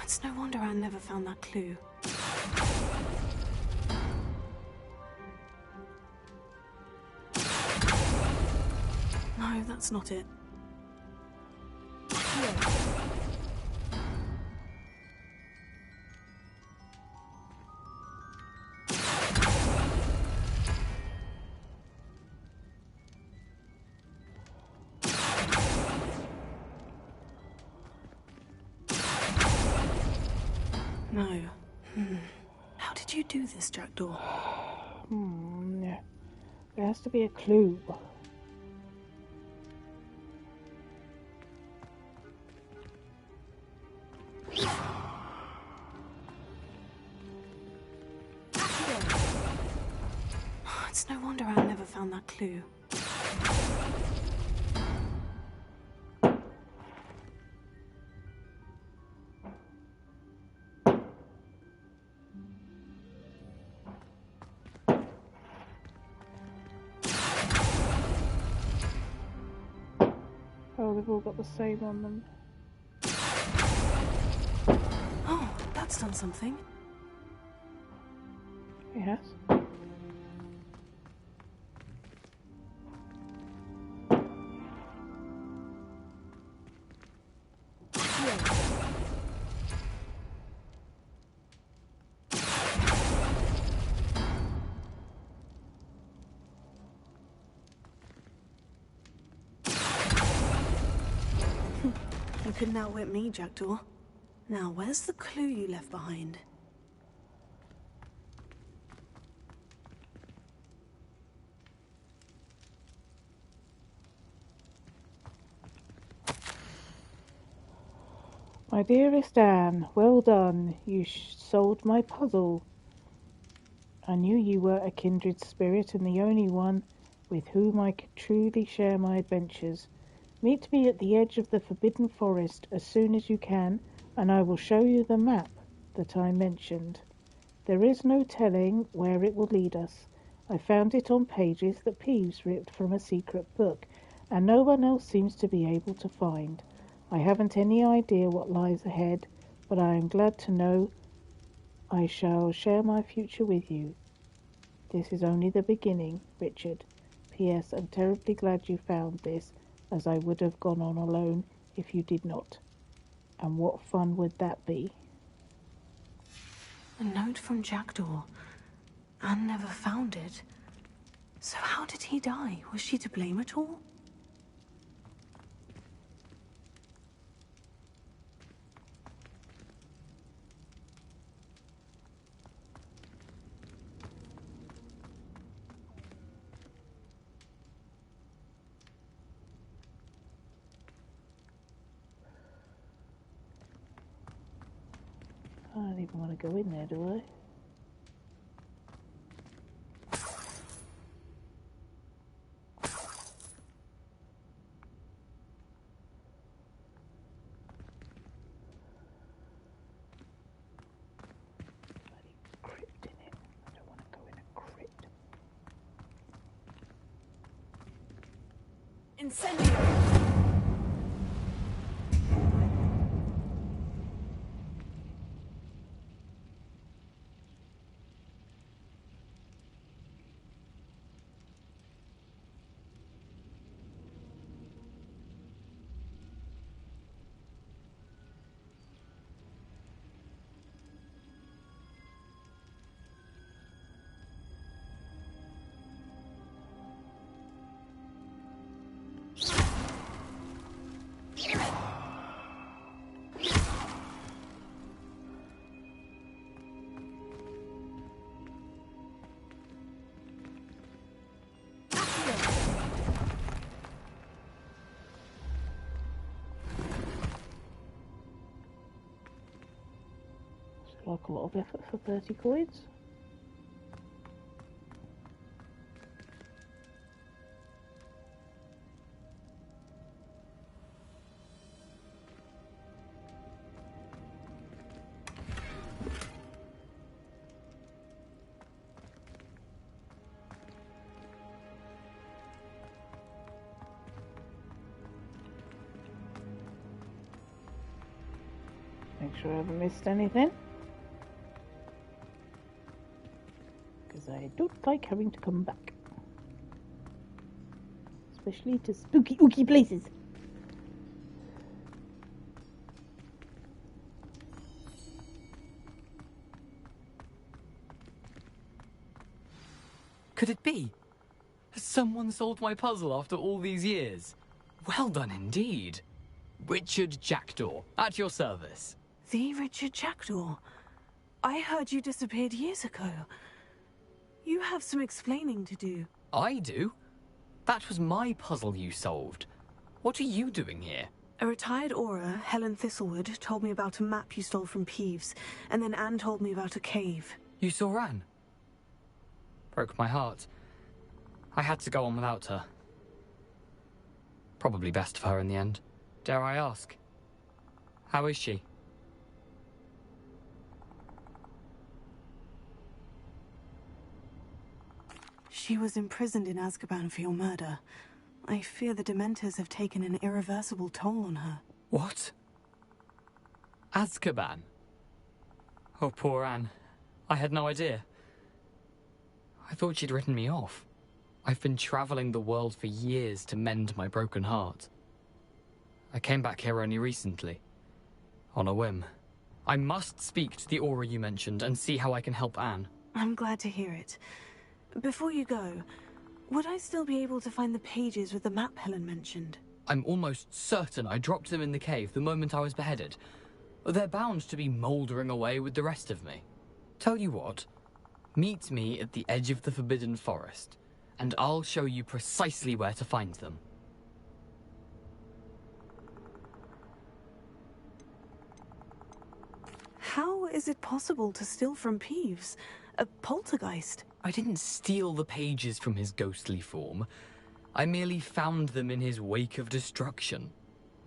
It's no wonder Anne never found that clue. No, that's not it. No. How did you do this, Jackdaw? Yeah. There has to be a clue. It's no wonder I never found that clue. Oh, they've all got the same on them. Oh, that's done something. It has. You couldn't outwit me, Jackdaw. Now, where's the clue you left behind? My dearest Anne, well done. You solved my puzzle. I knew you were a kindred spirit and the only one with whom I could truly share my adventures. Meet me at the edge of the Forbidden Forest as soon as you can, and I will show you the map that I mentioned. There is no telling where it will lead us. I found it on pages that Peeves ripped from a secret book, and no one else seems to be able to find. I haven't any idea what lies ahead, but I am glad to know I shall share my future with you. This is only the beginning, Richard. P.S. I'm terribly glad you found this, as I would have gone on alone if you did not. And what fun would that be? A note from Jackdaw. Anne never found it. So how did he die? Was she to blame at all? I don't even want to go in there, do I? Incendio! Like a lot of effort for 30 coins. Make sure I haven't missed anything. Because I don't like having to come back. Especially to spooky ooky places. Could it be? Has someone solved my puzzle after all these years? Well done indeed. Richard Jackdaw, at your service. The Richard Jackdaw? I heard you disappeared years ago. You have some explaining to do. I do? That was my puzzle you solved. What are you doing here? A retired Aura, Helen Thistlewood, told me about a map you stole from Peeves, and then Anne told me about a cave. You saw Anne? Broke my heart. I had to go on without her. Probably best for her in the end. Dare I ask? How is she? She was imprisoned in Azkaban for your murder. I fear the Dementors have taken an irreversible toll on her. What? Azkaban? Oh, poor Anne. I had no idea. I thought she'd written me off. I've been traveling the world for years to mend my broken heart. I came back here only recently. On a whim. I must speak to the Aura you mentioned and see how I can help Anne. I'm glad to hear it. Before you go, would I still be able to find the pages with the map Helen mentioned? I'm almost certain I dropped them in the cave the moment I was beheaded. They're bound to be mouldering away with the rest of me. Tell you what, meet me at the edge of the Forbidden Forest, and I'll show you precisely where to find them. How is it possible to steal from Peeves? A poltergeist? I didn't steal the pages from his ghostly form. I merely found them in his wake of destruction.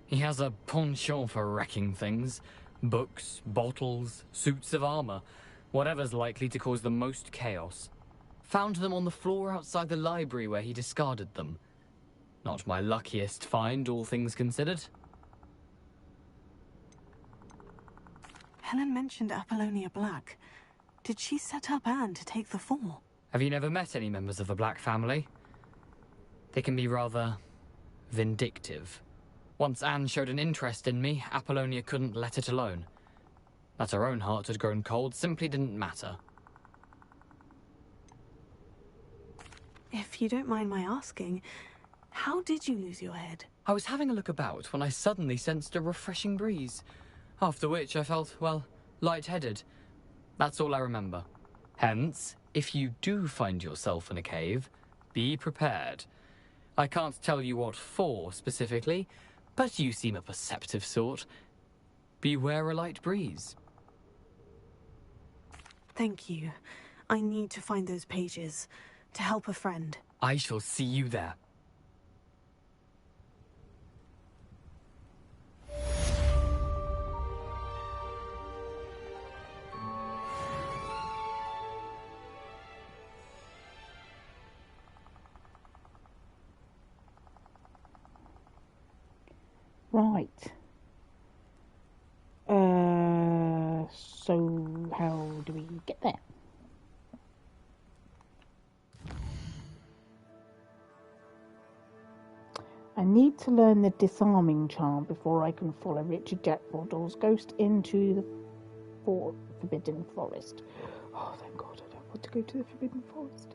He has a penchant for wrecking things. Books, bottles, suits of armor. Whatever's likely to cause the most chaos. Found them on the floor outside the library where he discarded them. Not my luckiest find, all things considered. Helen mentioned Apollonia Black. Did she set up Anne to take the fall? Have you never met any members of the Black family? They can be rather vindictive. Once Anne showed an interest in me, Apollonia couldn't let it alone. That her own heart had grown cold simply didn't matter. If you don't mind my asking, how did you lose your head? I was having a look about when I suddenly sensed a refreshing breeze. After which I felt, well, lightheaded. That's all I remember. Hence, if you do find yourself in a cave, be prepared. I can't tell you what for specifically, but you seem a perceptive sort. Beware a light breeze. Thank you. I need to find those pages to help a friend. I shall see you there. Right. So how do we get there? I need to learn the disarming charm before I can follow Richard Jackdaw's ghost into the Forbidden Forest. Oh, thank God, I don't want to go to the Forbidden Forest.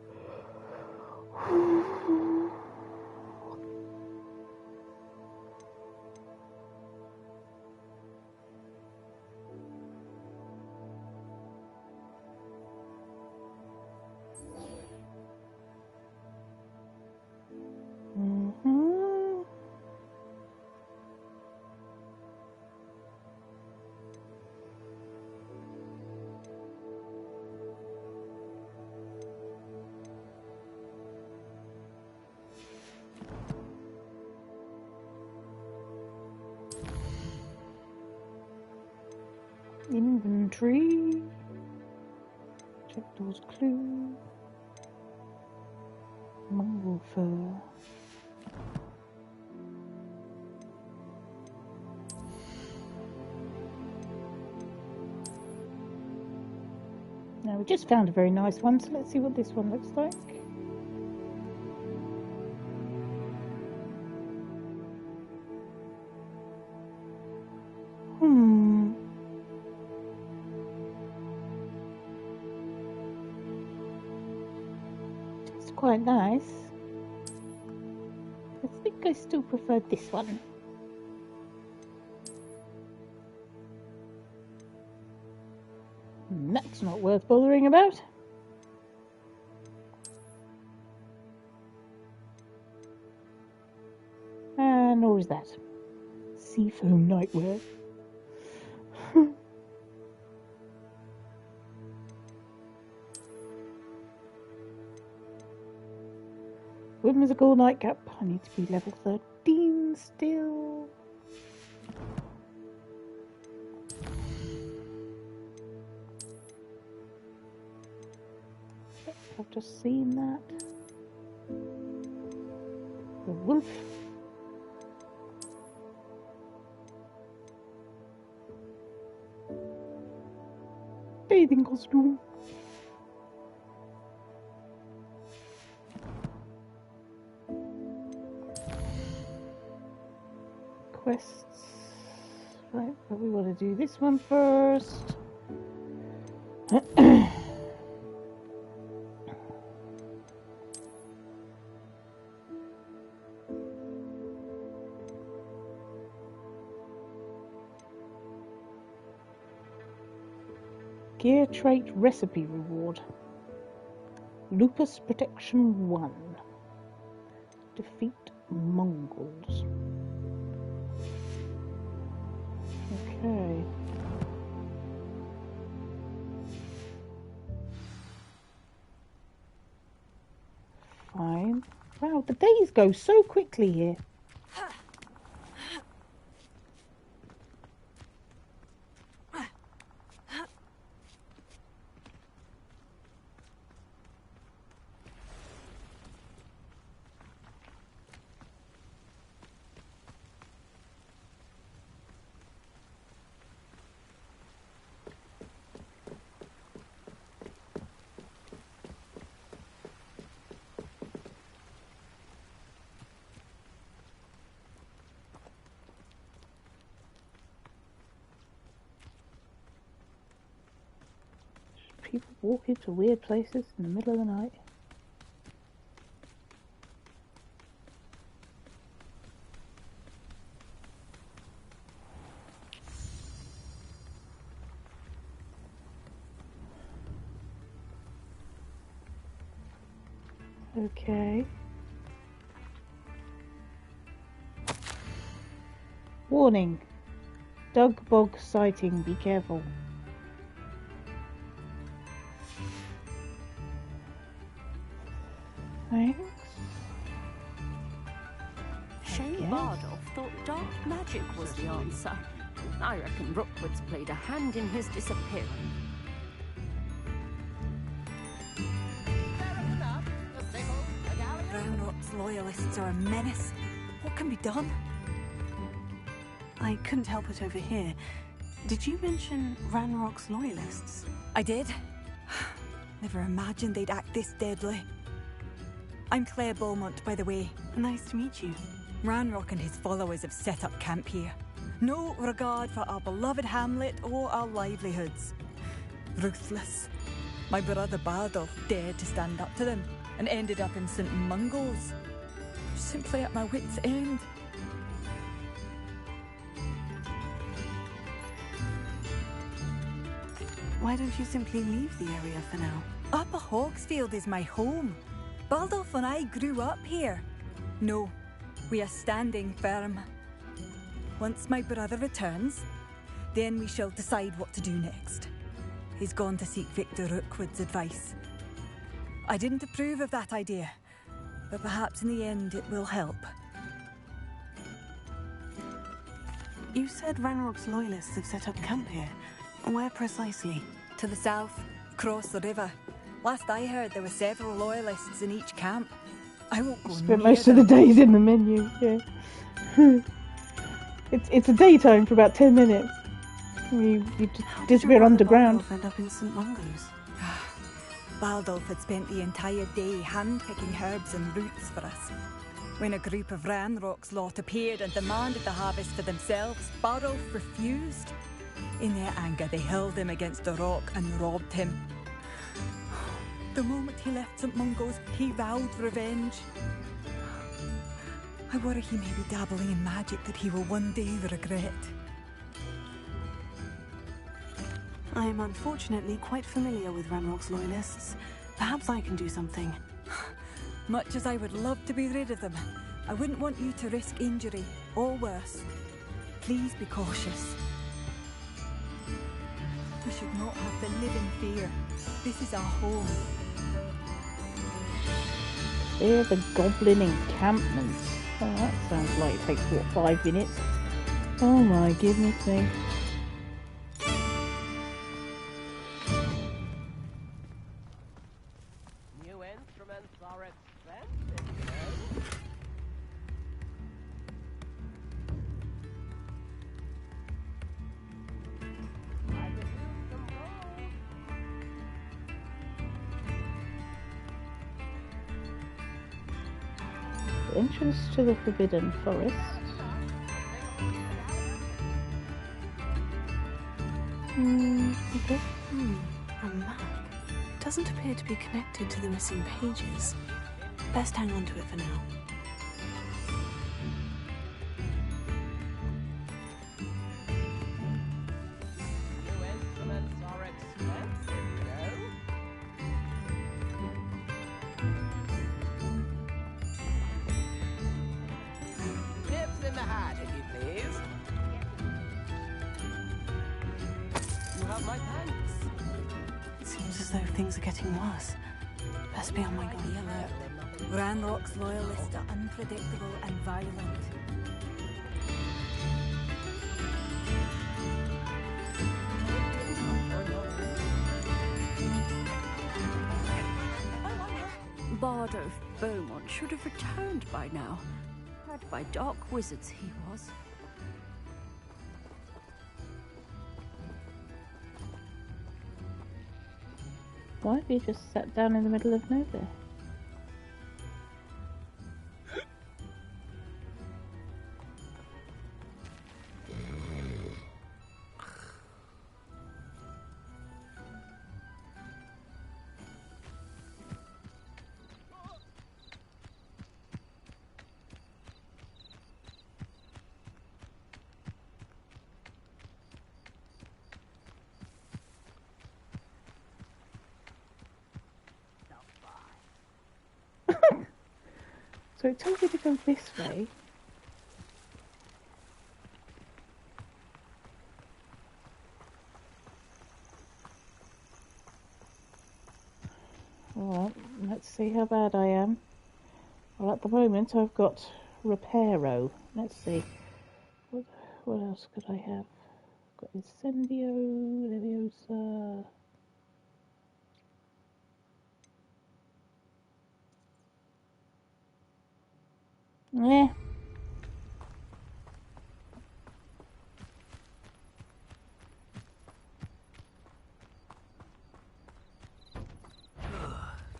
Inventory. Jackdaw's clue. Mongrel fur. Now we just found a very nice one, so let's see what this one looks like. quite nice. I think I still prefer this one. That's not worth bothering about. Nor is that. Seafoam nightwear. Whimsical nightcap. I need to be level 13 still. I've just seen that. The wolf. Bathing costume. Quests. Right, but we want to do this one first. Gear trait recipe reward. Lupus protection 1. Defeat Mongols. Okay. Fine. Wow, the days go so quickly here. People walk into weird places in the middle of the night. Okay. Warning. Dug bog sighting, be careful. Thanks. Shane Bardolph thought dark magic was the answer. I reckon Rookwood's played a hand in his disappearance. Ranrock's loyalists are a menace. What can be done? I couldn't help it over here. Did you mention Ranrock's loyalists? I did. Never imagined they'd act this deadly. I'm Claire Beaumont, by the way. Nice to meet you. Ranrock and his followers have set up camp here. No regard for our beloved hamlet or our livelihoods. Ruthless. My brother Bardolph dared to stand up to them and ended up in St. Mungo's. Simply at my wit's end. Why don't you simply leave the area for now? Upper Hogsfield is my home. Bardolph and I grew up here. No, we are standing firm. Once my brother returns, then we shall decide what to do next. He's gone to seek Victor Rookwood's advice. I didn't approve of that idea, but perhaps in the end it will help. You said Ranrock's loyalists have set up camp here. Where precisely? To the south, across the river. Last I heard, there were several loyalists in each camp. I won't go Spent near most of the days in the menu, yeah. It's a daytime for about 10 minutes. You disappear underground. End up in St. Mungo's. Bardolph had spent the entire day hand-picking herbs and roots for us. When a group of Ranrock's lot appeared and demanded the harvest for themselves, Bardolph refused. In their anger, they hurled him against a rock and robbed him. The moment he left St. Mungo's, he vowed revenge. I worry he may be dabbling in magic that he will one day regret. I am unfortunately quite familiar with Ranrock's loyalists. Perhaps I can do something. Much as I would love to be rid of them, I wouldn't want you to risk injury, or worse. Please be cautious. We should not have to live in fear. This is our home. They're the goblin encampments. Oh, that sounds like it takes, what, 5 minutes? Oh my goodness me. New instruments are expensive, you know. The entrance to the Forbidden Forest. Okay. A map. Doesn't appear to be connected to the missing pages. Best hang on to it for now. New instruments are expensive, you know. Tips in the hat, if you please. You have my thanks. It seems as though things are getting worse. Best be on my guard. Ranrock's loyalists are unpredictable and violent. Bard of Beaumont should have returned by now. Had by dark wizards he was. Why have you just sat down in the middle of nowhere? So it tells you to go this way. Well, let's see how bad I am. Well, at the moment I've got Reparo. Let's see. What else could I have? Got Incendio, Leviosa. Yeah.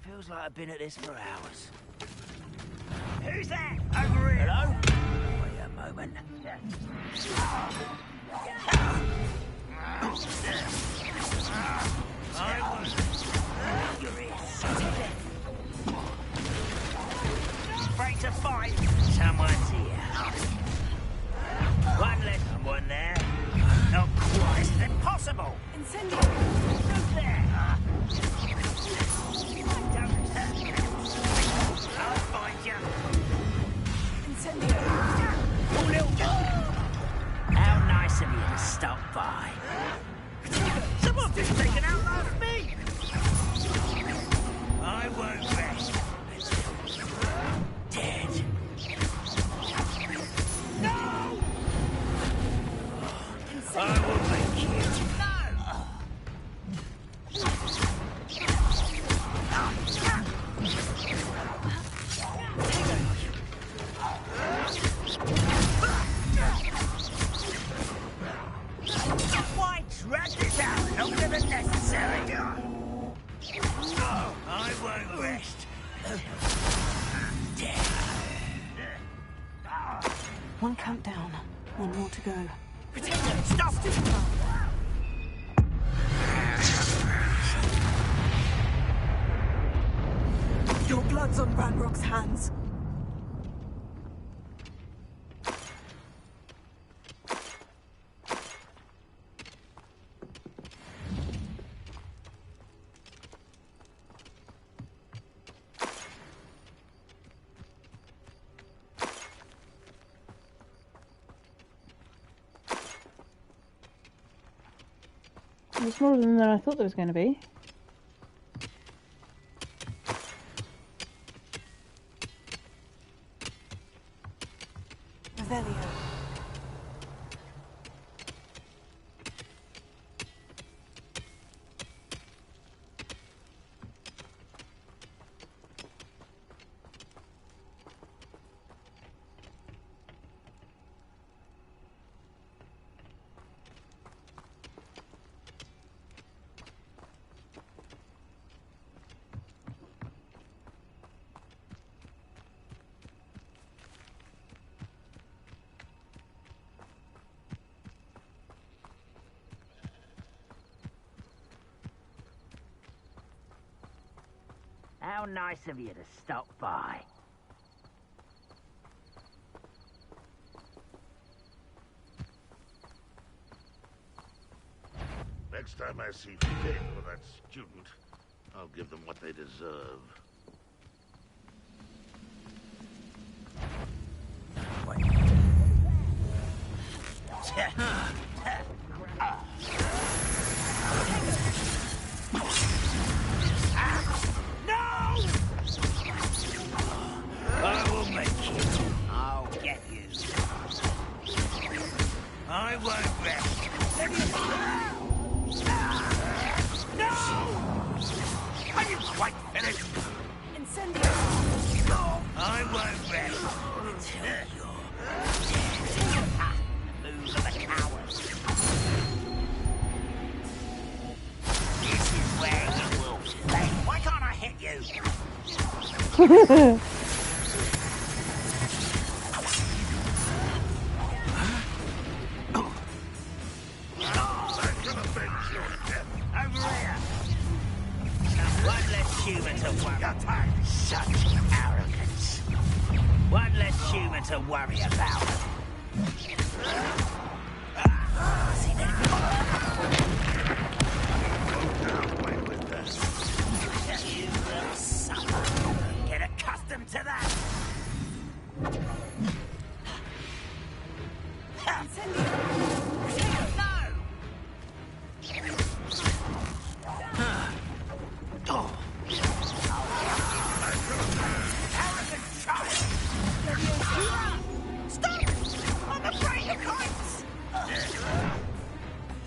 Feels like I've been at this for hours. Who's that? Over here. Hello? Wait a moment. Afraid to fight. Someone's here. One less than one there. Not quite. It's impossible. Incendio! Who's there? I'll find you. Incendio! Oh, little how nice of you to stop by. Someone's just taken out last me. I won't rest. Dead. No! I will make you. Why drag this out longer than necessary? No, I won't rest. One count down. One more to go. Stop! Your blood's on Ranrock's hands. It's smaller than I thought there was going to be. Revelio. How nice of you to stop by. Next time I see fit for that student, I'll give them what they deserve. I will make you. I'll get you. I won't rest. No! Are you quite finished? Incendio! I won't rest until you're dead. Move of a coward. This is where you will stay. Why can't I hit you? One less human to worry. Such arrogance. One less human to worry about. See that? You will suffer. Get accustomed to that.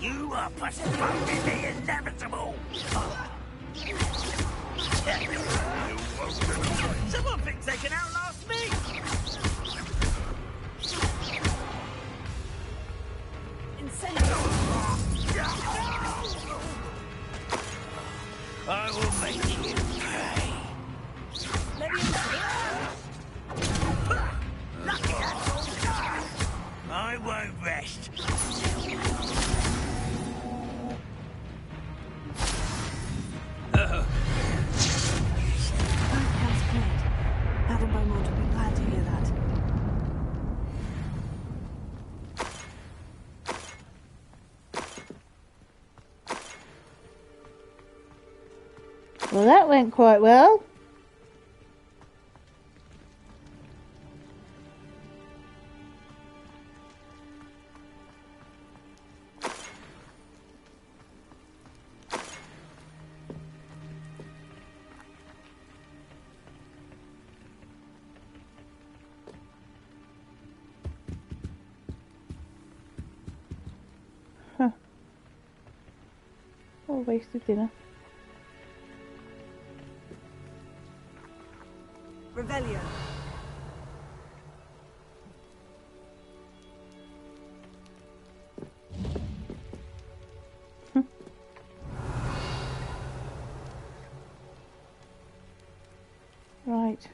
You are postponing the inevitable. Someone thinks they can outlast me. I will make you pay. I won't rest. Madam Beaumont will be glad to hear that. Well, that went quite well. Huh. What a waste of dinner. Revelio. Right.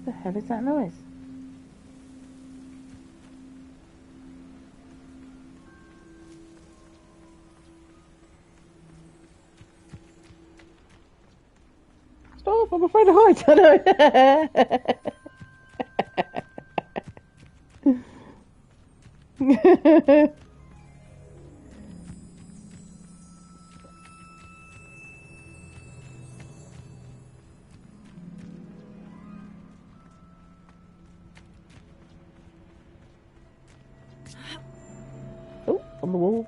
The hell is that noise? up. I'm afraid of heights. I know. Oh, on the wall.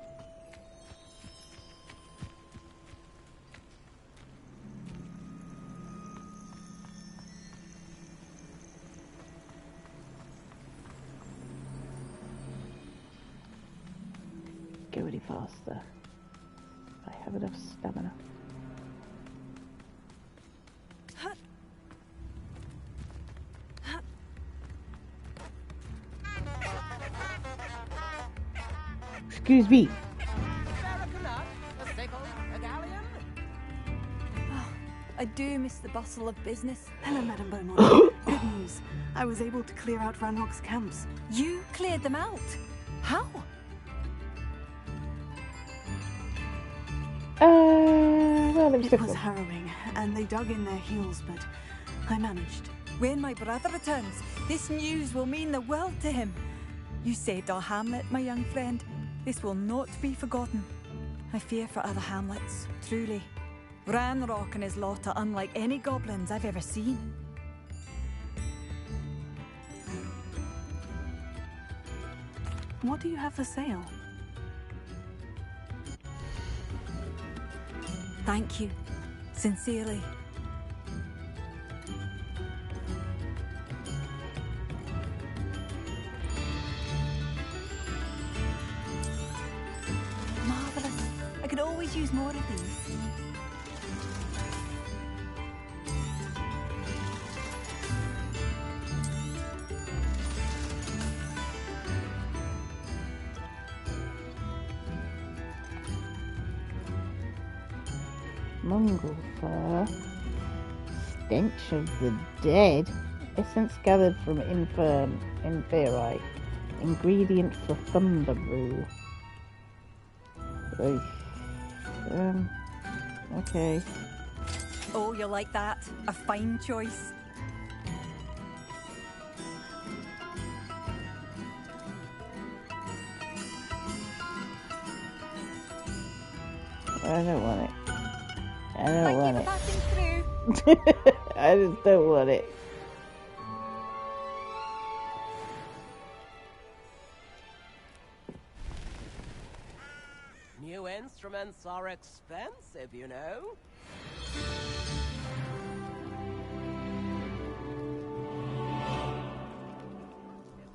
Go any faster. I have enough stamina. Excuse me. I do miss the bustle of business. Hello, Madam Beaumont. Good news. I was able to clear out Ranrock's camps. You cleared them out? How? Well, it was harrowing, and they dug in their heels, but I managed. When my brother returns, this news will mean the world to him. You saved our hamlet, my young friend. This will not be forgotten. I fear for other hamlets, truly. Ranrock and his lot are unlike any goblins I've ever seen. What do you have for sale? Thank you. Sincerely. Marvelous. I could always use more of these. Mongrel fur. Stench of the dead. Essence gathered from inferite. Ingredient for thunder brew. Okay. Oh, you like that? A fine choice. I don't want it. I don't want it. Through. I just don't want it. New instruments are expensive, you know.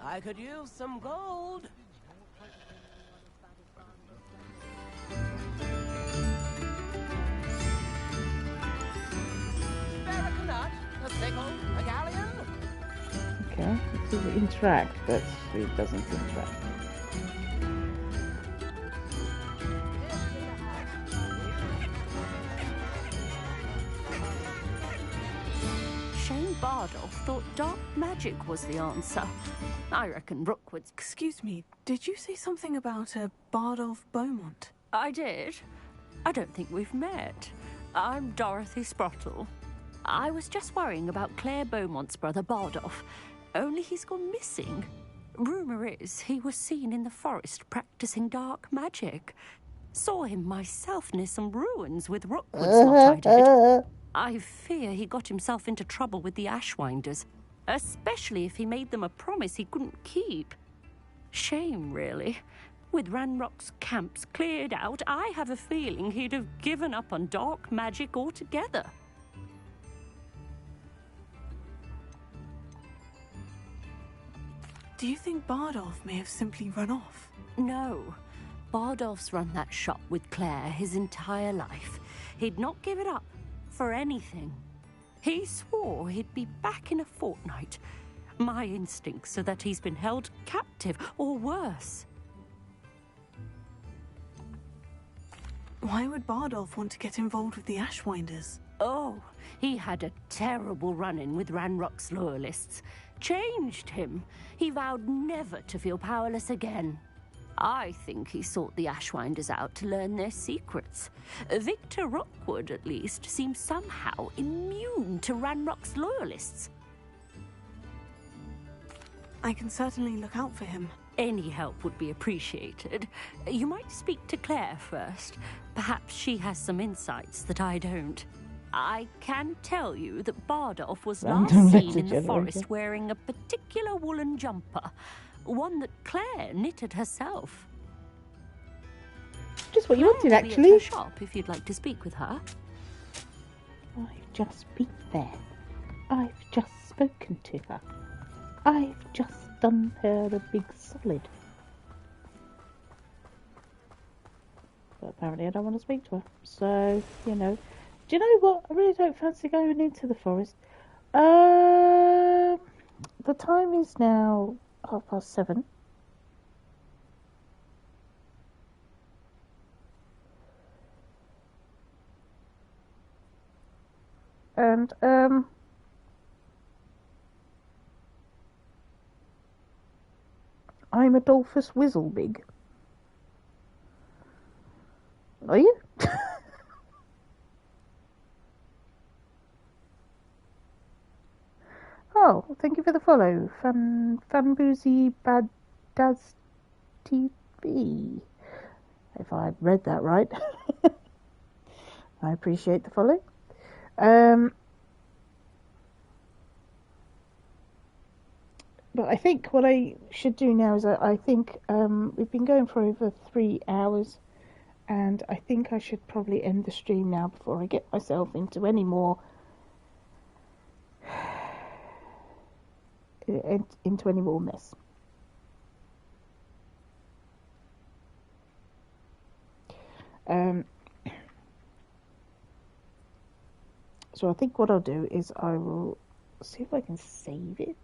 I could use some gold. A sickle, a galleon. Okay, let's see if we interact, but it doesn't interact. Shane Bardolph thought dark magic was the answer. I reckon Rookwood's... Excuse me, did you say something about a Bardolph Beaumont? I did. I don't think we've met. I'm Dorothy Sprottle. I was just worrying about Claire Beaumont's brother Bardolph, only he's gone missing. Rumour is he was seen in the forest practicing dark magic. Saw him myself near some ruins with Rookwood's lot I did. I fear he got himself into trouble with the Ashwinders, especially if he made them a promise he couldn't keep. Shame, really. With Ranrock's camps cleared out, I have a feeling he'd have given up on dark magic altogether. Do you think Bardolph may have simply run off? No. Bardolph's run that shop with Claire his entire life. He'd not give it up for anything. He swore he'd be back in a fortnight. My instincts are that he's been held captive, or worse. Why would Bardolph want to get involved with the Ashwinders? Oh, he had a terrible run-in with Ranrock's loyalists. Changed him. He vowed never to feel powerless again. I think he sought the Ashwinders out to learn their secrets. Victor Rookwood, at least, seems somehow immune to Ranrock's loyalists. I can certainly look out for him. Any help would be appreciated. You might speak to Claire first. Perhaps she has some insights that I don't. I can tell you that Bardolph was last seen in the forest wearing a particular woolen jumper, one that Claire knitted herself. Just what you wanted, Claire will be actually. at her shop if you'd like to speak with her. I've just been there. I've just spoken to her. I've just done her a big solid. But apparently I don't want to speak to her. So, you know. Do you know what? I really don't fancy going into the forest. The time is now 7:30. And, I'm Adolphus Whizzlebig. Are you? Oh, thank you for the follow. Fanboozy Badaz TV. If I read that right. I appreciate the follow. But I think what I should do now is I think we've been going for over 3 hours, and I think I should probably end the stream now before I get myself into any more mess. So I think what I'll do is I will see if I can save it.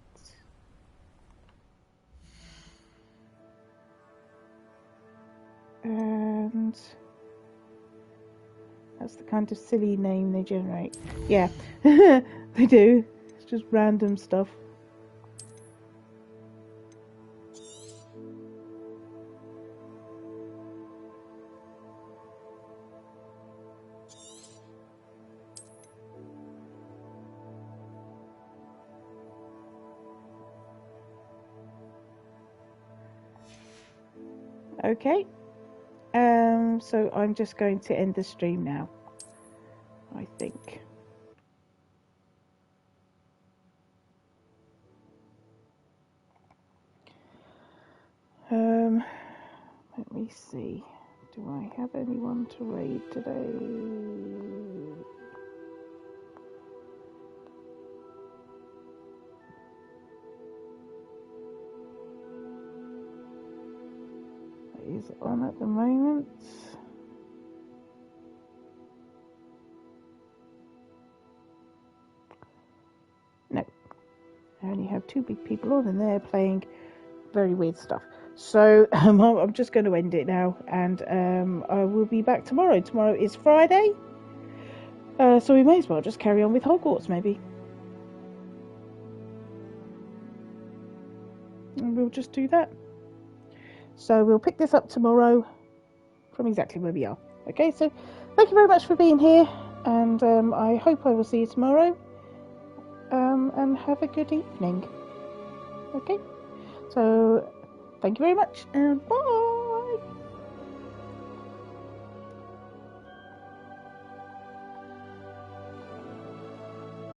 And that's the kind of silly name they generate. Yeah, they do. It's just random stuff. Okay. So I'm just going to end the stream now, I think. Let me see. Do I have anyone to raid today? Is on at the moment. No. I only have 2 big people on and they're playing very weird stuff. So I'm just going to end it now, and I will be back tomorrow. Tomorrow is Friday. So we may as well just carry on with Hogwarts, maybe. And we'll just do that. So we'll pick this up tomorrow from exactly where we are. Okay, so thank you very much for being here, and I hope I will see you tomorrow. And have a good evening. Okay, so thank you very much, and bye.